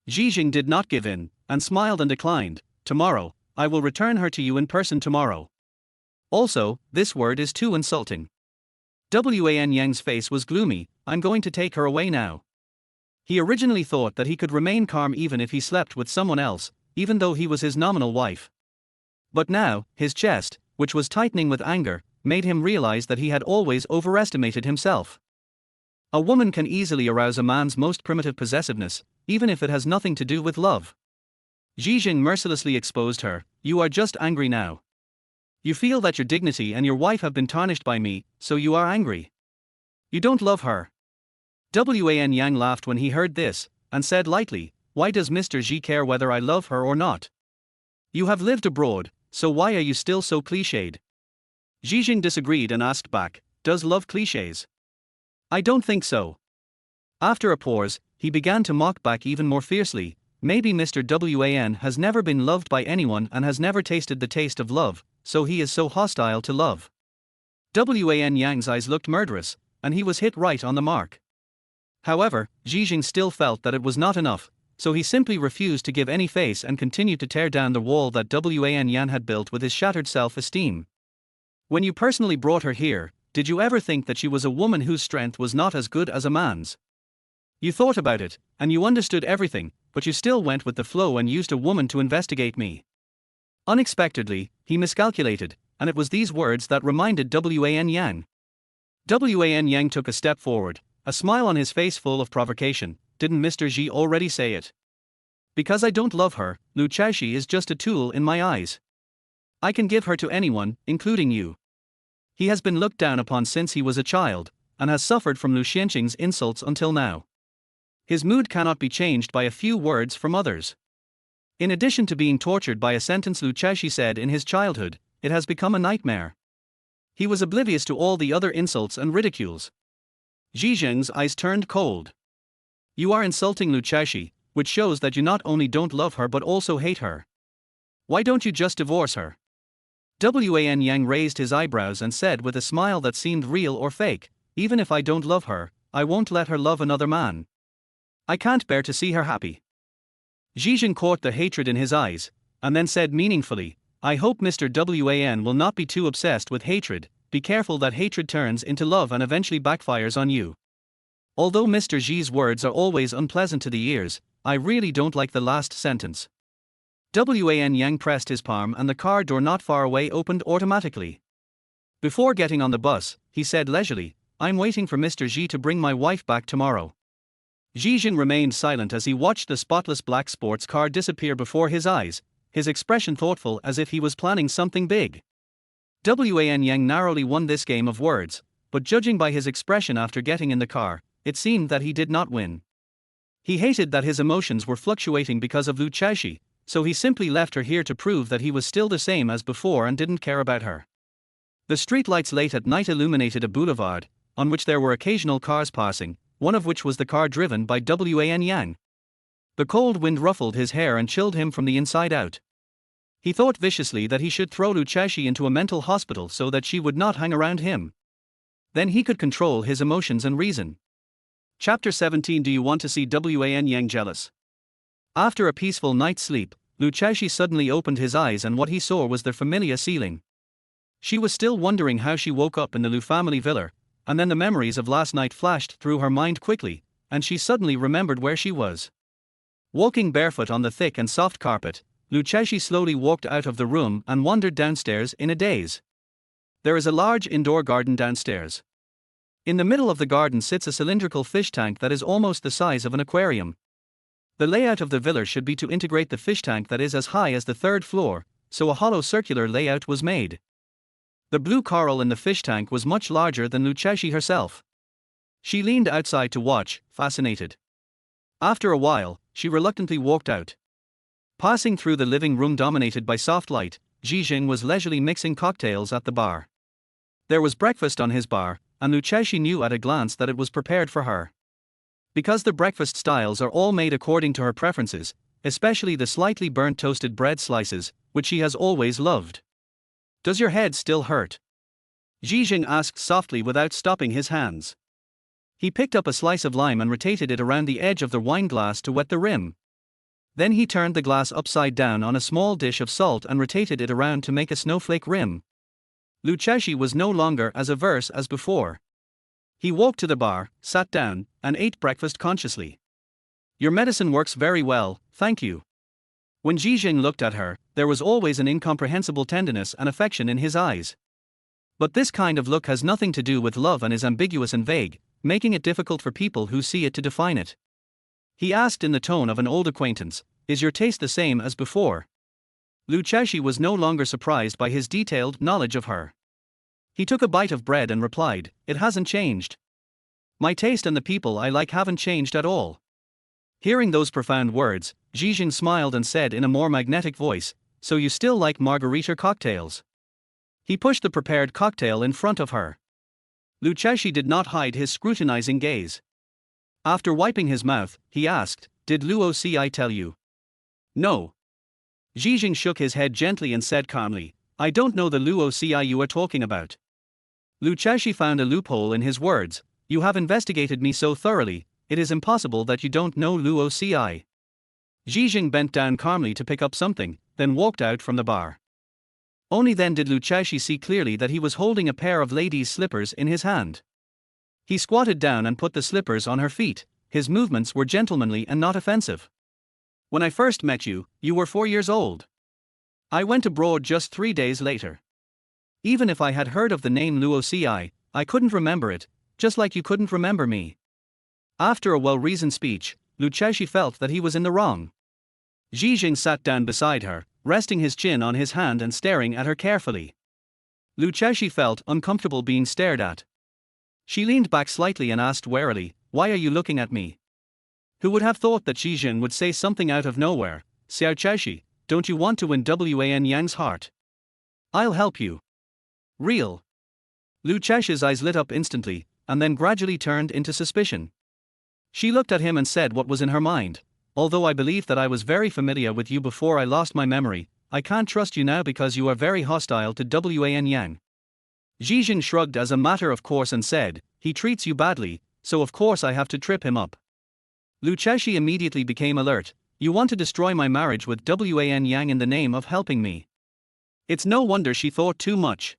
A: Zhijing did not give in, and smiled and declined, tomorrow, I will return her to you in person tomorrow. Also, this word is too insulting. Wan Yang's face was gloomy, I'm going to take her away now. He originally thought that he could remain calm even if he slept with someone else, even though he was his nominal wife. But now, his chest, which was tightening with anger, made him realize that he had always overestimated himself. A woman can easily arouse a man's most primitive possessiveness, even if it has nothing to do with love. Zhijing mercilessly exposed her, you are just angry now. You feel that your dignity and your wife have been tarnished by me, so you are angry. You don't love her. Wan Yang laughed when he heard this, and said lightly, why does Mr. Xi care whether I love her or not? You have lived abroad, so why are you still so cliched? Zhijing disagreed and asked back, does love cliches? I don't think so. After a pause, he began to mock back even more fiercely, maybe Mr. Wan has never been loved by anyone and has never tasted the taste of love, so he is so hostile to love. Wan Yang's eyes looked murderous, and he was hit right on the mark. However, Zhijing still felt that it was not enough, so he simply refused to give any face and continued to tear down the wall that Wan Yang had built with his shattered self-esteem. When you personally brought her here, did you ever think that she was a woman whose strength was not as good as a man's? You thought about it, and you understood everything, but you still went with the flow and used a woman to investigate me. Unexpectedly, he miscalculated, and it was these words that reminded Wan Yang. Wan Yang took a step forward, a smile on his face full of provocation. Didn't Mr. Xi already say it? Because I don't love her, Luchashi is just a tool in my eyes. I can give her to anyone, including you. He has been looked down upon since he was a child, and has suffered from Lu Xianqing's insults until now. His mood cannot be changed by a few words from others. In addition to being tortured by a sentence Luchashi said in his childhood, it has become a nightmare. He was oblivious to all the other insults and ridicules. Zhizheng's eyes turned cold. You are insulting Luchashi, which shows that you not only don't love her but also hate her. Why don't you just divorce her? Wan Yang raised his eyebrows and said with a smile that seemed real or fake, even if I don't love her, I won't let her love another man. I can't bear to see her happy. Zhizheng caught the hatred in his eyes, and then said meaningfully, I hope Mr. Wan will not be too obsessed with hatred. Be careful that hatred turns into love and eventually backfires on you. Although Mr. Xi's words are always unpleasant to the ears, I really don't like the last sentence. Wan Yang pressed his palm and the car door not far away opened automatically. Before getting on the bus, he said leisurely, I'm waiting for Mr. Xi to bring my wife back tomorrow. Zhizheng remained silent as he watched the spotless black sports car disappear before his eyes, his expression thoughtful as if he was planning something big. Wan Yang narrowly won this game of words, but judging by his expression after getting in the car, it seemed that he did not win. He hated that his emotions were fluctuating because of Luchashi, so he simply left her here to prove that he was still the same as before and didn't care about her. The streetlights late at night illuminated a boulevard, on which there were occasional cars passing, one of which was the car driven by Wan Yang. The cold wind ruffled his hair and chilled him from the inside out. He thought viciously that he should throw Luchashi into a mental hospital so that she would not hang around him. Then he could control his emotions and reason. Chapter 17. Do you want to see Wan Yang jealous? After a peaceful night's sleep, Luchashi suddenly opened his eyes and what he saw was the familiar ceiling. She was still wondering how she woke up in the Lu family villa, and then the memories of last night flashed through her mind quickly, and she suddenly remembered where she was. Walking barefoot on the thick and soft carpet, Luchashi slowly walked out of the room and wandered downstairs in a daze. There is a large indoor garden downstairs. In the middle of the garden sits a cylindrical fish tank that is almost the size of an aquarium. The layout of the villa should be to integrate the fish tank that is as high as the third floor, so a hollow circular layout was made. The blue coral in the fish tank was much larger than Luchashi herself. She leaned outside to watch, fascinated. After a while, she reluctantly walked out. Passing through the living room dominated by soft light, Zhizheng was leisurely mixing cocktails at the bar. There was breakfast on his bar, and Luchashi knew at a glance that it was prepared for her. Because the breakfast styles are all made according to her preferences, especially the slightly burnt toasted bread slices, which she has always loved. Does your head still hurt? Zhizheng asked softly without stopping his hands. He picked up a slice of lime and rotated it around the edge of the wine glass to wet the rim. Then he turned the glass upside down on a small dish of salt and rotated it around to make a snowflake rim. Luchashi was no longer as averse as before. He walked to the bar, sat down, and ate breakfast consciously. Your medicine works very well, thank you. When Zhizheng looked at her, there was always an incomprehensible tenderness and affection in his eyes. But this kind of look has nothing to do with love and is ambiguous and vague, making it difficult for people who see it to define it. He asked in the tone of an old acquaintance, is your taste the same as before? Luchashi was no longer surprised by his detailed knowledge of her. He took a bite of bread and replied, it hasn't changed. My taste and the people I like haven't changed at all. Hearing those profound words, Zhizheng smiled and said in a more magnetic voice, so you still like margarita cocktails? He pushed the prepared cocktail in front of her. Luchashi did not hide his scrutinizing gaze. After wiping his mouth, he asked, did Luoci tell you? No. Zhizheng shook his head gently and said calmly, I don't know the Luoci you are talking about. Luchashi found a loophole in his words, you have investigated me so thoroughly, it is impossible that you don't know Luoci. Zhizheng bent down calmly to pick up something, then walked out from the bar. Only then did Luchashi see clearly that he was holding a pair of ladies' slippers in his hand. He squatted down and put the slippers on her feet, his movements were gentlemanly and not offensive. When I first met you, you were 4 years old. I went abroad just 3 days later. Even if I had heard of the name Luoci, I couldn't remember it, just like you couldn't remember me. After a well-reasoned speech, Luchashi felt that he was in the wrong. Jijing sat down beside her, resting his chin on his hand and staring at her carefully. Lu Chexi felt uncomfortable being stared at. She leaned back slightly and asked warily, "Why are you looking at me?" Who would have thought that Jijing would say something out of nowhere? "Xiao Chexi, don't you want to win Wan Yang's heart? I'll help you." Real. Lu Chexi's eyes lit up instantly, and then gradually turned into suspicion. She looked at him and said what was in her mind. "Although I believe that I was very familiar with you before I lost my memory, I can't trust you now because you are very hostile to Wan Yang." Jijing shrugged as a matter of course and said, "He treats you badly, so of course I have to trip him up." Lu Chexi immediately became alert. "You want to destroy my marriage with Wan Yang in the name of helping me?" It's no wonder she thought too much.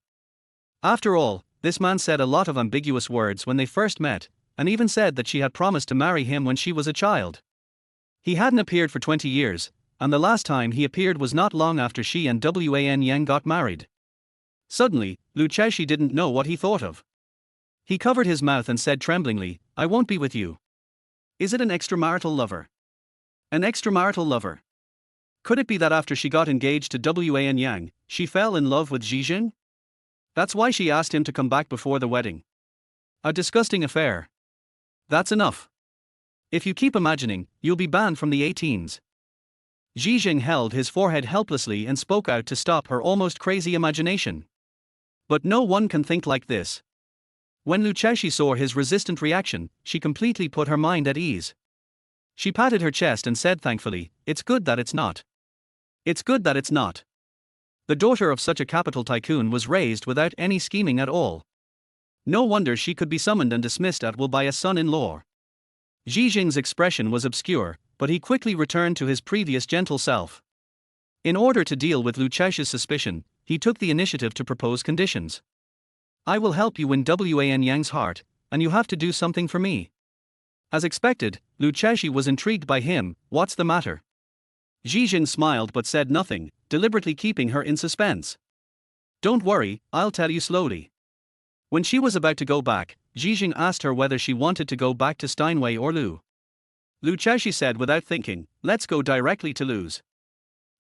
A: After all, this man said a lot of ambiguous words when they first met, and even said that she had promised to marry him when she was a child. He hadn't appeared for 20 years, and the last time he appeared was not long after she and Wan Yang got married. Suddenly, Lu Chexi didn't know what he thought of. He covered his mouth and said tremblingly, "I won't be with you." Is it an extramarital lover? An extramarital lover? Could it be that after she got engaged to Wan Yang, she fell in love with Jijing? That's why she asked him to come back before the wedding. A disgusting affair. That's enough. If you keep imagining, you'll be banned from the 18s. Jijing held his forehead helplessly and spoke out to stop her almost crazy imagination. But no one can think like this. When Lu Chexi saw his resistant reaction, she completely put her mind at ease. She patted her chest and said thankfully, "It's good that it's not. It's good that it's not." The daughter of such a capital tycoon was raised without any scheming at all. No wonder she could be summoned and dismissed at will by a son-in-law. Jijing's expression was obscure, but he quickly returned to his previous gentle self. In order to deal with Lu Chexi's suspicion, he took the initiative to propose conditions. "I will help you win Wan Yang's heart, and you have to do something for me." As expected, Lu Chexi was intrigued by him. "What's the matter?" Jijing smiled but said nothing, deliberately keeping her in suspense. "Don't worry, I'll tell you slowly." When she was about to go back, Jijing asked her whether she wanted to go back to Steinway or Lu. Lu Chexi said without thinking, "Let's go directly to Lu's.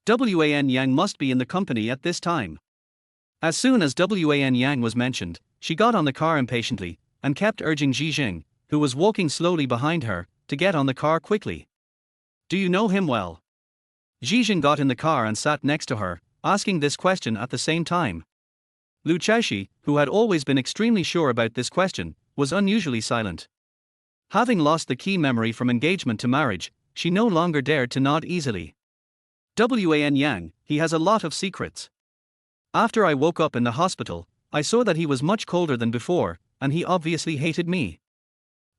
A: Wan Yang must be in the company at this time." As soon as Wan Yang was mentioned, she got on the car impatiently, and kept urging Jijing, who was walking slowly behind her, to get on the car quickly. "Do you know him well?" Jijing got in the car and sat next to her, asking this question at the same time. Lu Chexi, who had always been extremely sure about this question, was unusually silent. Having lost the key memory from engagement to marriage, she no longer dared to nod easily. "Wan Yang, he has a lot of secrets. After I woke up in the hospital, I saw that he was much colder than before, and he obviously hated me.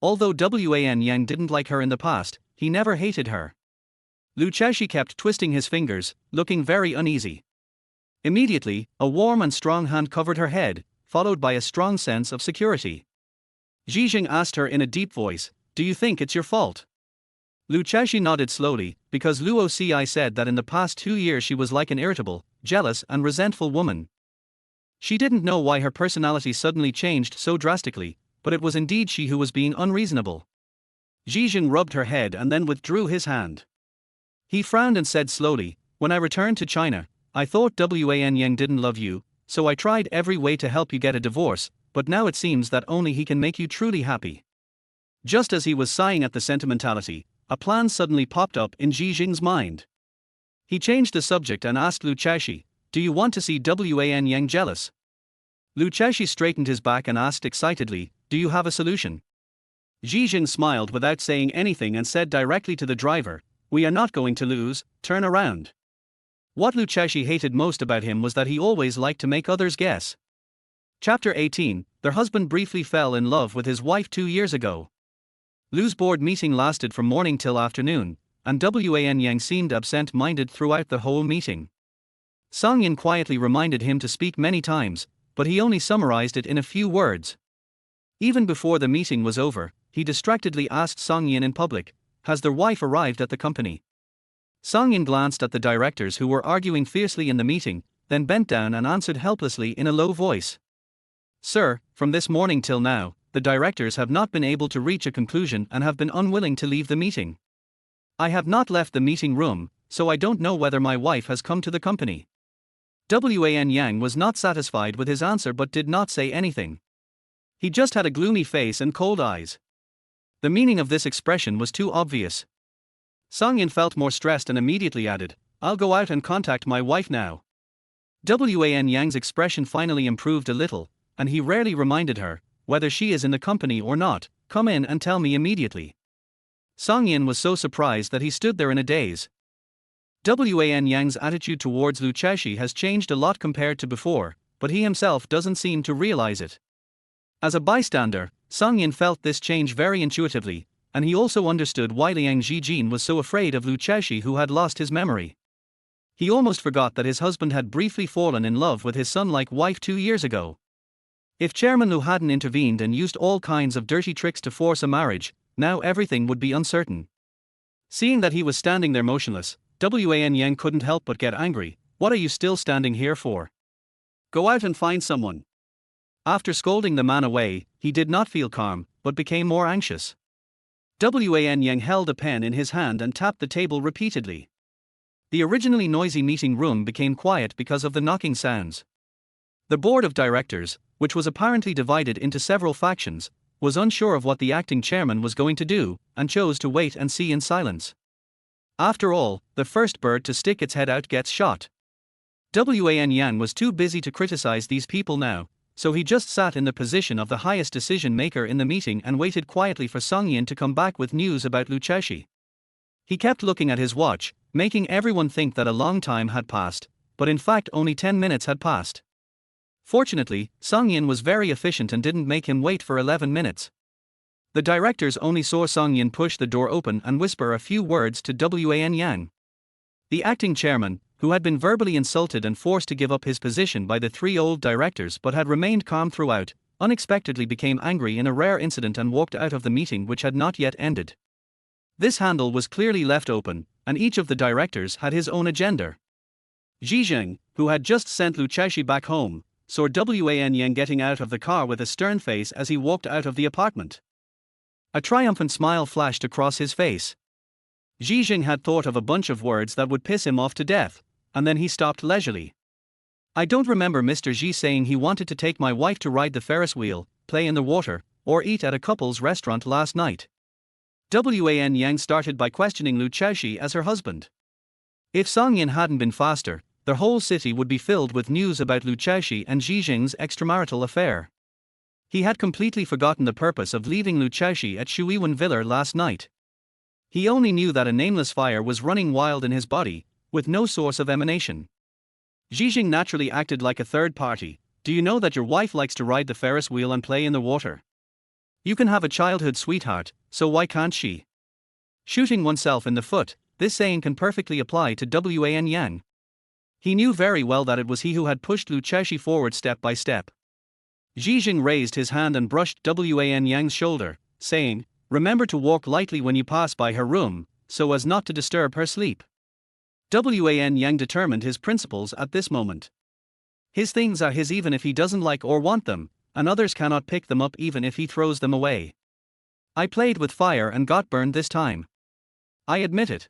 A: Although Wan Yang didn't like her in the past, he never hated her." Lu Chexi kept twisting his fingers, looking very uneasy. Immediately, a warm and strong hand covered her head, followed by a strong sense of security. Jijing asked her in a deep voice, "Do you think it's your fault?" Lu Chexi nodded slowly, because Luo Ci said that in the past 2 years she was like an irritable, jealous and resentful woman. She didn't know why her personality suddenly changed so drastically, but it was indeed she who was being unreasonable. Jijing rubbed her head and then withdrew his hand. He frowned and said slowly, "When I returned to China, I thought Wan Yang didn't love you, so I tried every way to help you get a divorce, but now it seems that only he can make you truly happy." Just as he was sighing at the sentimentality, a plan suddenly popped up in Jijing's mind. He changed the subject and asked Lu Chexi, "Do you want to see Wan Yang jealous?" Lu Chexi straightened his back and asked excitedly, "Do you have a solution?" Jijing smiled without saying anything and said directly to the driver, "We are not going to lose, turn around." What Lu Chexi hated most about him was that he always liked to make others guess. Chapter 18. Their husband briefly fell in love with his wife 2 years ago. Lu's board meeting lasted from morning till afternoon, and Wan Yang seemed absent-minded throughout the whole meeting. Song Yin quietly reminded him to speak many times, but he only summarized it in a few words. Even before the meeting was over, he distractedly asked Song Yin in public, "Has their wife arrived at the company?" Song Yin glanced at the directors who were arguing fiercely in the meeting, then bent down and answered helplessly in a low voice. "Sir, from this morning till now, the directors have not been able to reach a conclusion and have been unwilling to leave the meeting. I have not left the meeting room, so I don't know whether my wife has come to the company. Wan Yang was not satisfied with his answer but did not say anything. He just had a gloomy face and cold eyes. The meaning of this expression was too obvious. Song Yin felt more stressed and immediately added, "I'll go out and contact my wife now." Wan Yang's expression finally improved a little, and he rarely reminded her, "Whether she is in the company or not, come in and tell me immediately." Song Yin was so surprised that he stood there in a daze. Wan Yang's attitude towards Lu Chaoshi has changed a lot compared to before, but he himself doesn't seem to realize it. As a bystander, Song Yin felt this change very intuitively, and he also understood why Liang Zhijin was so afraid of Lu Chaoshi, who had lost his memory. He almost forgot that his husband had briefly fallen in love with his son-like wife 2 years ago. If Chairman Lu hadn't intervened and used all kinds of dirty tricks to force a marriage, now everything would be uncertain. Seeing that he was standing there motionless, Wan Yang couldn't help but get angry. "What are you still standing here for? Go out and find someone." After scolding the man away, he did not feel calm, but became more anxious. Wan Yang held a pen in his hand and tapped the table repeatedly. The originally noisy meeting room became quiet because of the knocking sounds. The board of directors, which was apparently divided into several factions, was unsure of what the acting chairman was going to do, and chose to wait and see in silence. After all, the first bird to stick its head out gets shot. Wan Yang was too busy to criticize these people now, so he just sat in the position of the highest decision maker in the meeting and waited quietly for Song Yin to come back with news about Lu Chaoshi. He kept looking at his watch, making everyone think that a long time had passed, but in fact only 10 minutes had passed. Fortunately, Song Yin was very efficient and didn't make him wait for 11 minutes. The directors only saw Song Yin push the door open and whisper a few words to Wan Yang. The acting chairman, who had been verbally insulted and forced to give up his position by the 3 old directors but had remained calm throughout, unexpectedly became angry in a rare incident and walked out of the meeting, which had not yet ended. This handle was clearly left open, and each of the directors had his own agenda. Zhijing, who had just sent Lu Chaoshi back home, saw Wan Yang getting out of the car with a stern face as he walked out of the apartment. A triumphant smile flashed across his face. Zhijing had thought of a bunch of words that would piss him off to death, and then he stopped leisurely. "I don't remember Mr. Xi saying he wanted to take my wife to ride the Ferris wheel, play in the water, or eat at a couple's restaurant last night." Wan Yang started by questioning Lu Chaoshi as her husband. If Song Yin hadn't been faster, the whole city would be filled with news about Lu Chaoshi and Zhijing's extramarital affair. He had completely forgotten the purpose of leaving Lu Chaoshi at Shuiwen Villa last night. He only knew that a nameless fire was running wild in his body, with no source of emanation. Zhijing naturally acted like a third party. "Do you know that your wife likes to ride the Ferris wheel and play in the water? You can have a childhood sweetheart, so why can't she?" Shooting oneself in the foot, this saying can perfectly apply to Wan Yang. He knew very well that it was he who had pushed Lu Chaoshi forward step by step. Zhijing raised his hand and brushed Wan Yang's shoulder, saying, "Remember to walk lightly when you pass by her room, so as not to disturb her sleep." Wan Yang determined his principles at this moment. His things are his even if he doesn't like or want them, and others cannot pick them up even if he throws them away. "I played with fire and got burned this time. I admit it."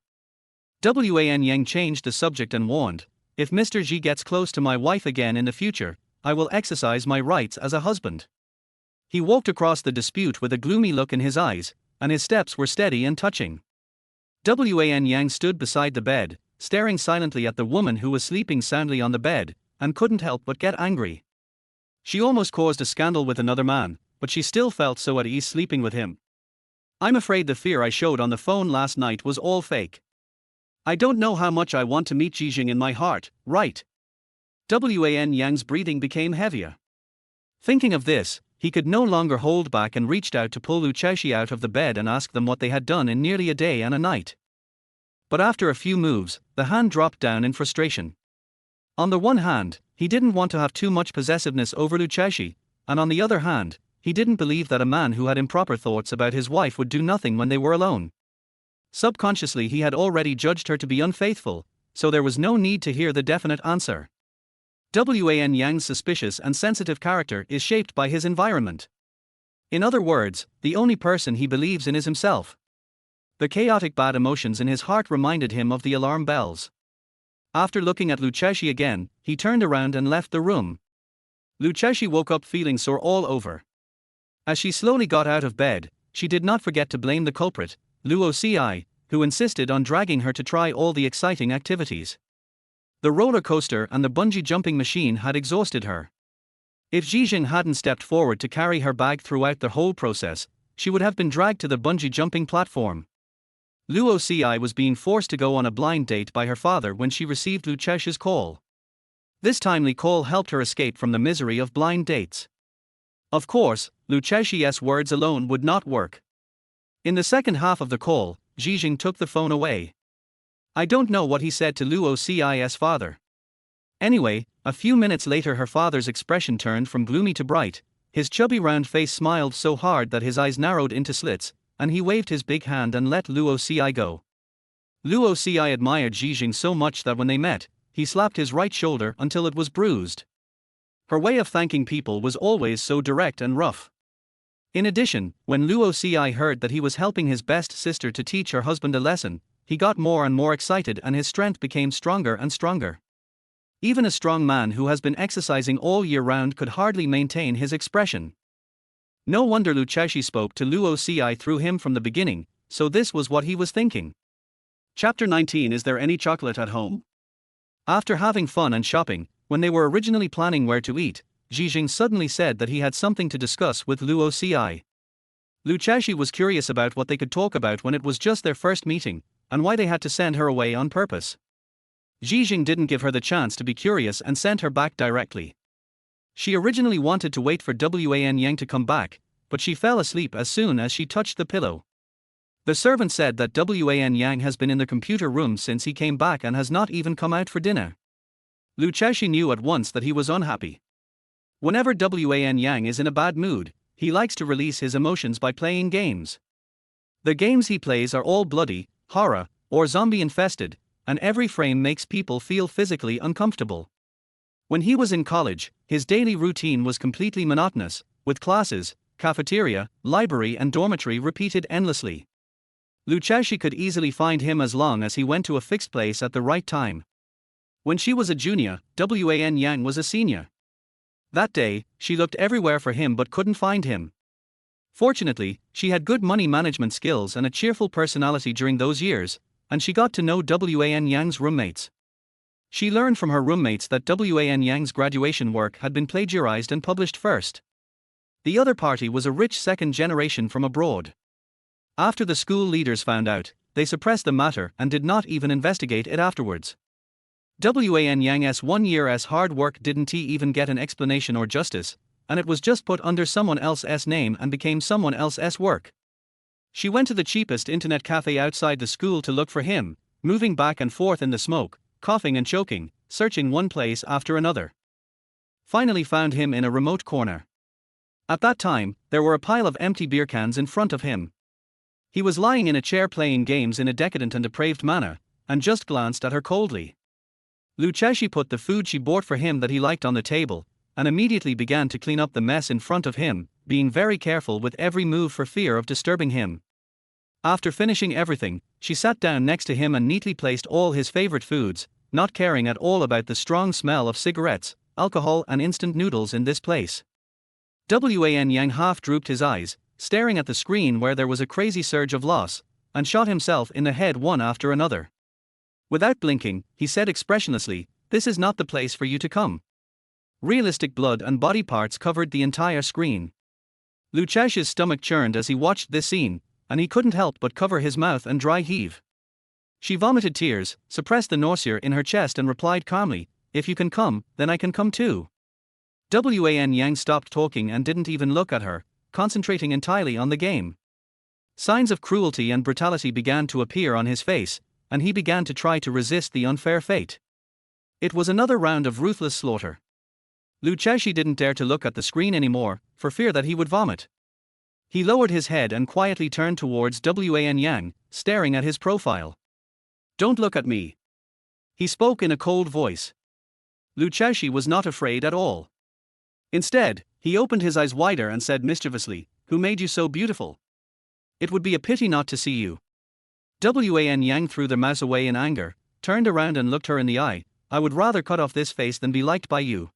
A: Wan Yang changed the subject and warned, "If Mr. Xi gets close to my wife again in the future, I will exercise my rights as a husband." He walked across the dispute with a gloomy look in his eyes, and his steps were steady and touching. Wan Yang stood beside the bed, staring silently at the woman who was sleeping soundly on the bed, and couldn't help but get angry. She almost caused a scandal with another man, but she still felt so at ease sleeping with him. "I'm afraid the fear I showed on the phone last night was all fake. I don't know how much I want to meet Zhijing in my heart, right?" Wan Yang's breathing became heavier. Thinking of this, he could no longer hold back and reached out to pull Lu Chaoshi out of the bed and ask them what they had done in nearly a day and a night. But after a few moves, the hand dropped down in frustration. On the one hand, he didn't want to have too much possessiveness over Lu Chaoshi, and on the other hand, he didn't believe that a man who had improper thoughts about his wife would do nothing when they were alone. Subconsciously he had already judged her to be unfaithful, so there was no need to hear the definite answer. Wan Yang's suspicious and sensitive character is shaped by his environment. In other words, the only person he believes in is himself. The chaotic bad emotions in his heart reminded him of the alarm bells. After looking at Luchesi again, he turned around and left the room. Luchesi woke up feeling sore all over. As she slowly got out of bed, she did not forget to blame the culprit, Luoci, who insisted on dragging her to try all the exciting activities. The roller coaster and the bungee jumping machine had exhausted her. If Zhijing hadn't stepped forward to carry her bag throughout the whole process, she would have been dragged to the bungee jumping platform. Luoci was being forced to go on a blind date by her father when she received Luchesi's call. This timely call helped her escape from the misery of blind dates. Of course, Luchesi's words alone would not work. In the second half of the call, Zhijing took the phone away. I don't know what he said to Luoci's father. Anyway, a few minutes later her father's expression turned from gloomy to bright. His chubby round face smiled so hard that his eyes narrowed into slits, and he waved his big hand and let Luoci go. Luoci admired Zhijing so much that when they met, he slapped his right shoulder until it was bruised. Her way of thanking people was always so direct and rough. In addition, when Luoci heard that he was helping his best sister to teach her husband a lesson, he got more and more excited and his strength became stronger and stronger. Even a strong man who has been exercising all year round could hardly maintain his expression. No wonder Luchesi spoke to Luoci through him from the beginning, so this was what he was thinking. Chapter 19. Is there any chocolate at home? After having fun and shopping, when they were originally planning where to eat, Zhijing suddenly said that he had something to discuss with Luoci. Luchesi was curious about what they could talk about when it was just their first meeting, and why they had to send her away on purpose. Zhijing didn't give her the chance to be curious and sent her back directly. She originally wanted to wait for Wan Yang to come back, but she fell asleep as soon as she touched the pillow. The servant said that Wan Yang has been in the computer room since he came back and has not even come out for dinner. Luchesi knew at once that he was unhappy. Whenever Wan Yang is in a bad mood, he likes to release his emotions by playing games. The games he plays are all bloody, horror, or zombie-infested, and every frame makes people feel physically uncomfortable. When he was in college, his daily routine was completely monotonous, with classes, cafeteria, library and dormitory repeated endlessly. Luchesi could easily find him as long as he went to a fixed place at the right time. When she was a junior, Wan Yang was a senior. That day, she looked everywhere for him but couldn't find him. Fortunately, she had good money management skills and a cheerful personality during those years, and she got to know Wan Yang's roommates. She learned from her roommates that Wan Yang's graduation work had been plagiarized and published first. The other party was a rich second generation from abroad. After the school leaders found out, they suppressed the matter and did not even investigate it afterwards. Wan Yang's 1 year's hard work didn't even get an explanation or justice, and it was just put under someone else's name and became someone else's work. She went to the cheapest internet cafe outside the school to look for him, moving back and forth in the smoke, coughing and choking, searching one place after another. Finally found him in a remote corner. At that time, there were a pile of empty beer cans in front of him. He was lying in a chair playing games in a decadent and depraved manner, and just glanced at her coldly. Luchesi put the food she bought for him that he liked on the table, and immediately began to clean up the mess in front of him, being very careful with every move for fear of disturbing him. After finishing everything, she sat down next to him and neatly placed all his favorite foods, not caring at all about the strong smell of cigarettes, alcohol and instant noodles in this place. Wan Yang half drooped his eyes, staring at the screen where there was a crazy surge of loss, and shot himself in the head one after another. Without blinking, he said expressionlessly, "This is not the place for you to come." Realistic blood and body parts covered the entire screen. Luchesi's stomach churned as he watched this scene, and he couldn't help but cover his mouth and dry heave. She vomited tears, suppressed the nausea in her chest and replied calmly, "If you can come, then I can come too." Wan Yang stopped talking and didn't even look at her, concentrating entirely on the game. Signs of cruelty and brutality began to appear on his face, and he began to try to resist the unfair fate. It was another round of ruthless slaughter. Luchesi didn't dare to look at the screen anymore, for fear that he would vomit. He lowered his head and quietly turned towards Wan Yang, staring at his profile. "Don't look at me." He spoke in a cold voice. Luchesi was not afraid at all. Instead, he opened his eyes wider and said mischievously, "Who made you so beautiful? It would be a pity not to see you." Wan Yang threw the mouse away in anger, turned around and looked her in the eye. I would rather cut off this face than be liked by you.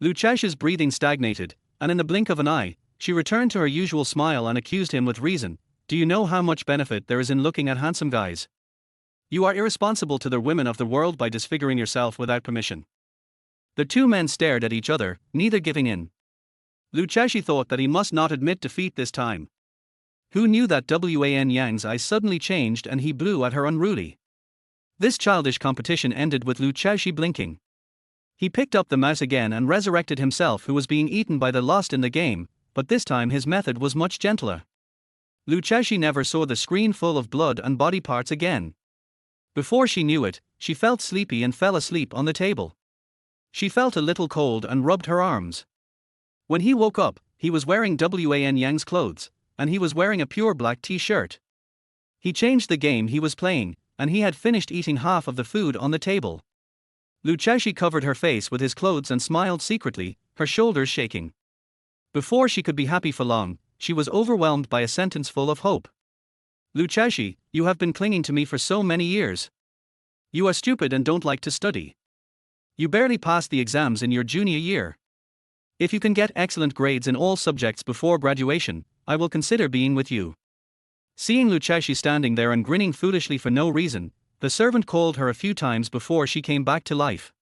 A: Lucia's breathing stagnated, and in the blink of an eye, she returned to her usual smile and accused him with reason. Do you know how much benefit there is in looking at handsome guys? You are irresponsible to the women of the world by disfiguring yourself without permission. The two men stared at each other, neither giving in. Lucia thought that he must not admit defeat this time. Who knew that Wan Yang's eyes suddenly changed and he blew at her unruly. This childish competition ended with Lucia blinking. He picked up the mouse again and resurrected himself, who was being eaten by the lost in the game, but this time his method was much gentler. Lucia never saw the screen full of blood and body parts again. Before she knew it, she felt sleepy and fell asleep on the table. She felt a little cold and rubbed her arms. When he woke up, he was wearing Wan Yang's clothes, and he was wearing a pure black t-shirt. He changed the game he was playing, and he had finished eating half of the food on the table. Lucia covered her face with his clothes and smiled secretly, her shoulders shaking. Before she could be happy for long, she was overwhelmed by a sentence full of hope. Lucia, you have been clinging to me for so many years. You are stupid and don't like to study. You barely passed the exams in your junior year. If you can get excellent grades in all subjects before graduation, I will consider being with you. Seeing Lucia standing there and grinning foolishly for no reason, the servant called her a few times before she came back to life.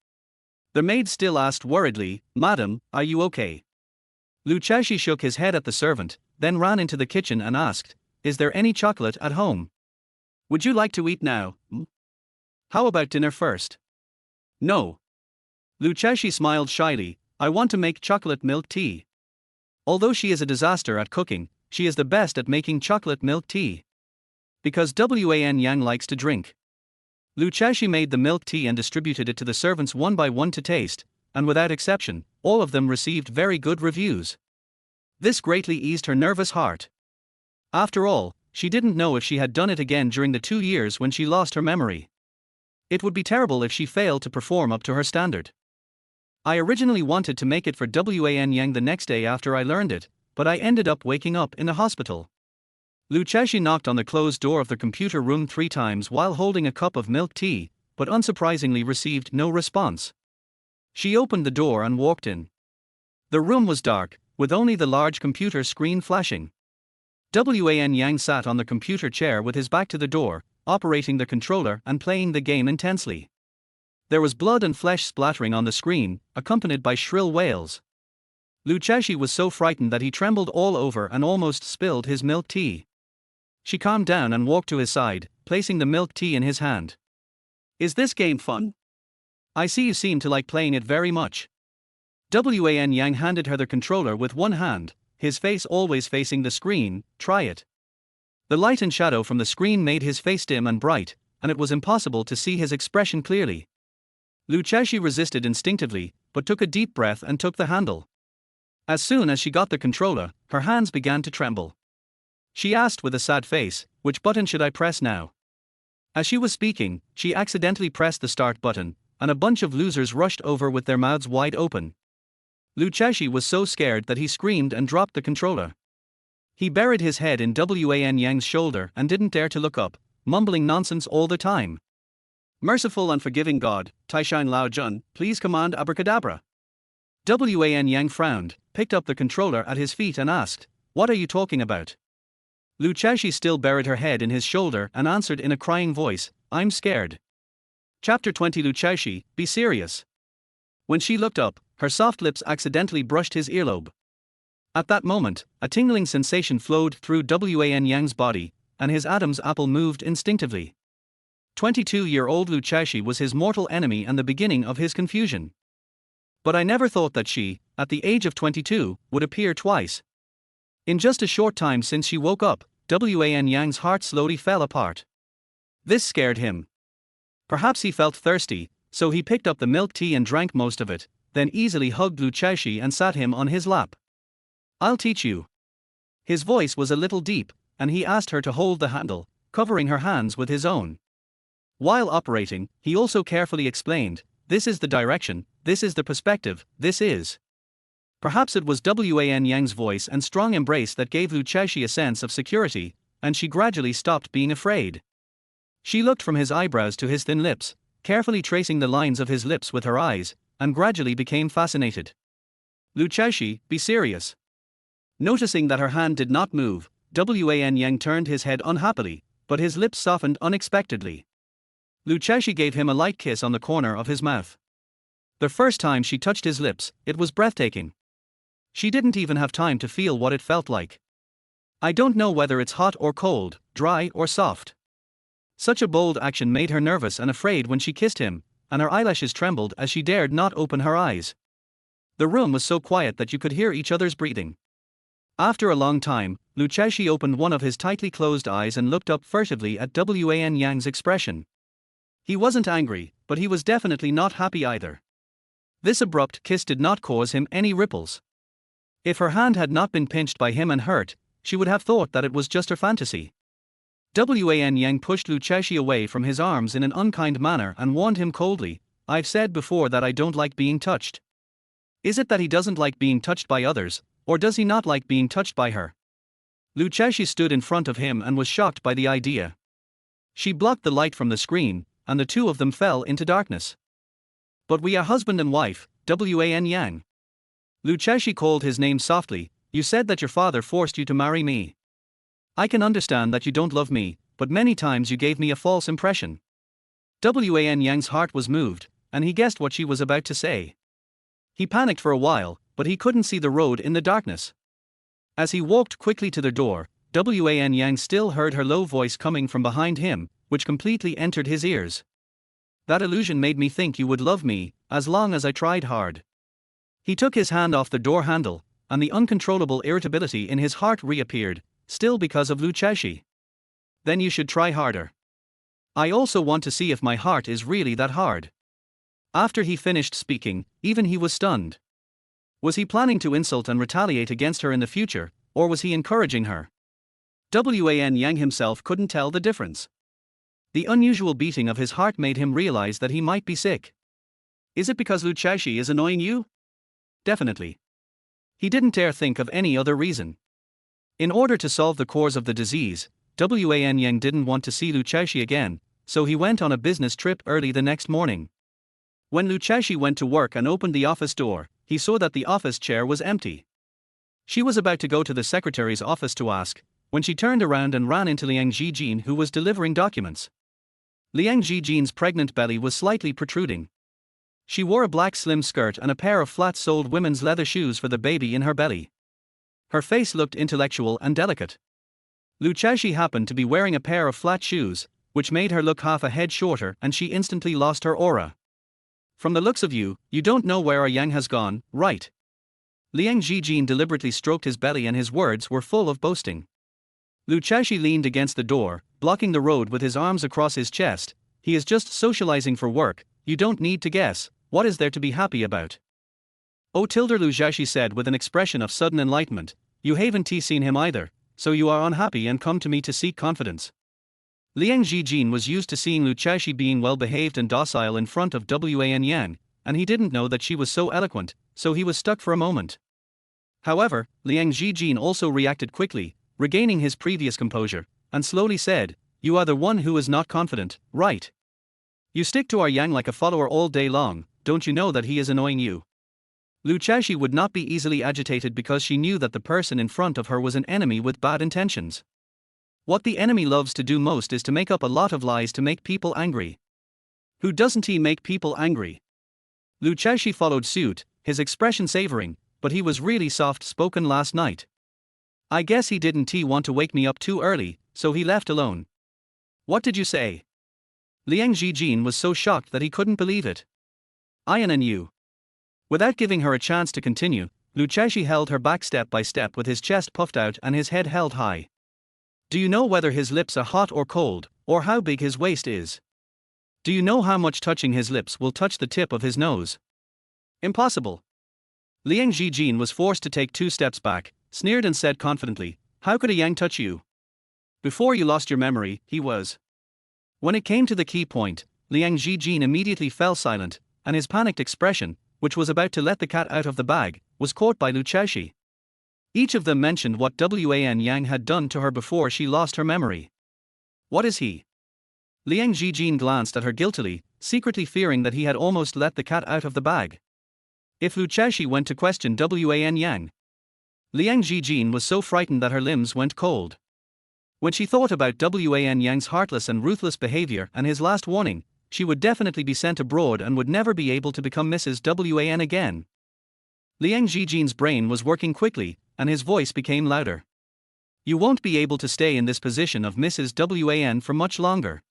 A: The maid still asked worriedly, Madam, are you okay? Lucia shook his head at the servant, then ran into the kitchen and asked, Is there any chocolate at home? Would you like to eat now? How about dinner first? No. Lucia smiled shyly, I want to make chocolate milk tea. Although she is a disaster at cooking, she is the best at making chocolate milk tea. Because Wan Yang likes to drink. Lucia made the milk tea and distributed it to the servants one by one to taste, and without exception, all of them received very good reviews. This greatly eased her nervous heart. After all, she didn't know if she had done it again during the 2 years when she lost her memory. It would be terrible if she failed to perform up to her standard. I originally wanted to make it for Wan Yang the next day after I learned it, but I ended up waking up in a hospital. Lucia knocked on the closed door of the computer room 3 times while holding a cup of milk tea, but unsurprisingly received no response. She opened the door and walked in. The room was dark, with only the large computer screen flashing. Wan Yang sat on the computer chair with his back to the door, operating the controller and playing the game intensely. There was blood and flesh splattering on the screen, accompanied by shrill wails. Lucia was so frightened that he trembled all over and almost spilled his milk tea. She calmed down and walked to his side, placing the milk tea in his hand. Is this game fun? I see you seem to like playing it very much. Wan Yang handed her the controller with one hand, his face always facing the screen. Try it. The light and shadow from the screen made his face dim and bright, and it was impossible to see his expression clearly. Lucia resisted instinctively, but took a deep breath and took the handle. As soon as she got the controller, her hands began to tremble. She asked with a sad face, which button should I press now? As she was speaking, she accidentally pressed the start button, and a bunch of losers rushed over with their mouths wide open. Lucia was so scared that he screamed and dropped the controller. He buried his head in Wan Yang's shoulder and didn't dare to look up, mumbling nonsense all the time. Merciful and forgiving God, Taishan Lao Jun, please command abracadabra. Wan Yang frowned, picked up the controller at his feet and asked, What are you talking about? Lucia still buried her head in his shoulder and answered in a crying voice, I'm scared. Chapter 20 Lucia, be serious. When she looked up, her soft lips accidentally brushed his earlobe. At that moment, a tingling sensation flowed through Wan Yang's body, and his Adam's apple moved instinctively. 22-year-old Lucia was his mortal enemy and the beginning of his confusion. But I never thought that she, at the age of 22, would appear twice. In just a short time since she woke up, Wan Yang's heart slowly fell apart. This scared him. Perhaps he felt thirsty, so he picked up the milk tea and drank most of it, then easily hugged Lucia and sat him on his lap. I'll teach you. His voice was a little deep, and he asked her to hold the handle, covering her hands with his own. While operating, he also carefully explained, this is the direction, this is the perspective, this is. Perhaps it was Wan Yang's voice and strong embrace that gave Lucia a sense of security, and she gradually stopped being afraid. She looked from his eyebrows to his thin lips, carefully tracing the lines of his lips with her eyes, and gradually became fascinated. Lu Chaoshi, be serious. Noticing that her hand did not move, Wan Yang turned his head unhappily, but his lips softened unexpectedly. Lu Chaoshi gave him a light kiss on the corner of his mouth. The first time she touched his lips, it was breathtaking. She didn't even have time to feel what it felt like. I don't know whether it's hot or cold, dry or soft. Such a bold action made her nervous and afraid when she kissed him, and her eyelashes trembled as she dared not open her eyes. The room was so quiet that you could hear each other's breathing. After a long time, Lu Chaoshi opened one of his tightly closed eyes and looked up furtively at Wan Yang's expression. He wasn't angry, but he was definitely not happy either. This abrupt kiss did not cause him any ripples. If her hand had not been pinched by him and hurt, she would have thought that it was just her fantasy. Wan Yang pushed Lu Chaoshi away from his arms in an unkind manner and warned him coldly, I've said before that I don't like being touched. Is it that he doesn't like being touched by others, or does he not like being touched by her? Lu Chaoshi stood in front of him and was shocked by the idea. She blocked the light from the screen, and the two of them fell into darkness. But we are husband and wife, Wan Yang. Lu Chaoshi called his name softly, you said that your father forced you to marry me. I can understand that you don't love me, but many times you gave me a false impression. Wan Yang's heart was moved, and he guessed what she was about to say. He panicked for a while, but he couldn't see the road in the darkness. As he walked quickly to the door, Wan Yang still heard her low voice coming from behind him, which completely entered his ears. That illusion made me think you would love me, as long as I tried hard. He took his hand off the door handle, and the uncontrollable irritability in his heart reappeared, still because of Lu Chaoshi. Then you should try harder. I also want to see if my heart is really that hard. After he finished speaking, even he was stunned. Was he planning to insult and retaliate against her in the future, or was he encouraging her? Wan Yang himself couldn't tell the difference. The unusual beating of his heart made him realize that he might be sick. Is it because Lu Chaoshi is annoying you? Definitely. He didn't dare think of any other reason. In order to solve the cause of the disease, Wan Yang didn't want to see Lu Chaoshi again, so he went on a business trip early the next morning. When Lu Chaoshi went to work and opened the office door, he saw that the office chair was empty. She was about to go to the secretary's office to ask, when she turned around and ran into Liang Zhijin, who was delivering documents. Liang Zhijin's pregnant belly was slightly protruding. She wore a black slim skirt and a pair of flat-soled women's leather shoes for the baby in her belly. Her face looked intellectual and delicate. Lu Chaoshi happened to be wearing a pair of flat shoes, which made her look half a head shorter, and she instantly lost her aura. From the looks of you, you don't know where our Yang has gone, right? Liang Zhijin deliberately stroked his belly and his words were full of boasting. Lu Chaoshi leaned against the door, blocking the road with his arms across his chest. He is just socializing for work, you don't need to guess, what is there to be happy about? Oh Lu Chaoshi said with an expression of sudden enlightenment, you haven't seen him either, so you are unhappy and come to me to seek confidence. Liang Zhijin was used to seeing Lu Chaoshi being well-behaved and docile in front of Wan Yang, and he didn't know that she was so eloquent, so he was stuck for a moment. However, Liang Zhijin also reacted quickly, regaining his previous composure, and slowly said, you are the one who is not confident, right? You stick to our Yang like a follower all day long, don't you know that he is annoying you? Lu Chaoshi would not be easily agitated because she knew that the person in front of her was an enemy with bad intentions. What the enemy loves to do most is to make up a lot of lies to make people angry. Who doesn't he make people angry? Lu Chaoshi followed suit, his expression savoring, but he was really soft-spoken last night. I guess he didn't want to wake me up too early, so he left alone. What did you say? Liang Zhijin was so shocked that he couldn't believe it. I and you. Without giving her a chance to continue, Lu Chaoshi held her back step by step with his chest puffed out and his head held high. Do you know whether his lips are hot or cold, or how big his waist is? Do you know how much touching his lips will touch the tip of his nose? Impossible. Liang Zhijin was forced to take 2 steps back, sneered and said confidently, how could a Yang touch you? Before you lost your memory, he was. When it came to the key point, Liang Zhijin immediately fell silent, and his panicked expression, which was about to let the cat out of the bag, was caught by Lu Chaoshi. Each of them mentioned what Wan Yang had done to her before she lost her memory. What is he? Liang Jijin glanced at her guiltily, secretly fearing that he had almost let the cat out of the bag. If Lu Chaoshi went to question Wan Yang, Liang Jijin was so frightened that her limbs went cold. When she thought about Wan Yang's heartless and ruthless behavior and his last warning, she would definitely be sent abroad and would never be able to become Mrs. Wan again. Liang Jijin's brain was working quickly, and his voice became louder. You won't be able to stay in this position of Mrs. Wan for much longer.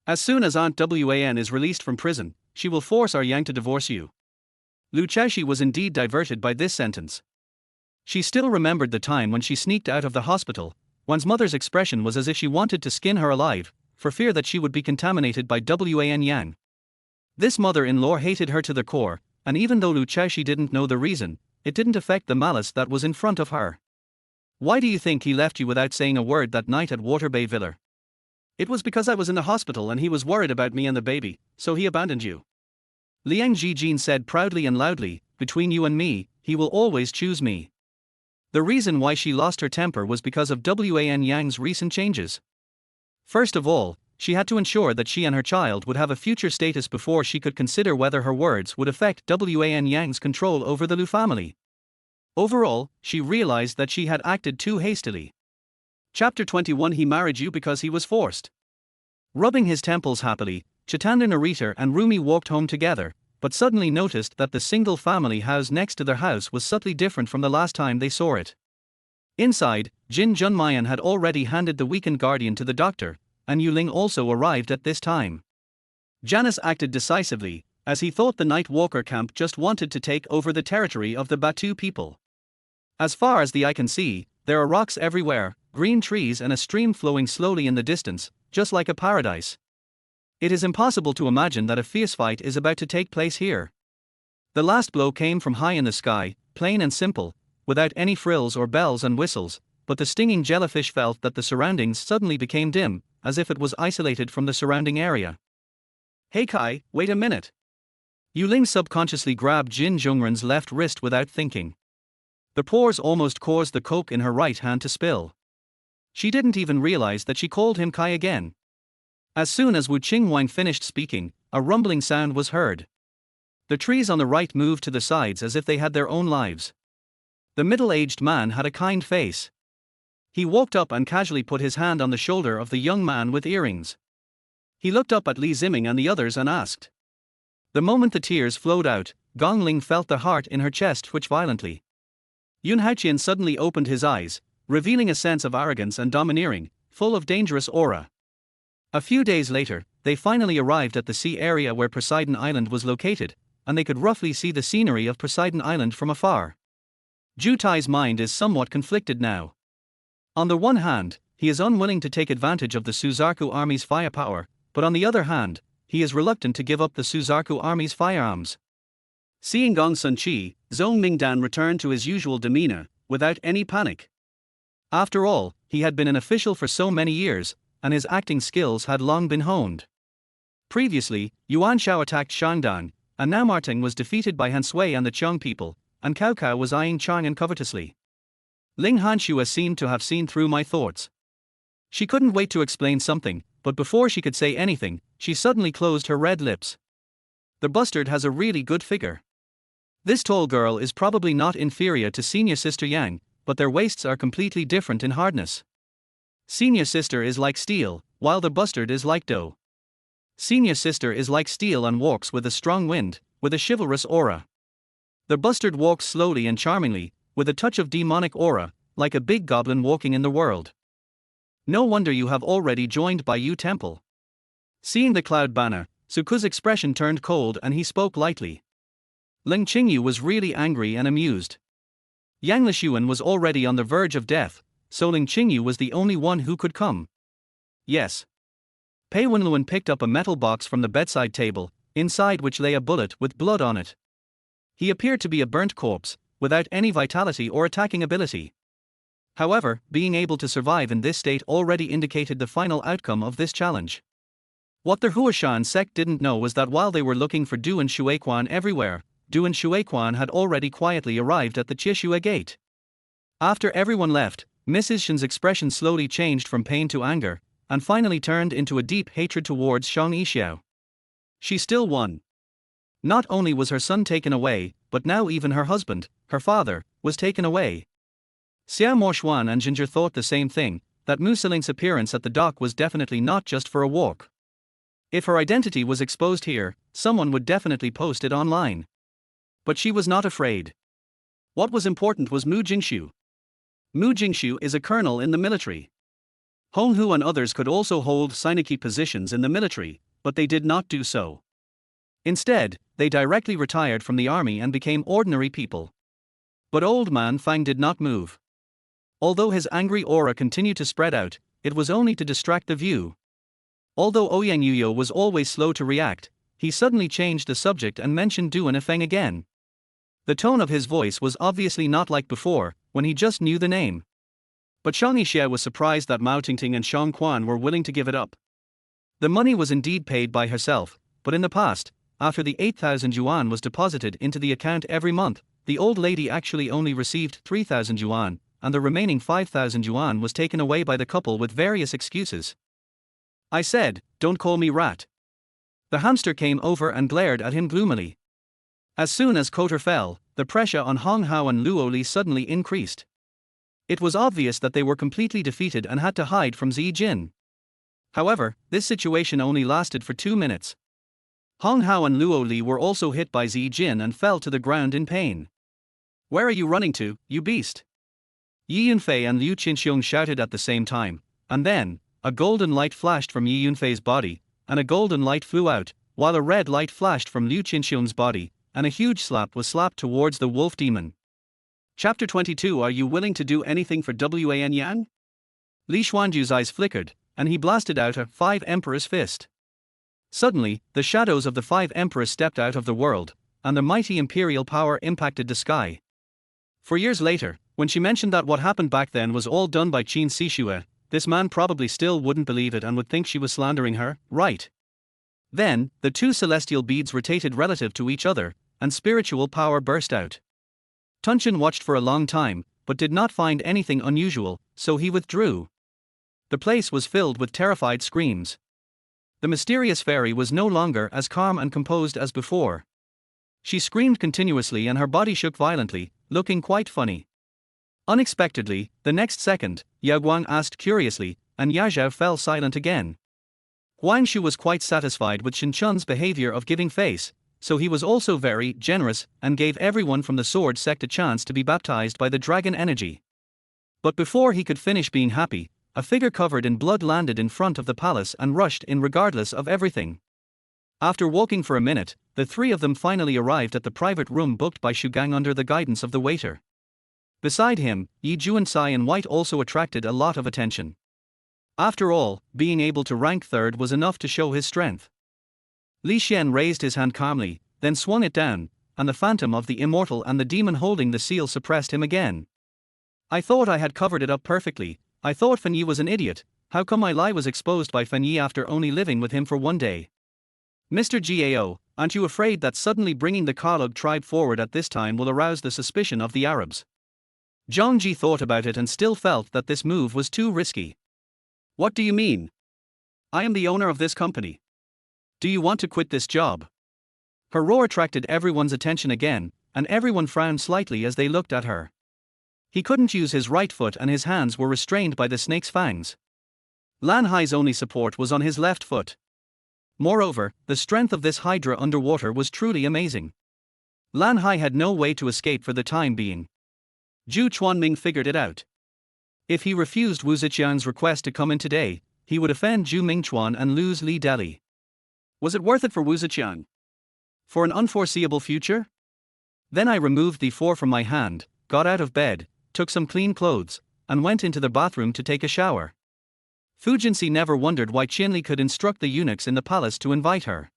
A: As soon as Aunt Wan is released from prison, she will force our Yang to divorce you. Lu Chaoshi was indeed diverted by this sentence. She still remembered the time when she sneaked out of the hospital. One's mother's expression was as if she wanted to skin her alive, for fear that she would be contaminated by Wan Yang. This mother-in-law hated her to the core, and even though Lu Chaoshi didn't know the reason, it didn't affect the malice that was in front of her. Why do you think he left you without saying a word that night at Waterbay Villa? It was because I was in the hospital and he was worried about me and the baby, so he abandoned you. Liang Jijin said proudly and loudly, between you and me, he will always choose me. The reason why she lost her temper was because of Wan Yang's recent changes. First of all, she had to ensure that she and her child would have a future status before she could consider whether her words would affect Wan Yang's control over the Lu family. Overall, she realized that she had acted too hastily. Chapter 21 He married you because he was forced. Rubbing his temples happily, Chitanda Narita and Rumi walked home together, but suddenly noticed that the single family house next to their house was subtly different from the last time they saw it. Inside, Jin Junmayan had already handed the weakened guardian to the doctor, and Yuling also arrived at this time. Janice acted decisively, as he thought the Night Walker camp just wanted to take over the territory of the Batu people. As far as the eye can see, there are rocks everywhere, green trees and a stream flowing slowly in the distance, just like a paradise. It is impossible to imagine that a fierce fight is about to take place here. The last blow came from high in the sky, plain and simple, without any frills or bells and whistles, but the stinging jellyfish felt that the surroundings suddenly became dim, as if it was isolated from the surrounding area. Hey Kai, wait a minute. Yuling subconsciously grabbed Jin Zhongren's left wrist without thinking. The pores almost caused the coke in her right hand to spill. She didn't even realize that she called him Kai again. As soon as Wu Qingwang finished speaking, a rumbling sound was heard. The trees on the right moved to the sides as if they had their own lives. The middle-aged man had a kind face. He walked up and casually put his hand on the shoulder of the young man with earrings. He looked up at Li Ziming and the others and asked. The moment the tears flowed out, Gong Ling felt the heart in her chest twitch violently. Yun Haoqian suddenly opened his eyes, revealing a sense of arrogance and domineering, full of dangerous aura. A few days later, they finally arrived at the sea area where Poseidon Island was located, and they could roughly see the scenery of Poseidon Island from afar. Ju Tai's mind is somewhat conflicted now. On the one hand, he is unwilling to take advantage of the Suzaku army's firepower, but on the other hand, he is reluctant to give up the Suzaku army's firearms. Seeing Gong Sun Chi, Zhong Mingdan returned to his usual demeanor, without any panic. After all, he had been an official for so many years, and his acting skills had long been honed. Previously, Yuan Shao attacked Shangdang, and now Marting was defeated by Han Sui and the Qiang people, and Cao Cao was eyeing Chang'an covetously. Ling Hanshua seemed to have seen through my thoughts. She couldn't wait to explain something, but before she could say anything, she suddenly closed her red lips. The bustard has a really good figure. This tall girl is probably not inferior to senior sister Yang, but their waists are completely different in hardness. Senior sister is like steel, while the bustard is like dough. Senior sister is like steel and walks with a strong wind, with a chivalrous aura. The bustard walks slowly and charmingly, with a touch of demonic aura, like a big goblin walking in the world. No wonder you have already joined Baiyu Temple. Seeing the cloud banner, Suku's expression turned cold and he spoke lightly. Ling Qingyu was really angry and amused. Yang Lishuan was already on the verge of death, so Ling Qingyu was the only one who could come. Yes. Pei Wenluan picked up a metal box from the bedside table, inside which lay a bullet with blood on it. He appeared to be a burnt corpse, without any vitality or attacking ability. However, being able to survive in this state already indicated the final outcome of this challenge. What the Huashan sect didn't know was that while they were looking for Duan Shuiquan everywhere, Duan Shuiquan had already quietly arrived at the Chishua gate. After everyone left, Mrs. Shen's expression slowly changed from pain to anger, and finally turned into a deep hatred towards Xiang Yixiao. She still won. Not only was her son taken away, but now even her husband, her father, was taken away. Xiao Morshuan and Ginger thought the same thing, that Mu Siling's appearance at the dock was definitely not just for a walk. If her identity was exposed here, someone would definitely post it online. But she was not afraid. What was important was Mu Jingshu. Mu Jingshu is a colonel in the military. Hong Hu and others could also hold Sineki positions in the military, but they did not do so. Instead, they directly retired from the army and became ordinary people. But old man Fang did not move. Although his angry aura continued to spread out, it was only to distract the view. Although Ouyang Yuyo was always slow to react, he suddenly changed the subject and mentioned Duan Feng again. The tone of his voice was obviously not like before, when he just knew the name. But Xiang Yixia was surprised that Mao Tingting and Xiang Quan were willing to give it up. The money was indeed paid by herself, but in the past, after the 8,000 yuan was deposited into the account every month, the old lady actually only received 3,000 yuan, and the remaining 5,000 yuan was taken away by the couple with various excuses. I said, "Don't call me rat." The hamster came over and glared at him gloomily. As soon as Kotor fell, the pressure on Hong Hao and Luo Li suddenly increased. It was obvious that they were completely defeated and had to hide from Zi Jin. However, this situation only lasted for 2 minutes. Hong Hao and Luo Li were also hit by Zi Jin and fell to the ground in pain. "Where are you running to, you beast?" Yi Yunfei and Liu Qinxiong shouted at the same time, and then, a golden light flashed from Yi Yunfei's body, and a golden light flew out, while a red light flashed from Liu Qinxiong's body, and a huge slap was slapped towards the wolf demon. Chapter 22. Are you willing to do anything for Wan Yang? Li Xuanju's eyes flickered, and he blasted out a 5 Emperor's fist. Suddenly, the shadows of the 5 Emperors stepped out of the world, and the mighty imperial power impacted the sky. For years later, when she mentioned that what happened back then was all done by Qin Sixue, this man probably still wouldn't believe it and would think she was slandering her, right? Then, the 2 celestial beads rotated relative to each other, and spiritual power burst out. Tunchen watched for a long time, but did not find anything unusual, so he withdrew. The place was filled with terrified screams. The mysterious fairy was no longer as calm and composed as before. She screamed continuously and her body shook violently, looking quite funny. Unexpectedly, the next second, Yao Guang asked curiously, and Yazhao fell silent again. Guangshu was quite satisfied with Shinchun's behavior of giving face, so he was also very generous and gave everyone from the sword sect a chance to be baptized by the dragon energy. But before he could finish being happy, a figure covered in blood landed in front of the palace and rushed in regardless of everything. After walking for a minute, the 3 of them finally arrived at the private room booked by Shugang under the guidance of the waiter. Beside him, Yi Juansai in white also attracted a lot of attention. After all, being able to rank 3rd was enough to show his strength. Li Xian raised his hand calmly, then swung it down, and the phantom of the immortal and the demon holding the seal suppressed him again. I thought I had covered it up perfectly. I thought Fan Yi was an idiot. How come my lie was exposed by Fan Yi after only living with him for 1 day? Mr. Gao, aren't you afraid that suddenly bringing the Kalug tribe forward at this time will arouse the suspicion of the Arabs? Zhang Ji thought about it and still felt that this move was too risky. What do you mean? I am the owner of this company. Do you want to quit this job? Her roar attracted everyone's attention again, and everyone frowned slightly as they looked at her. He couldn't use his right foot and his hands were restrained by the snake's fangs. Lan Hai's only support was on his left foot. Moreover, the strength of this hydra underwater was truly amazing. Lan Hai had no way to escape for the time being. Zhu Chuanming figured it out. If he refused Wu Ziqiang's request to come in today, he would offend Zhu Mingchuan and lose Li Deli. Was it worth it for Wu Ziqiang? For an unforeseeable future? Then I removed the 4 from my hand, got out of bed, took some clean clothes, and went into the bathroom to take a shower. Fu Jinxi never wondered why Qinli could instruct the eunuchs in the palace to invite her.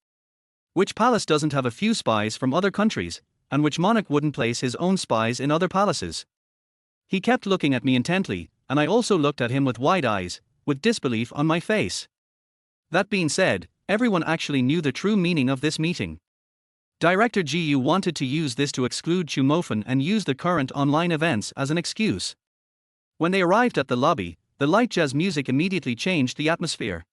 A: Which palace doesn't have a few spies from other countries, and which monarch wouldn't place his own spies in other palaces? He kept looking at me intently, and I also looked at him with wide eyes, with disbelief on my face. That being said, everyone actually knew the true meaning of this meeting. Director Jiyu wanted to use this to exclude Chumofan and use the current online events as an excuse. When they arrived at the lobby, The light jazz music immediately changed the atmosphere.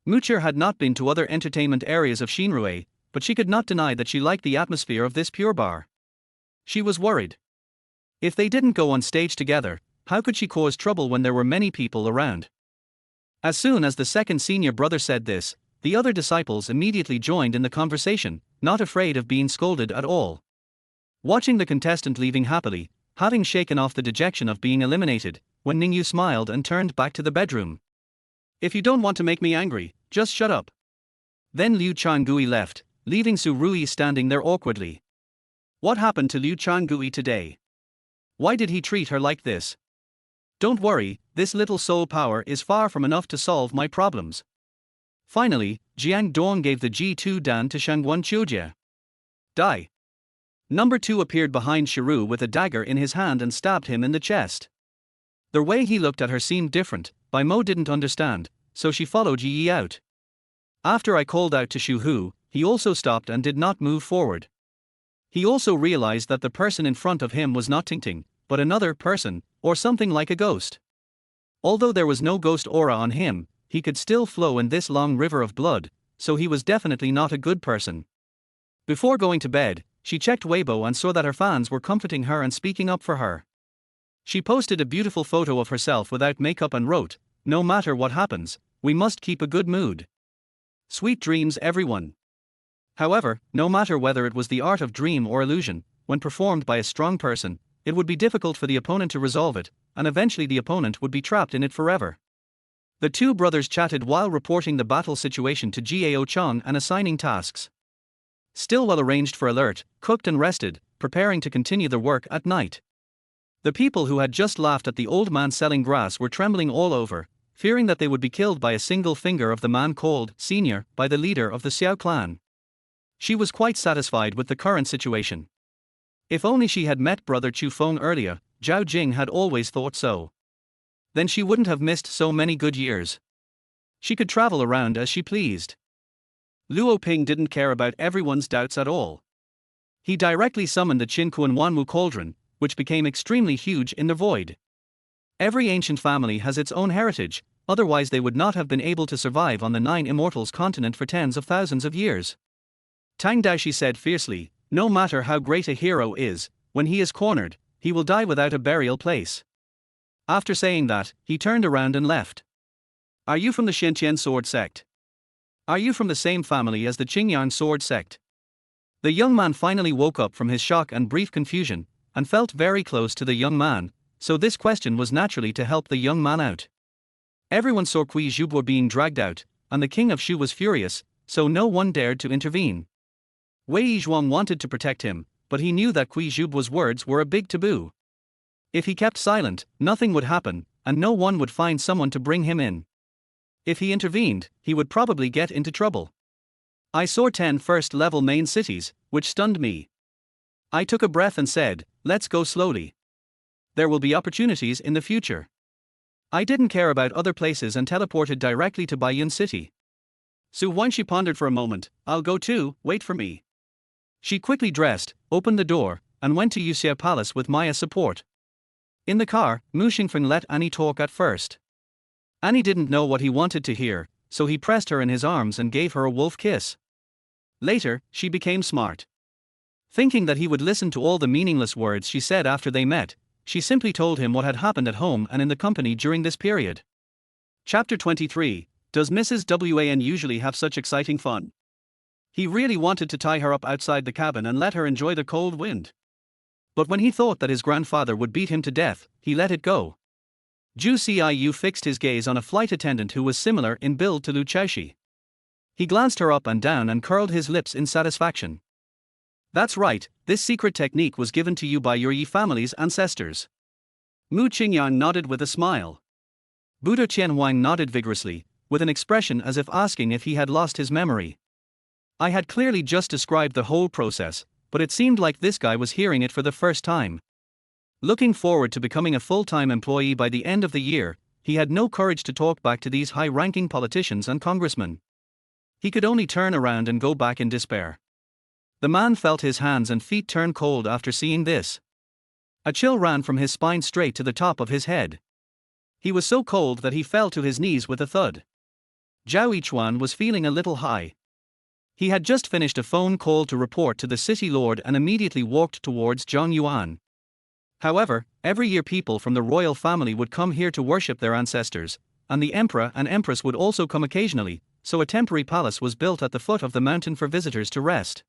A: Mucher had not been to other entertainment areas of Shinrue, but she could not deny that she liked the atmosphere of this pure bar. She was worried. If they didn't go on stage together, how could she cause trouble when there were many people around? As soon as the second senior brother said this, the other disciples immediately joined in the conversation, not afraid of being scolded at all. Watching the contestant leaving happily, having shaken off the dejection of being eliminated, when Ningyu smiled and turned back to the bedroom. If you don't want to make me angry, just shut up. Then Liu Changui left, leaving Su Rui standing there awkwardly. What happened to Liu Changui today? Why did he treat her like this? Don't worry, this little soul power is far from enough to solve my problems. Finally, Jiang Dong gave the G2 Dan to Shangguan Qiujie. Die. Number 2 appeared behind Shiru with a dagger in his hand and stabbed him in the chest. The way he looked at her seemed different, Bai Mo didn't understand, so she followed Yi out. After I called out to Shu Hu, he also stopped and did not move forward. He also realized that the person in front of him was not Tingting, but another person, or something like a ghost. Although there was no ghost aura on him, he could still flow in this long river of blood, so he was definitely not a good person. Before going to bed, she checked Weibo and saw that her fans were comforting her and speaking up for her. She posted a beautiful photo of herself without makeup and wrote, "No matter what happens, we must keep a good mood. Sweet dreams, everyone." However, no matter whether it was the art of dream or illusion, when performed by a strong person, it would be difficult for the opponent to resolve it, and eventually the opponent would be trapped in it forever. The two brothers chatted while reporting the battle situation to Gao Chong and assigning tasks. Still well arranged for alert, cooked and rested, preparing to continue their work at night. The people who had just laughed at the old man selling grass were trembling all over, fearing that they would be killed by a single finger of the man called Senior by the leader of the Xiao clan. She was quite satisfied with the current situation. If only she had met brother Chu Feng earlier, Zhao Jing had always thought so. Then she wouldn't have missed so many good years. She could travel around as she pleased. Luo Ping didn't care about everyone's doubts at all. He directly summoned the Qinquan Wanwu cauldron, which became extremely huge in the void. Every ancient family has its own heritage, otherwise they would not have been able to survive on the 9 Immortals continent for tens of thousands of years. Tang Daoshi said fiercely, "No matter how great a hero is, when he is cornered, he will die without a burial place." After saying that, he turned around and left. "Are you from the Shenqian sword sect? Are you from the same family as the Qingyang sword sect?" The young man finally woke up from his shock and brief confusion, and felt very close to the young man, so this question was naturally to help the young man out. Everyone saw Kui Zhubo being dragged out, and the king of Shu was furious, so no one dared to intervene. Wei Yizhuang wanted to protect him, but he knew that Kui Zhubo's words were a big taboo. If he kept silent, nothing would happen, and no one would find someone to bring him in. If he intervened, he would probably get into trouble. I saw 10 first-level main cities, which stunned me. I took a breath and said, "Let's go slowly. There will be opportunities in the future." I didn't care about other places and teleported directly to Baiyun City. Su Wanshi pondered for a moment. "I'll go too, wait for me." She quickly dressed, opened the door, and went to Yuxia Palace with Maya's support. In the car, Mu Xingfeng let Annie talk at first. Annie didn't know what he wanted to hear, so he pressed her in his arms and gave her a wolf kiss. Later, she became smart. Thinking that he would listen to all the meaningless words she said after they met, she simply told him what had happened at home and in the company during this period. Chapter 23. Does Mrs. Wan usually have such exciting fun? He really wanted to tie her up outside the cabin and let her enjoy the cold wind. But when he thought that his grandfather would beat him to death, he let it go. Zhu Xiyu fixed his gaze on a flight attendant who was similar in build to Lu Chaoshi. He glanced her up and down and curled his lips in satisfaction. "That's right, this secret technique was given to you by your Yi family's ancestors." Mu Qingyang nodded with a smile. Buddha Qianhuang nodded vigorously, with an expression as if asking if he had lost his memory. I had clearly just described the whole process, but it seemed like this guy was hearing it for the first time. Looking forward to becoming a full-time employee by the end of the year, he had no courage to talk back to these high-ranking politicians and congressmen. He could only turn around and go back in despair. The man felt his hands and feet turn cold after seeing this. A chill ran from his spine straight to the top of his head. He was so cold that he fell to his knees with a thud. Zhao Yichuan was feeling a little high. He had just finished a phone call to report to the city lord and immediately walked towards Zhongyuan. However, every year people from the royal family would come here to worship their ancestors, and the emperor and empress would also come occasionally, so a temporary palace was built at the foot of the mountain for visitors to rest.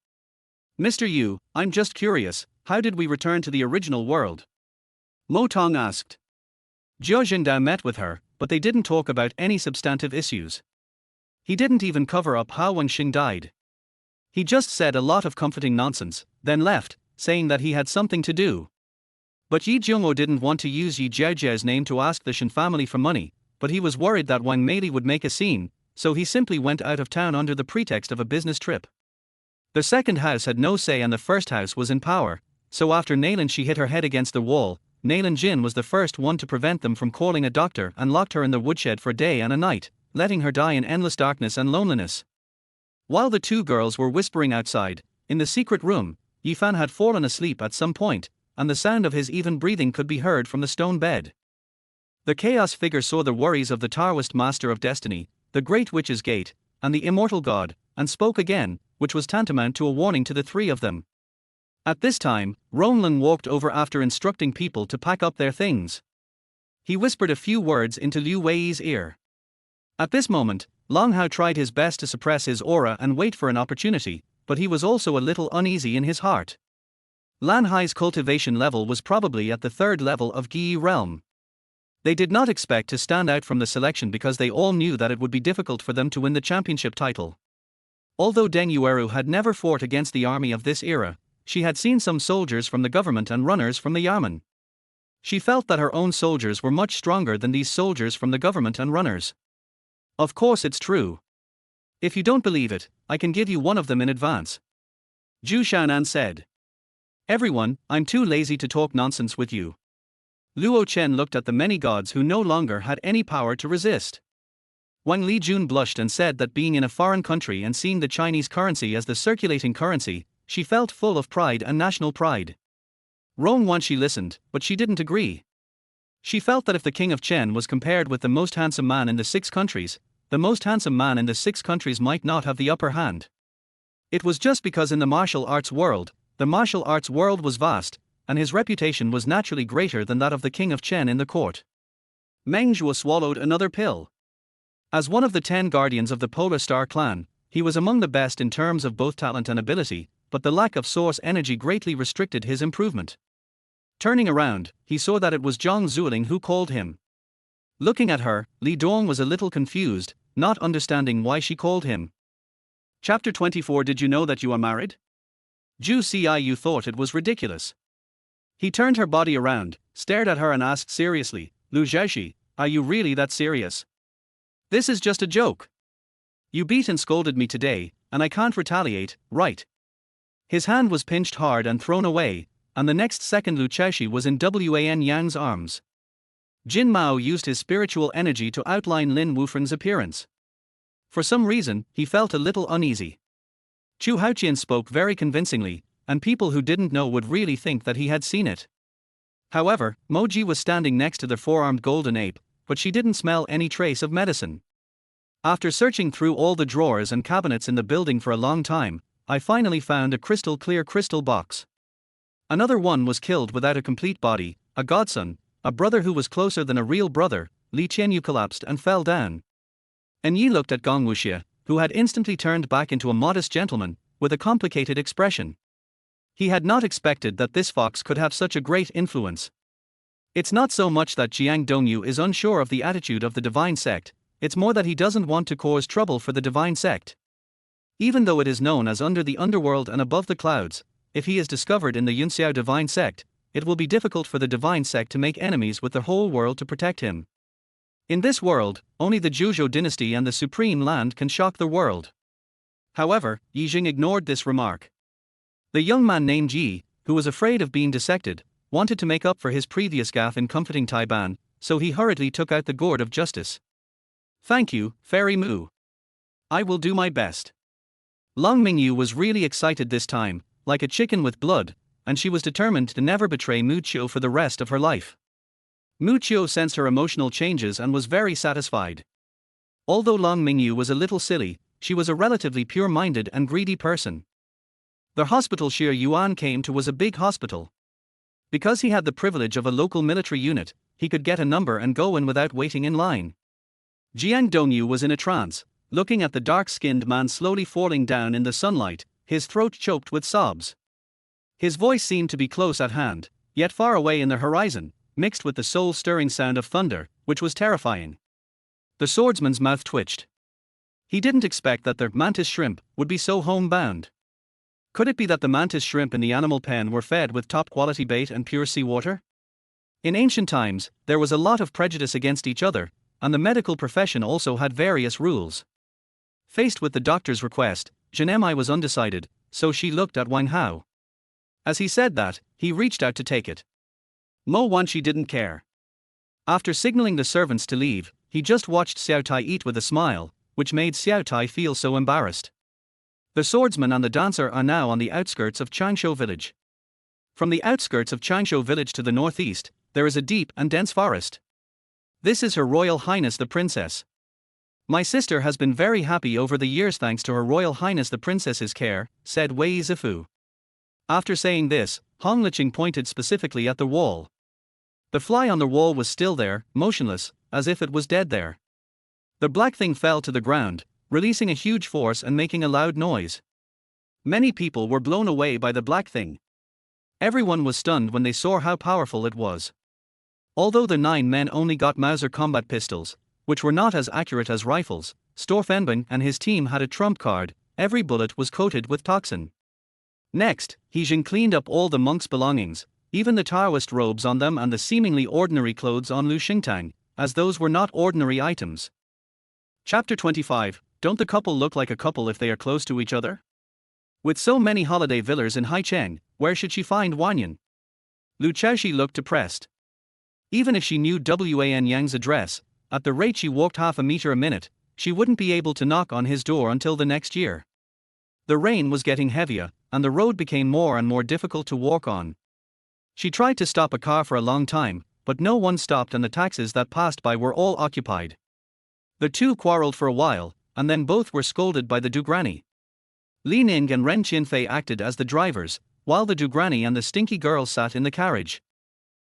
A: Mr. Yu, I'm just curious, how did we return to the original world? Mo Tong asked. Zhou Jindao met with her, but they didn't talk about any substantive issues. He didn't even cover up how Wang Xing died. He just said a lot of comforting nonsense, then left, saying that he had something to do. But Yi Zhongwo didn't want to use Yi Jiaojia's name to ask the Shen family for money, but he was worried that Wang Meili would make a scene, so he simply went out of town under the pretext of a business trip. The second house had no say and the first house was in power, so after Nailin she hit her head against the wall, Nailin Jin was the first one to prevent them from calling a doctor and locked her in the woodshed for a day and a night, letting her die in endless darkness and loneliness. While the two girls were whispering outside, in the secret room, Yifan had fallen asleep at some point, and the sound of his even breathing could be heard from the stone bed. The chaos figure saw the worries of the Taoist master of destiny, the great witch's gate, and the immortal god, and spoke again, which was tantamount to a warning to the three of them. At this time, Ronglin walked over after instructing people to pack up their things. He whispered a few words into Liu Wei's ear. At this moment, Long Hao tried his best to suppress his aura and wait for an opportunity, but he was also a little uneasy in his heart. Lan Hai's cultivation level was probably at the third level of Gi realm. They did not expect to stand out from the selection because they all knew that it would be difficult for them to win the championship title. Although Deng Yueru had never fought against the army of this era, she had seen some soldiers from the government and runners from the Yarman. She felt that her own soldiers were much stronger than these soldiers from the government and runners. Of course it's true. If you don't believe it, I can give you one of them in advance. Zhu Xiaonan said. Everyone, I'm too lazy to talk nonsense with you. Luo Chen looked at the many gods who no longer had any power to resist. Wang Lijun blushed and said that being in a foreign country and seeing the Chinese currency as the circulating currency, she felt full of pride and national pride. Rong Wanshi listened, but she didn't agree. She felt that if the king of Chen was compared with the most handsome man in the 6 countries, the most handsome man in the 6 countries might not have the upper hand. It was just because in the martial arts world, the martial arts world was vast, and his reputation was naturally greater than that of the king of Chen in the court. Meng Zhuo swallowed another pill. As one of the 10 guardians of the Polar Star clan, he was among the best in terms of both talent and ability, but the lack of source energy greatly restricted his improvement. Turning around, he saw that it was Zhang Zuoling who called him. Looking at her, Li Dong was a little confused, not understanding why she called him. Chapter 24. Did you know that you are married? Zhu Ciu thought it was ridiculous. He turned her body around, stared at her and asked seriously, Lu Zhaoxi, are you really that serious? This is just a joke. You beat and scolded me today, and I can't retaliate, right? His hand was pinched hard and thrown away, and the next second Lu Zhaoxi was in Wan Yang's arms. Jin Mao used his spiritual energy to outline Lin Wufen's appearance. For some reason, he felt a little uneasy. Chu Haoqian spoke very convincingly, and people who didn't know would really think that he had seen it. However, Moji was standing next to the 4-armed golden ape, but she didn't smell any trace of medicine. After searching through all the drawers and cabinets in the building for a long time, I finally found a crystal clear crystal box. Another one was killed without a complete body, a godson, a brother who was closer than a real brother. Li Qianyu collapsed and fell down. And Yi looked at Gong Wuxia, who had instantly turned back into a modest gentleman, with a complicated expression. He had not expected that this fox could have such a great influence. It's not so much that Jiang Dongyu is unsure of the attitude of the divine sect, it's more that he doesn't want to cause trouble for the divine sect. Even though it is known as under the underworld and above the clouds, if he is discovered in the Yunxiao divine sect, it will be difficult for the divine sect to make enemies with the whole world to protect him. In this world, only the Zhuzhou dynasty and the Supreme Land can shock the world. However, Yi Jing ignored this remark. The young man named Yi, who was afraid of being dissected, wanted to make up for his previous gaffe in comforting Taiban, so he hurriedly took out the gourd of justice. Thank you, Fairy Mu. I will do my best. Long Mingyu was really excited this time, like a chicken with blood, and she was determined to never betray Mu Qiu for the rest of her life. Mu Qiu sensed her emotional changes and was very satisfied. Although Long Mingyu was a little silly, she was a relatively pure-minded and greedy person. The hospital Xie Yuan came to was a big hospital. Because he had the privilege of a local military unit, he could get a number and go in without waiting in line. Jiang Dongyu was in a trance, looking at the dark-skinned man slowly falling down in the sunlight, his throat choked with sobs. His voice seemed to be close at hand, yet far away in the horizon, mixed with the soul-stirring sound of thunder, which was terrifying. The swordsman's mouth twitched. He didn't expect that the mantis shrimp would be so homebound. Could it be that the mantis shrimp in the animal pen were fed with top-quality bait and pure seawater? In ancient times, there was a lot of prejudice against each other, and the medical profession also had various rules. Faced with the doctor's request, Zhenemai was undecided, so she looked at Wang Hao. As he said that, he reached out to take it. Mo Wanshi didn't care. After signaling the servants to leave, he just watched Xiao Tai eat with a smile, which made Xiao Tai feel so embarrassed. The swordsman and the dancer are now on the outskirts of Changshu village. From the outskirts of Changshu village to the northeast, there is a deep and dense forest. This is Her Royal Highness the Princess. My sister has been very happy over the years thanks to Her Royal Highness the Princess's care, said Wei Zifu. After saying this, Hong Liqing pointed specifically at the wall. The fly on the wall was still there, motionless, as if it was dead there. The black thing fell to the ground, releasing a huge force and making a loud noise. Many people were blown away by the black thing. Everyone was stunned when they saw how powerful it was. Although the 9 men only got Mauser combat pistols, which were not as accurate as rifles, Storfenbin and his team had a trump card. Every bullet was coated with toxin. Next, He Jing cleaned up all the monks' belongings, even the Taoist robes on them and the seemingly ordinary clothes on Lu Xingtang, as those were not ordinary items. Chapter 25. Don't the couple look like a couple if they are close to each other? With so many holiday villas in Haicheng, where should she find Wanyan? Lu Chaoxi looked depressed. Even if she knew Wan Yang's address, at the rate she walked half a meter a minute, she wouldn't be able to knock on his door until the next year. The rain was getting heavier, and the road became more and more difficult to walk on. She tried to stop a car for a long time, but no one stopped and the taxis that passed by were all occupied. The two quarreled for a while, and then both were scolded by the Dugranny. Li Ning and Ren Qinfei acted as the drivers, while the Dugranny and the stinky girl sat in the carriage.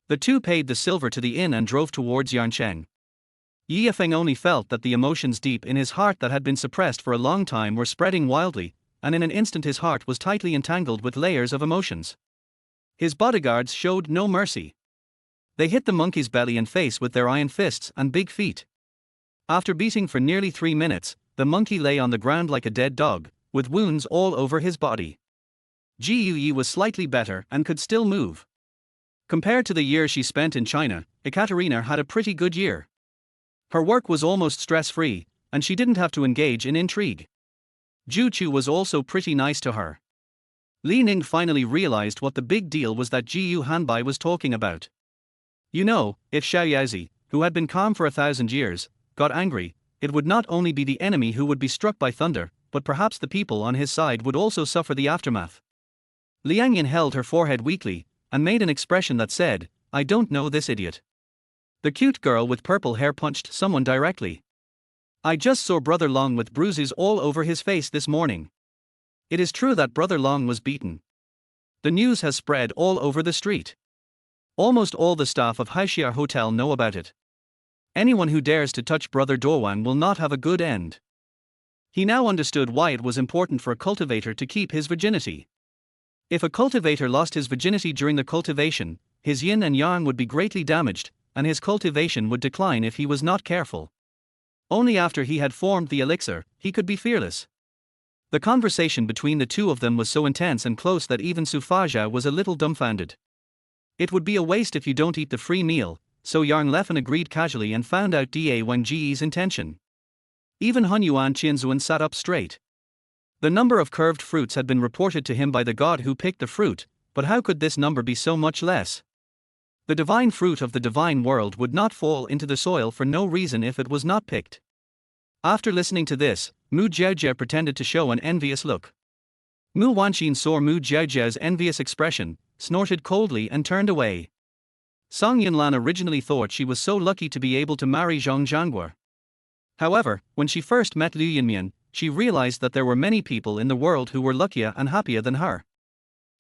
A: The two paid the silver to the inn and drove towards Yancheng. Yi Yifeng only felt that the emotions deep in his heart that had been suppressed for a long time were spreading wildly, and in an instant his heart was tightly entangled with layers of emotions. His bodyguards showed no mercy. They hit the monkey's belly and face with their iron fists and big feet. After beating for nearly 3 minutes, the monkey lay on the ground like a dead dog, with wounds all over his body. Ji Yi was slightly better and could still move. Compared to the year she spent in China, Ekaterina had a pretty good year. Her work was almost stress-free, and she didn't have to engage in intrigue. Ju Chu was also pretty nice to her. Li Ning finally realized what the big deal was that Ji Yu Hanbai was talking about. You know, if Xiaoyazi, who had been calm for 1,000 years, got angry, it would not only be the enemy who would be struck by thunder, but perhaps the people on his side would also suffer the aftermath. Liang Yin held her forehead weakly, and made an expression that said, "I don't know this idiot." The cute girl with purple hair punched someone directly. I just saw Brother Long with bruises all over his face this morning. It is true that Brother Long was beaten. The news has spread all over the street. Almost all the staff of Haixia Hotel know about it. Anyone who dares to touch Brother Dorwang will not have a good end. He now understood why it was important for a cultivator to keep his virginity. If a cultivator lost his virginity during the cultivation, his yin and yang would be greatly damaged, and his cultivation would decline if he was not careful. Only after he had formed the elixir, he could be fearless. The conversation between the two of them was so intense and close that even Sufaja was a little dumbfounded. It would be a waste if you don't eat the free meal, so Yang Leffen agreed casually and found out Da Wang Ji's intention. Even Hunyuan Qianzuan sat up straight. The number of curved fruits had been reported to him by the god who picked the fruit, but how could this number be so much less? The divine fruit of the divine world would not fall into the soil for no reason if it was not picked. After listening to this, Mu Jiaojia pretended to show an envious look. Mu Wanxin saw Mu Jiaojia's envious expression, snorted coldly and turned away. Song Yunlan originally thought she was so lucky to be able to marry Zhang Zhangguo. However, when she first met Liu Yinmian, she realized that there were many people in the world who were luckier and happier than her.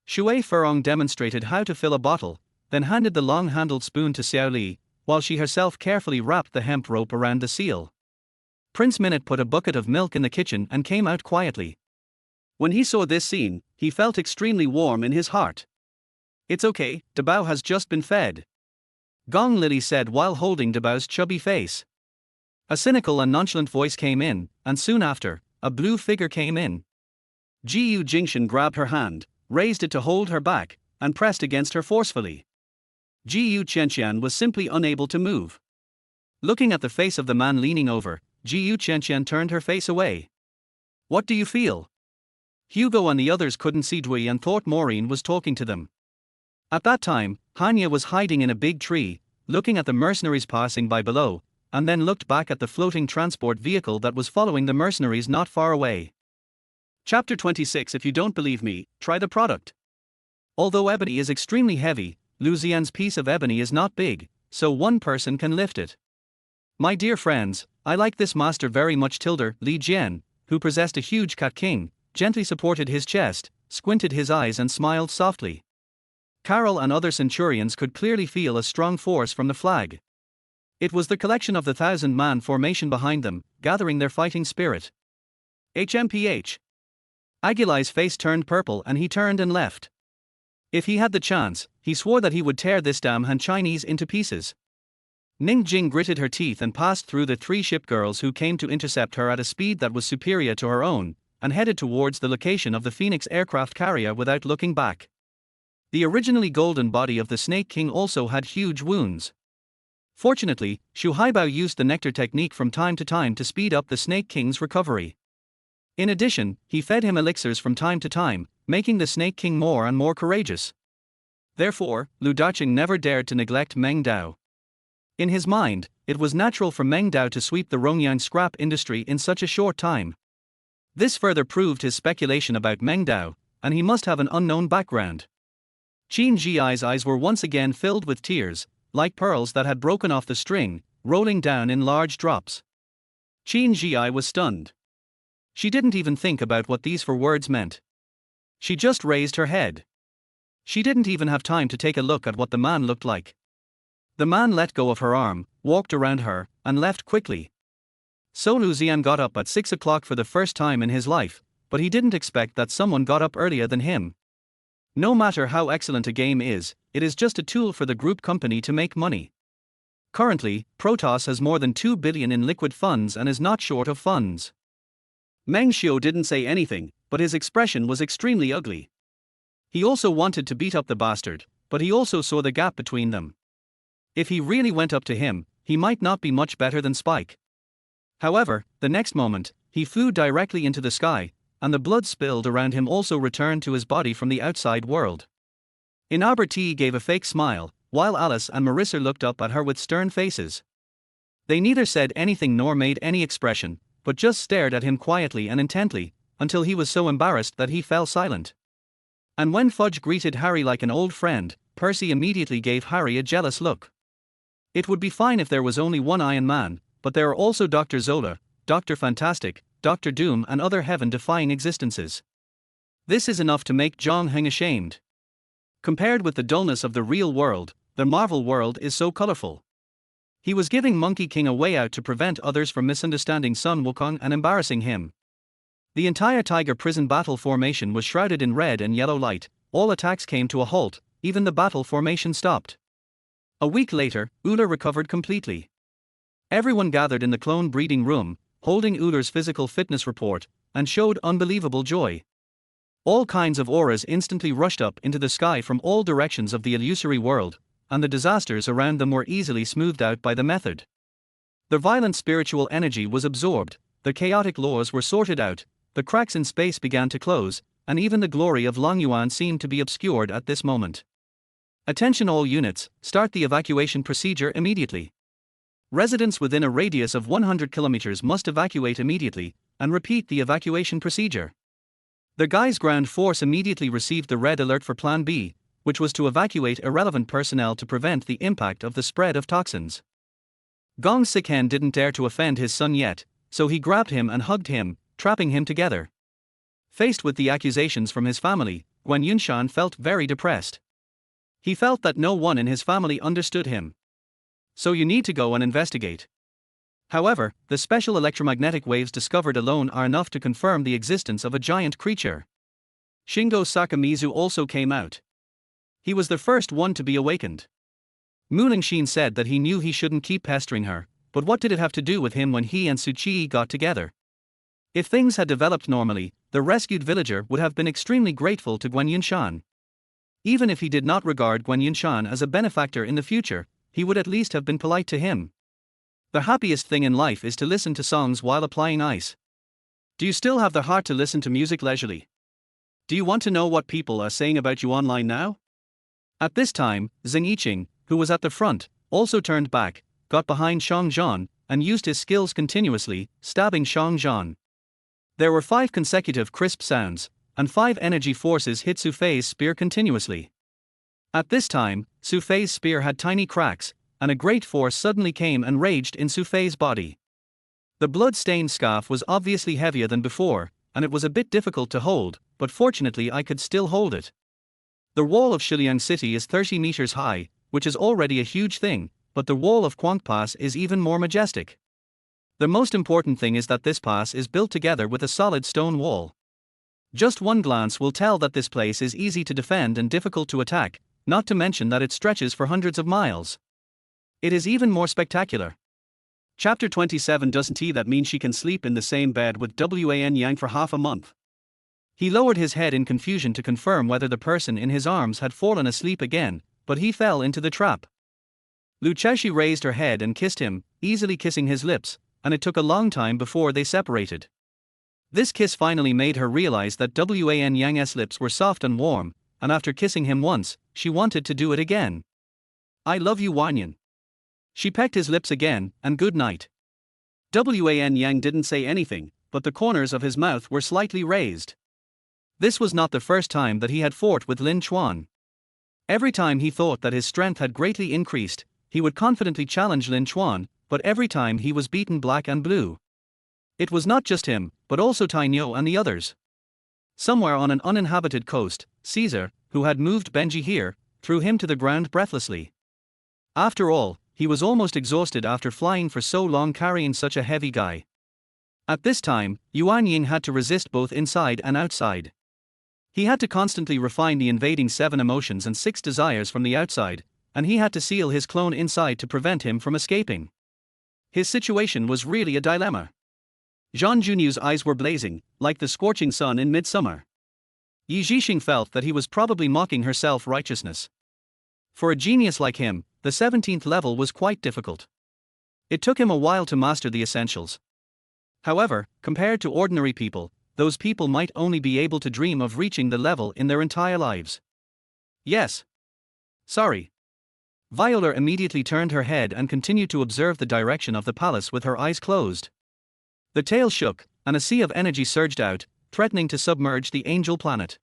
A: Shui Furong demonstrated how to fill a bottle, then handed the long-handled spoon to Xiao Li, while she herself carefully wrapped the hemp rope around the seal. Prince Minute put a bucket of milk in the kitchen and came out quietly. When he saw this scene, he felt extremely warm in his heart. "It's okay, Dabao has just been fed," Gong Lily said while holding Dabao's chubby face. A cynical and nonchalant voice came in, and soon after, a blue figure came in. Jiyu Jingshan grabbed her hand, raised it to hold her back, and pressed against her forcefully. Jiyu Qianqian was simply unable to move. Looking at the face of the man leaning over, Jiyu Qianqian turned her face away. "What do you feel?" Hugo and the others couldn't see Dui and thought Maureen was talking to them. At that time, Hanya was hiding in a big tree, looking at the mercenaries passing by below, and then looked back at the floating transport vehicle that was following the mercenaries not far away. Chapter 26. If you don't believe me, try the product. Although ebony is extremely heavy, Lu Xian's piece of ebony is not big, so one person can lift it. "My dear friends, I like this master very much." Li Jian, who possessed a huge cat king, gently supported his chest, squinted his eyes and smiled softly. Carol and other centurions could clearly feel a strong force from the flag. It was the collection of the 1,000-man formation behind them, gathering their fighting spirit. HMPH. Aguilai's face turned purple and he turned and left. If he had the chance, he swore that he would tear this damn Han Chinese into pieces. Ning Jing gritted her teeth and passed through the 3 ship girls who came to intercept her at a speed that was superior to her own, and headed towards the location of the Phoenix aircraft carrier without looking back. The originally golden body of the Snake King also had huge wounds. Fortunately, Xu Haibao used the nectar technique from time to time to speed up the Snake King's recovery. In addition, he fed him elixirs from time to time, making the Snake King more and more courageous. Therefore, Lu Daqing never dared to neglect Meng Dao. In his mind, it was natural for Meng Dao to sweep the Rongyang scrap industry in such a short time. This further proved his speculation about Meng Dao, and he must have an unknown background. Qin Jiai's eyes were once again filled with tears, like pearls that had broken off the string, rolling down in large drops. Qin Jiai was stunned. She didn't even think about what these 4 words meant. She just raised her head. She didn't even have time to take a look at what the man looked like. The man let go of her arm, walked around her, and left quickly. So Lu Xian got up at 6 o'clock for the first time in his life, but he didn't expect that someone got up earlier than him. No matter how excellent a game is, it is just a tool for the group company to make money. Currently, Protoss has more than 2 billion in liquid funds and is not short of funds. Meng Xiu didn't say anything, but his expression was extremely ugly. He also wanted to beat up the bastard, but he also saw the gap between them. If he really went up to him, he might not be much better than Spike. However, the next moment, he flew directly into the sky, and the blood spilled around him also returned to his body from the outside world. Inaber T gave a fake smile, while Alice and Marissa looked up at her with stern faces. They neither said anything nor made any expression, but just stared at him quietly and intently, until he was so embarrassed that he fell silent. And when Fudge greeted Harry like an old friend, Percy immediately gave Harry a jealous look. It would be fine if there was only one Iron Man, but there are also Dr. Zola, Dr. Fantastic, Dr. Doom and other heaven-defying existences. This is enough to make Zhang Heng ashamed. Compared with the dullness of the real world, the Marvel world is so colorful. He was giving Monkey King a way out to prevent others from misunderstanding Sun Wukong and embarrassing him. The entire Tiger Prison battle formation was shrouded in red and yellow light, all attacks came to a halt, even the battle formation stopped. A week later, Uller recovered completely. Everyone gathered in the clone breeding room, holding Uller's physical fitness report, and showed unbelievable joy. All kinds of auras instantly rushed up into the sky from all directions of the illusory world, and the disasters around them were easily smoothed out by the method. The violent spiritual energy was absorbed, the chaotic laws were sorted out, the cracks in space began to close, and even the glory of Longyuan seemed to be obscured at this moment. Attention all units, start the evacuation procedure immediately. Residents within a radius of 100 kilometers must evacuate immediately, and repeat the evacuation procedure. The Guy's ground force immediately received the red alert for Plan B, which was to evacuate irrelevant personnel to prevent the impact of the spread of toxins. Gong Siken didn't dare to offend his son yet, so he grabbed him and hugged him, trapping him together. Faced with the accusations from his family, Guan Yunshan felt very depressed. He felt that no one in his family understood him. So you need to go and investigate. However, the special electromagnetic waves discovered alone are enough to confirm the existence of a giant creature. Shingo Sakamizu also came out. He was the first one to be awakened. Mu Lingshin said that he knew he shouldn't keep pestering her, but what did it have to do with him when he and Tsuchiya got together? If things had developed normally, the rescued villager would have been extremely grateful to Guan Yunshan. Even if he did not regard Guan Yunshan as a benefactor in the future, he would at least have been polite to him. The happiest thing in life is to listen to songs while applying ice. Do you still have the heart to listen to music leisurely? Do you want to know what people are saying about you online now? At this time, Zheng Yiqing, who was at the front, also turned back, got behind Shang Zhan, and used his skills continuously, stabbing Shang Zhan. There were 5 consecutive crisp sounds, and 5 energy forces hit Su Fei's spear continuously. At this time, Su Fei's spear had tiny cracks, and a great force suddenly came and raged in Su Fei's body. The blood-stained scarf was obviously heavier than before, and it was a bit difficult to hold, but fortunately I could still hold it. The wall of Shiliang City is 30 meters high, which is already a huge thing, but the wall of Quang Pass is even more majestic. The most important thing is that this pass is built together with a solid stone wall. Just one glance will tell that this place is easy to defend and difficult to attack, not to mention that it stretches for hundreds of miles. It is even more spectacular. Chapter 27. Doesn't that mean she can sleep in the same bed with Wan Yang for half a month? He lowered his head in confusion to confirm whether the person in his arms had fallen asleep again, but he fell into the trap. Lu Chaoshi raised her head and kissed him, easily kissing his lips, and it took a long time before they separated. This kiss finally made her realize that Wan Yang's lips were soft and warm, and after kissing him once, she wanted to do it again. I love you, Wanyan. She pecked his lips again, and good night. Wan Yang didn't say anything, but the corners of his mouth were slightly raised. This was not the first time that he had fought with Lin Chuan. Every time he thought that his strength had greatly increased, he would confidently challenge Lin Chuan, but every time he was beaten black and blue. It was not just him, but also Tai Nyo and the others. Somewhere on an uninhabited coast, Caesar, who had moved Benji here, threw him to the ground breathlessly. After all, he was almost exhausted after flying for so long carrying such a heavy guy. At this time, Yuan Ying had to resist both inside and outside. He had to constantly refine the invading 7 emotions and 6 desires from the outside, and he had to seal his clone inside to prevent him from escaping. His situation was really a dilemma. Zhang Junyu's eyes were blazing, like the scorching sun in midsummer. Yi Zhixing felt that he was probably mocking her self-righteousness. For a genius like him, the 17th level was quite difficult. It took him a while to master the essentials. However, compared to ordinary people, those people might only be able to dream of reaching the level in their entire lives. Yes. Sorry. Viola immediately turned her head and continued to observe the direction of the palace with her eyes closed. The tail shook, and a sea of energy surged out, threatening to submerge the angel planet.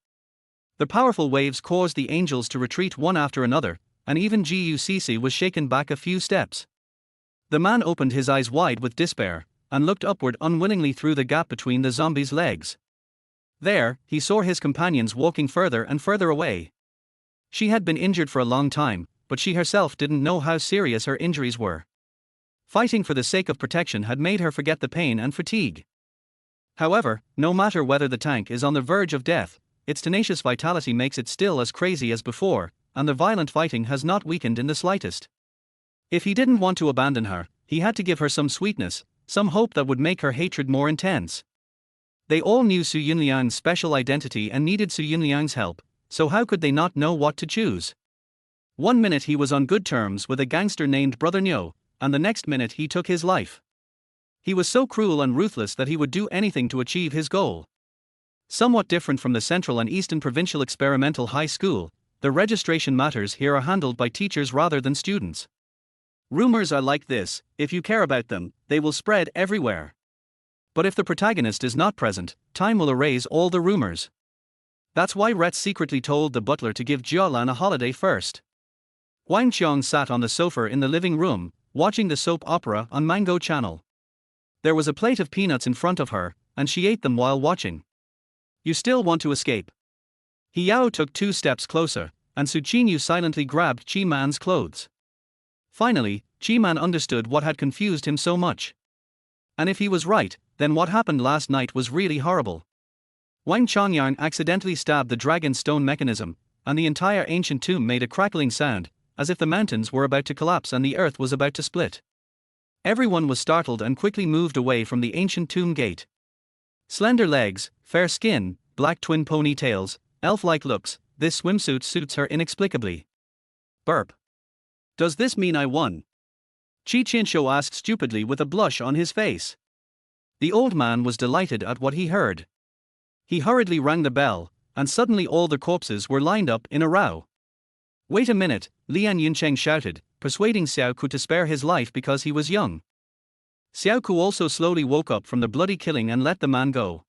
A: The powerful waves caused the angels to retreat one after another, and even Gucci was shaken back a few steps. The man opened his eyes wide with despair, and looked upward unwillingly through the gap between the zombie's legs. There, he saw his companions walking further and further away. She had been injured for a long time, but she herself didn't know how serious her injuries were. Fighting for the sake of protection had made her forget the pain and fatigue. However, no matter whether the tank is on the verge of death, its tenacious vitality makes it still as crazy as before, and the violent fighting has not weakened in the slightest. If he didn't want to abandon her, he had to give her some sweetness, some hope that would make her hatred more intense. They all knew Su Yunliang's special identity and needed Su Yunliang's help, so how could they not know what to choose? One minute he was on good terms with a gangster named Brother Nyo, and the next minute he took his life. He was so cruel and ruthless that he would do anything to achieve his goal. Somewhat different from the Central and Eastern Provincial Experimental High School, the registration matters here are handled by teachers rather than students. Rumors are like this: if you care about them, they will spread everywhere. But if the protagonist is not present, time will erase all the rumors. That's why Ret secretly told the butler to give Jialan a holiday first. Huang Qiong sat on the sofa in the living room, watching the soap opera on Mango Channel. There was a plate of peanuts in front of her, and she ate them while watching. You still want to escape? He Yao took 2 steps closer, and Su Qinyu silently grabbed Chi Man's clothes. Finally, Chi Man understood what had confused him so much. And if he was right, then what happened last night was really horrible. Wang Chongyang accidentally stabbed the dragon stone mechanism, and the entire ancient tomb made a crackling sound, as if the mountains were about to collapse and the earth was about to split. Everyone was startled and quickly moved away from the ancient tomb gate. Slender legs, fair skin, black twin ponytails, elf-like looks, this swimsuit suits her inexplicably. Burp. Does this mean I won? Chi Qinshu asked stupidly with a blush on his face. The old man was delighted at what he heard. He hurriedly rang the bell, and suddenly all the corpses were lined up in a row. Wait a minute, Lian Yuncheng shouted, persuading Xiao Ku to spare his life because he was young. Xiao Ku also slowly woke up from the bloody killing and let the man go.